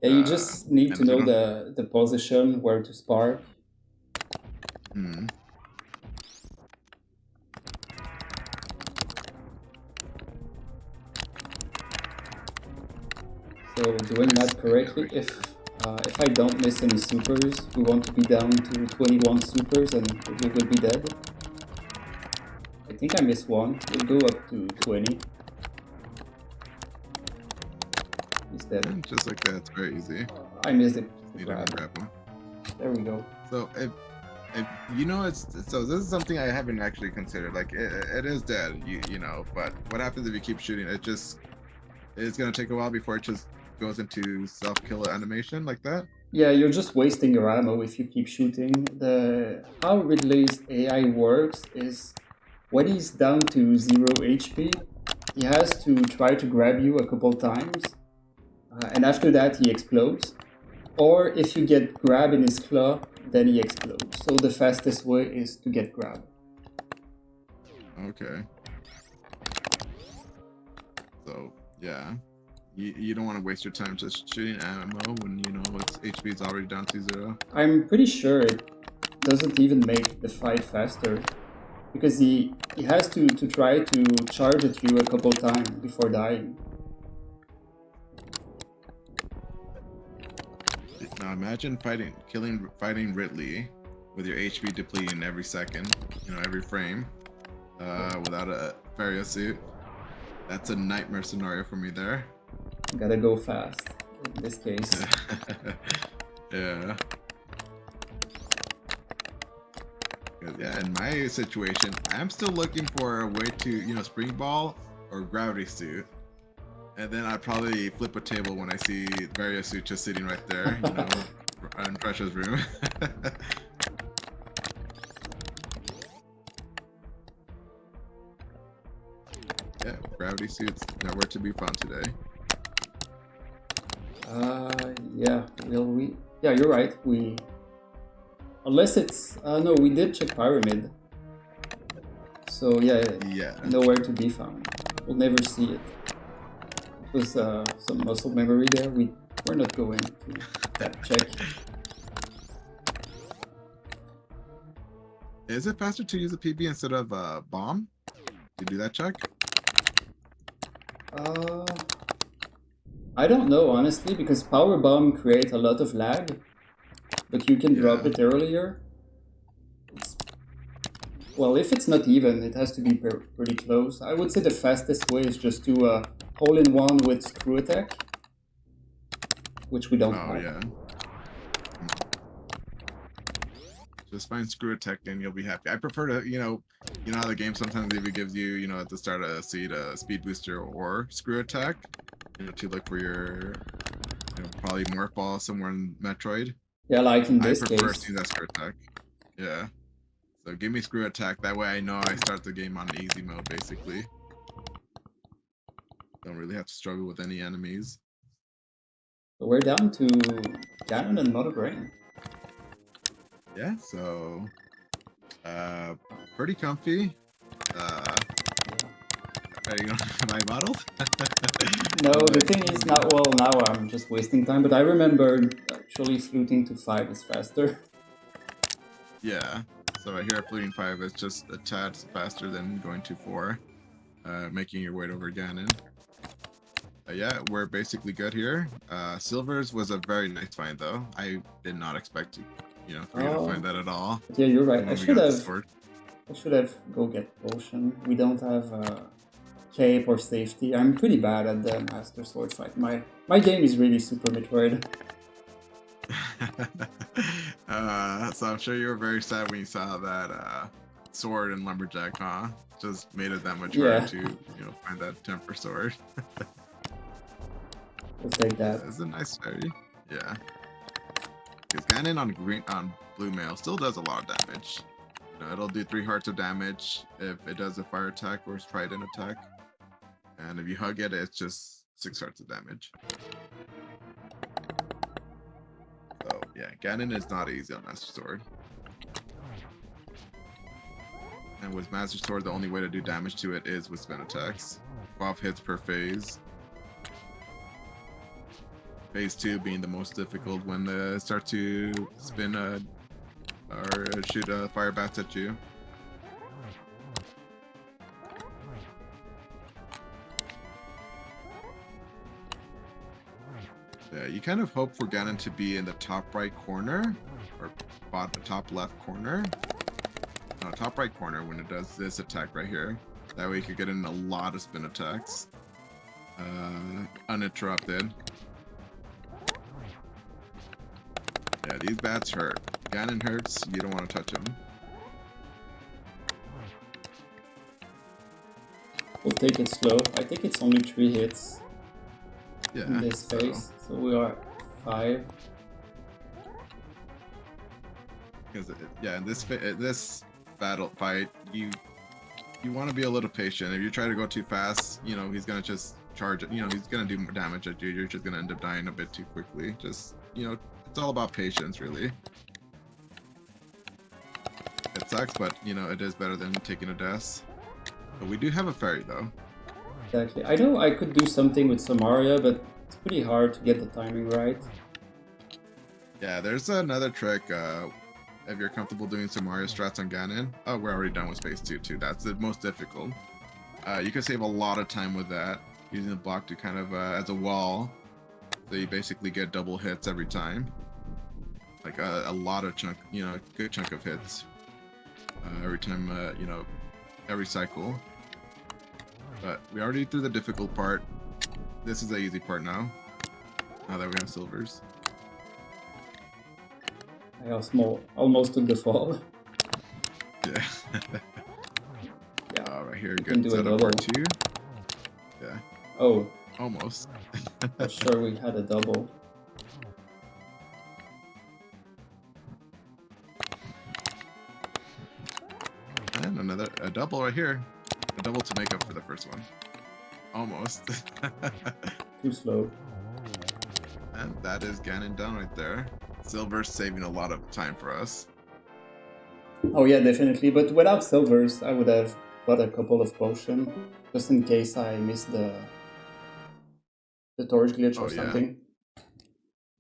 Yeah, you just need to know the position, where to spark. So doing that correctly, if I don't miss any supers, we want to be down to 21 supers and we will be dead. I think I missed one. We'll go up to 20. He's dead. Just like that, it's very easy. I missed it. Grab one. There we go. So if you know, so this is something I haven't actually considered. Like it is dead, you know, but what happens if you keep shooting? It's gonna take a while before it just goes into self-kill animation like that. Yeah, you're just wasting your ammo if you keep shooting. How Ridley's AI works is when he's down to 0 HP, he has to try to grab you a couple times, and after that he explodes. Or if you get grabbed in his claw, then he explodes. So the fastest way is to get grabbed. Okay. So yeah, you don't want to waste your time just shooting ammo when you know its HP is already down to 0. I'm pretty sure it doesn't even make the fight faster, because he has to try to charge at you a couple times before dying. Now imagine fighting Ridley with your HP depleting every second, you know, every frame, without a Vario suit. That's a nightmare scenario for me there. Gotta go fast in this case. Yeah. Yeah, in my situation, I'm still looking for a way to, you know, spring ball or gravity suit. And then I'd probably flip a table when I see Vario suit just sitting right there, you know, in Precious room. Yeah, gravity suits nowhere to be found today. Yeah, yeah, you're right. Unless it's, no, we did check Pyramid. So yeah, nowhere to be found. We'll never see it. It was some muscle memory there. We're not going to that check. Is it faster to use a PB instead of a bomb? You do that check? I don't know, honestly, because Power Bomb creates a lot of lag, but you can drop it earlier. Well, if it's not even, it has to be pretty close. I would say the fastest way is just to hole-in-one with screw attack, which we don't have. Oh, yeah. Just find screw attack and you'll be happy. I prefer to, you know how the game sometimes even gives you, you know, at the start of a seed, a speed booster or screw attack, you know, to look for your, you know, probably morph ball somewhere in Metroid. Yeah, like in this case. I prefer seeing that screw attack. Yeah. So give me screw attack. That way I know I start the game on easy mode, basically. Don't really have to struggle with any enemies. So we're down to Ganon and Mother Brain. Yeah, so pretty comfy. Are you gonna buy bottles? No, the thing is now I'm just wasting time, but I remember actually fluting to 5 is faster. Yeah, so right here fluting 5 is just a tad faster than going to 4, making your way over Ganon. Yeah, we're basically good here. Silvers was a very nice find though. I did not expect to, for you to find Oh, that at all. but yeah, you're right. When we got the sword. I should have go get potion. We don't have cape or safety. I'm pretty bad at the master sword fight. My game is really Super Metroid. So I'm sure you were very sad when you saw that sword and lumberjack, huh? Just made it that much harder to, find that temper sword. We'll take that. It's a nice fairy. Yeah. Because Ganon on blue mail still does a lot of damage. It'll do 3 hearts of damage if it does a fire attack or trident attack. And if you hug it, it's just 6 hearts of damage. So yeah, Ganon is not easy on Master Sword. And with Master Sword, the only way to do damage to it is with spin attacks. 12 hits per phase. Phase 2 being the most difficult when they start to spin or shoot fire bats at you. Yeah, you kind of hope for Ganon to be in the top right corner or top left corner. No, top right corner when it does this attack right here. That way you could get in a lot of spin attacks. Uninterrupted. Yeah, these bats hurt. Ganon hurts, you don't want to touch him. We'll take it slow. I think it's only 3 hits in this phase. So we are 5. Because in this battle fight, you want to be a little patient. If you try to go too fast, he's gonna just charge it. He's gonna do more damage at you. You're just gonna end up dying a bit too quickly. Just it's all about patience, really. It sucks, but it is better than taking a death. But we do have a fairy though. Exactly. I know I could do something with Samaria, but it's pretty hard to get the timing right. Yeah, there's another trick. If you're comfortable doing Samaria strats on Ganon. Oh, we're already done with phase 2 too. That's the most difficult. You can save a lot of time with that, using the block to kind of as a wall. So you basically get double hits every time. Like a lot of chunk, good chunk of hits. Every time, every cycle. But we already did the difficult part. This is the easy part now. Now that we have silvers. I almost took the fall. Yeah. Yeah. Right here, good setup part 2. Yeah. Oh. Almost. I'm sure we had a double. And a double right here. A double to make up for the first one. Almost. Too slow. And that is Ganon down right there. Silver's saving a lot of time for us. Oh yeah, definitely. But without silvers, I would have bought a couple of potions, just in case I missed the torch glitch or something.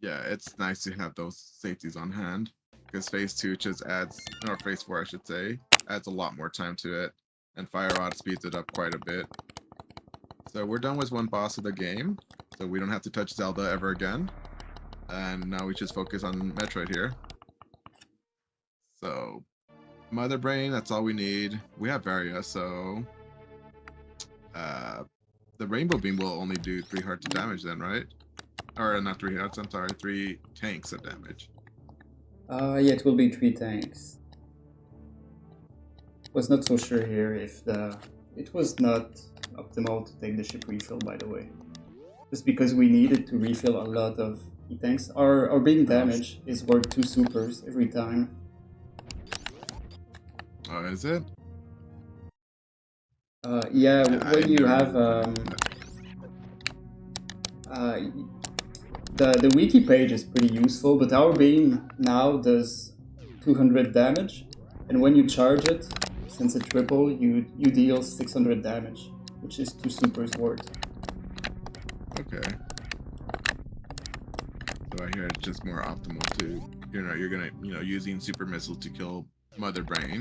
Yeah, it's nice to have those safeties on hand. Because phase 2 just adds, or phase 4 I should say, adds a lot more time to it. And Fire Rod speeds it up quite a bit. So we're done with one boss of the game. So we don't have to touch Zelda ever again. And now we just focus on Metroid here. So, Mother Brain, that's all we need. We have Varia, so... the Rainbow Beam will only do 3 hearts of damage then, right? Or not 3 hearts, I'm sorry, 3 tanks of damage. Yeah, it will be 3 tanks. Was not so sure here if it was not optimal to take the ship refill, by the way. Just because we needed to refill a lot of E-tanks. Our beam damage is worth 2 supers every time. Oh, is it? Yeah, when you have the wiki page is pretty useful, but our beam now does 200 damage, and when you charge it, since it triple, you deal 600 damage, which is 2 supers worth. Okay. So I hear it's just more optimal to, you're gonna, using super missile to kill Mother Brain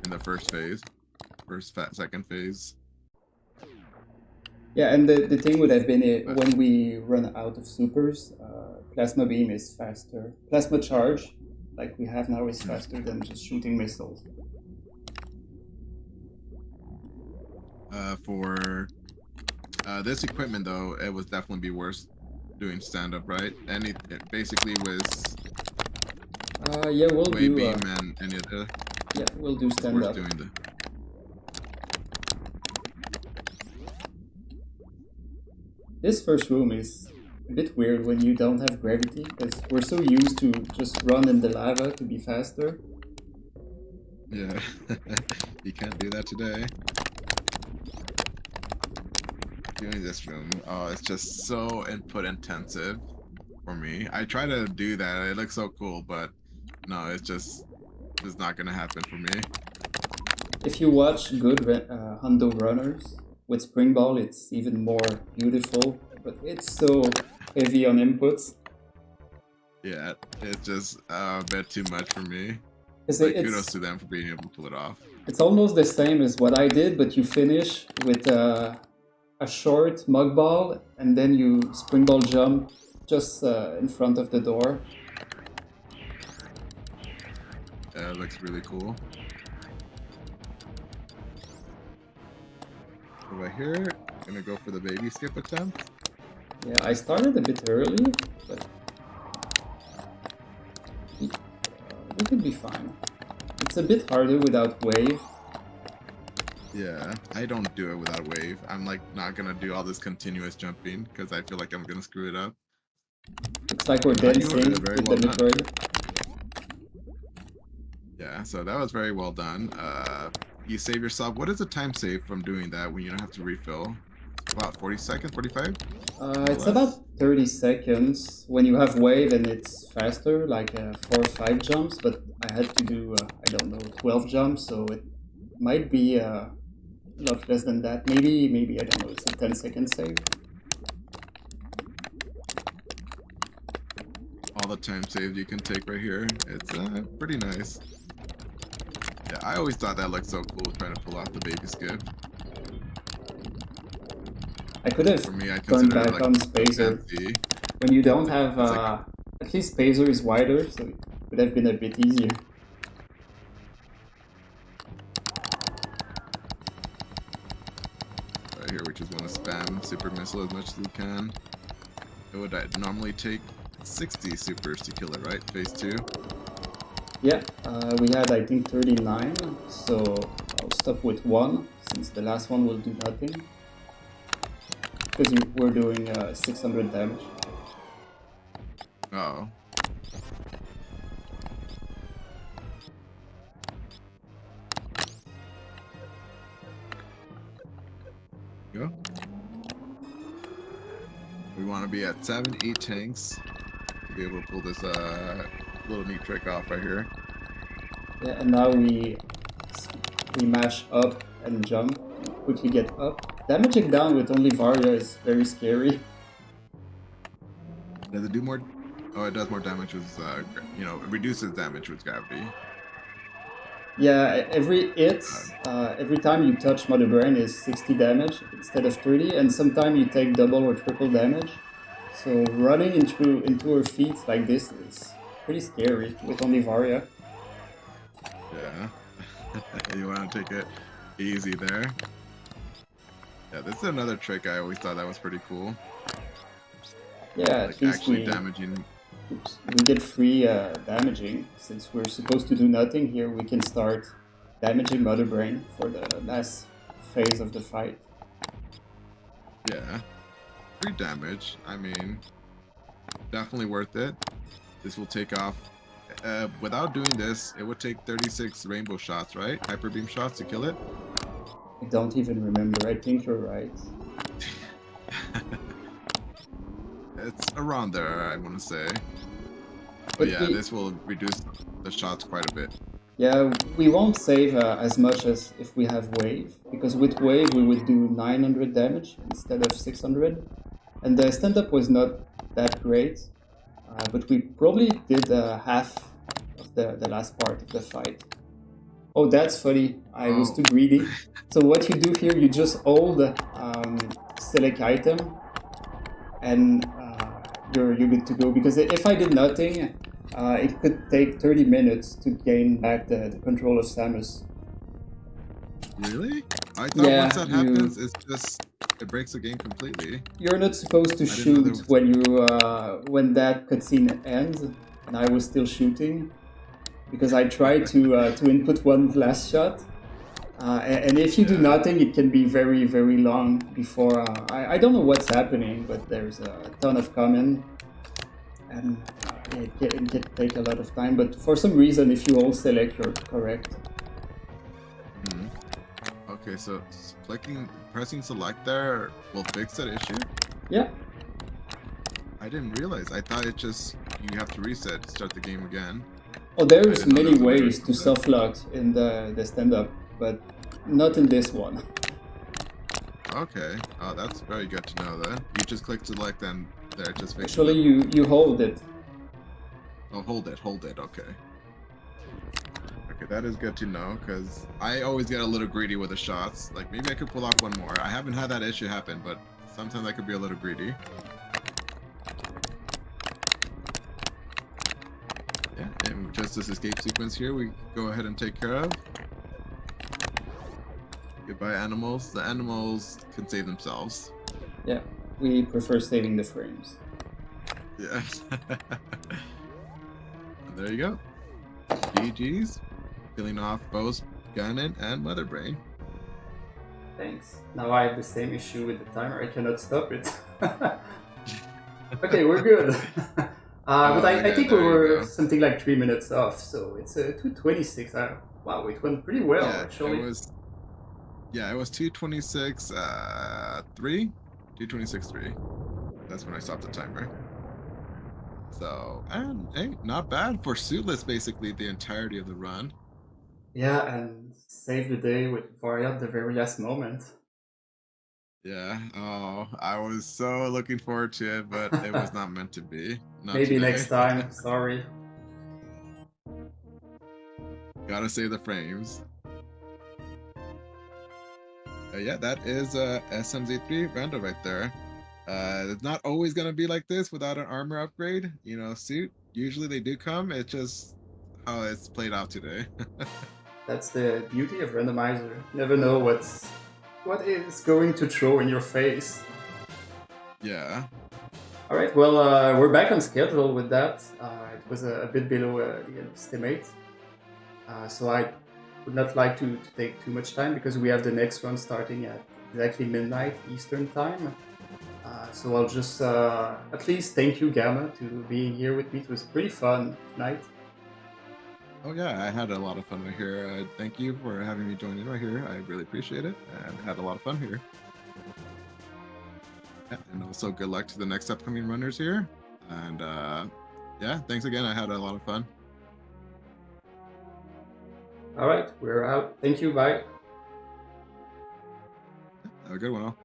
in the first phase, second phase. Yeah, and the thing would have been when we run out of supers, plasma beam is faster. Plasma charge, like we have now, is faster than just shooting missiles. For this equipment, though, it would definitely be worse doing stand-up, right? It basically was Yeah, we'll wave do. beam and any other. Yeah, we'll do stand Worth up. doing the. This first room is a bit weird when you don't have gravity, because we're so used to just run in the lava to be faster. Yeah, you can't do that today. Doing this room, oh, it's just so input intensive for me. I try to do that, it looks so cool, but no, it's not gonna happen for me. If you watch good Rando runners with spring ball, it's even more beautiful, but it's so heavy on inputs. Yeah, it's just a bit too much for me. Like, kudos to them for being able to pull it off. It's almost the same as what I did, but you finish with a short mug ball, and then you spring ball jump just in front of the door. Yeah, it looks really cool. Over here, gonna go for the baby skip attempt. Yeah, I started a bit early, but we could be fine. It's a bit harder without wave. Yeah, I don't do it without wave. I'm like not gonna do all this continuous jumping because I feel like I'm gonna screw it up. Looks like we're dancing with the Metroid. Yeah, so that was very well done. You save yourself. What is the time save from doing that when you don't have to refill? About 40 seconds, 45? It's about 30 seconds when you have wave, and it's faster, like 4 or 5 jumps, but I had to do, I don't know, 12 jumps, so it might be a lot less than that. Maybe I don't know, it's a 10-second save. All the time saved you can take right here. It's pretty nice. Yeah, I always thought that looked so cool trying to pull off the baby skip. I could have turned back on Spacer. When you don't have, at least Spacer is wider, so it would have been a bit easier. Right here, we just want to spam super missile as much as we can. It would normally take 60 supers to kill it, right? Phase 2? Yeah, we had, I think, 39, so I'll stop with 1, since the last one will do nothing. Because we're doing 600 damage. Oh. Go. We want to be at 7-8 tanks to be able to pull this little neat trick off right here. Yeah, and now we mash up and jump, quickly get up. Damaging down with only Varia is very scary. Does it do more? Oh, it does more damage with, it reduces damage with gravity. Yeah, every hit, every time you touch Mother Brain is 60 damage instead of 30, and sometimes you take double or triple damage. So running into her feet like this is pretty scary with only Varia. Yeah, you want to take it easy there. Yeah, this is another trick I always thought that was pretty cool. Yeah, like actually damaging. Oops, we get free damaging. Since we're supposed to do nothing here, we can start damaging Mother Brain for the last phase of the fight. Yeah, free damage. I mean, definitely worth it. This will take off. Without doing this, it would take 36 rainbow shots, right? Hyper beam shots to kill it. I don't even remember. I think you're right. It's around there, I want to say. But yeah, this will reduce the shots quite a bit. Yeah, we won't save as much as if we have wave, because with wave we would do 900 damage instead of 600. And the stand-up was not that great, but we probably did half of the last part of the fight. Oh, that's funny. I was too greedy. So what you do here, you just hold select item, and you're good to go. Because if I did nothing, it could take 30 minutes to gain back the control of Samus. Really? I thought Yeah, once that happens, it's just it breaks the game completely. You're not supposed to I didn't know there shoot was- when that cutscene ends, and I was still shooting because I tried to input one last shot. And if you do nothing, it can be very, very long before. I don't know what's happening, but there's a ton of comment, and it can take a lot of time. But for some reason, if you all select, you're correct. Okay, so pressing select there will fix that issue? Yeah. I didn't realize. I thought it just you have to reset, start the game again. Oh, there's many there was ways to soft lock in the stand-up, but not in this one. Okay. Oh, that's very good to know then. You just click select and there it just fixes Actually, it. you hold it. Oh, hold it, okay. Okay, that is good to know, because I always get a little greedy with the shots. Like, maybe I could pull off one more. I haven't had that issue happen, but sometimes I could be a little greedy. Yeah, and just this escape sequence here, we go ahead and take care of. Goodbye, animals. The animals can save themselves. Yeah, we prefer saving the frames. Yeah. There you go. GG's. Killing off both Ganon and Mother Brain. Thanks. Now I have the same issue with the timer. I cannot stop it. Okay, we're good. But I think we were something like 3 minutes off, so it's 2:26. Wow, it went pretty well, actually. It was 2:26, 3? 2:26, 3. That's when I stopped the timer. So, and hey, not bad for suitless basically the entirety of the run. Yeah, and save the day with Varia at the very last moment. Yeah. Oh, I was so looking forward to it, but it was not meant to be. Not Maybe today. next time. Sorry. Gotta save the frames. Yeah, that is SMZ3 Rando right there. It's not always gonna be like this without an armor upgrade. You know, suit. Usually they do come. It's just how it's played out today. That's the beauty of randomizer. You never know what is going to throw in your face. Yeah. All right. Well, we're back on schedule with that. It was a bit below the estimate, so I would not like to take too much time because we have the next one starting at exactly midnight Eastern time. So I'll just at least thank you, Gamma, to being here with me. It was pretty fun tonight. Oh yeah, I had a lot of fun right here. Thank you for having me join in right here. I really appreciate it, and had a lot of fun here. Yeah, and also good luck to the next upcoming runners here. And yeah, thanks again. I had a lot of fun. All right, we're out. Thank you. Bye. Have a good one all.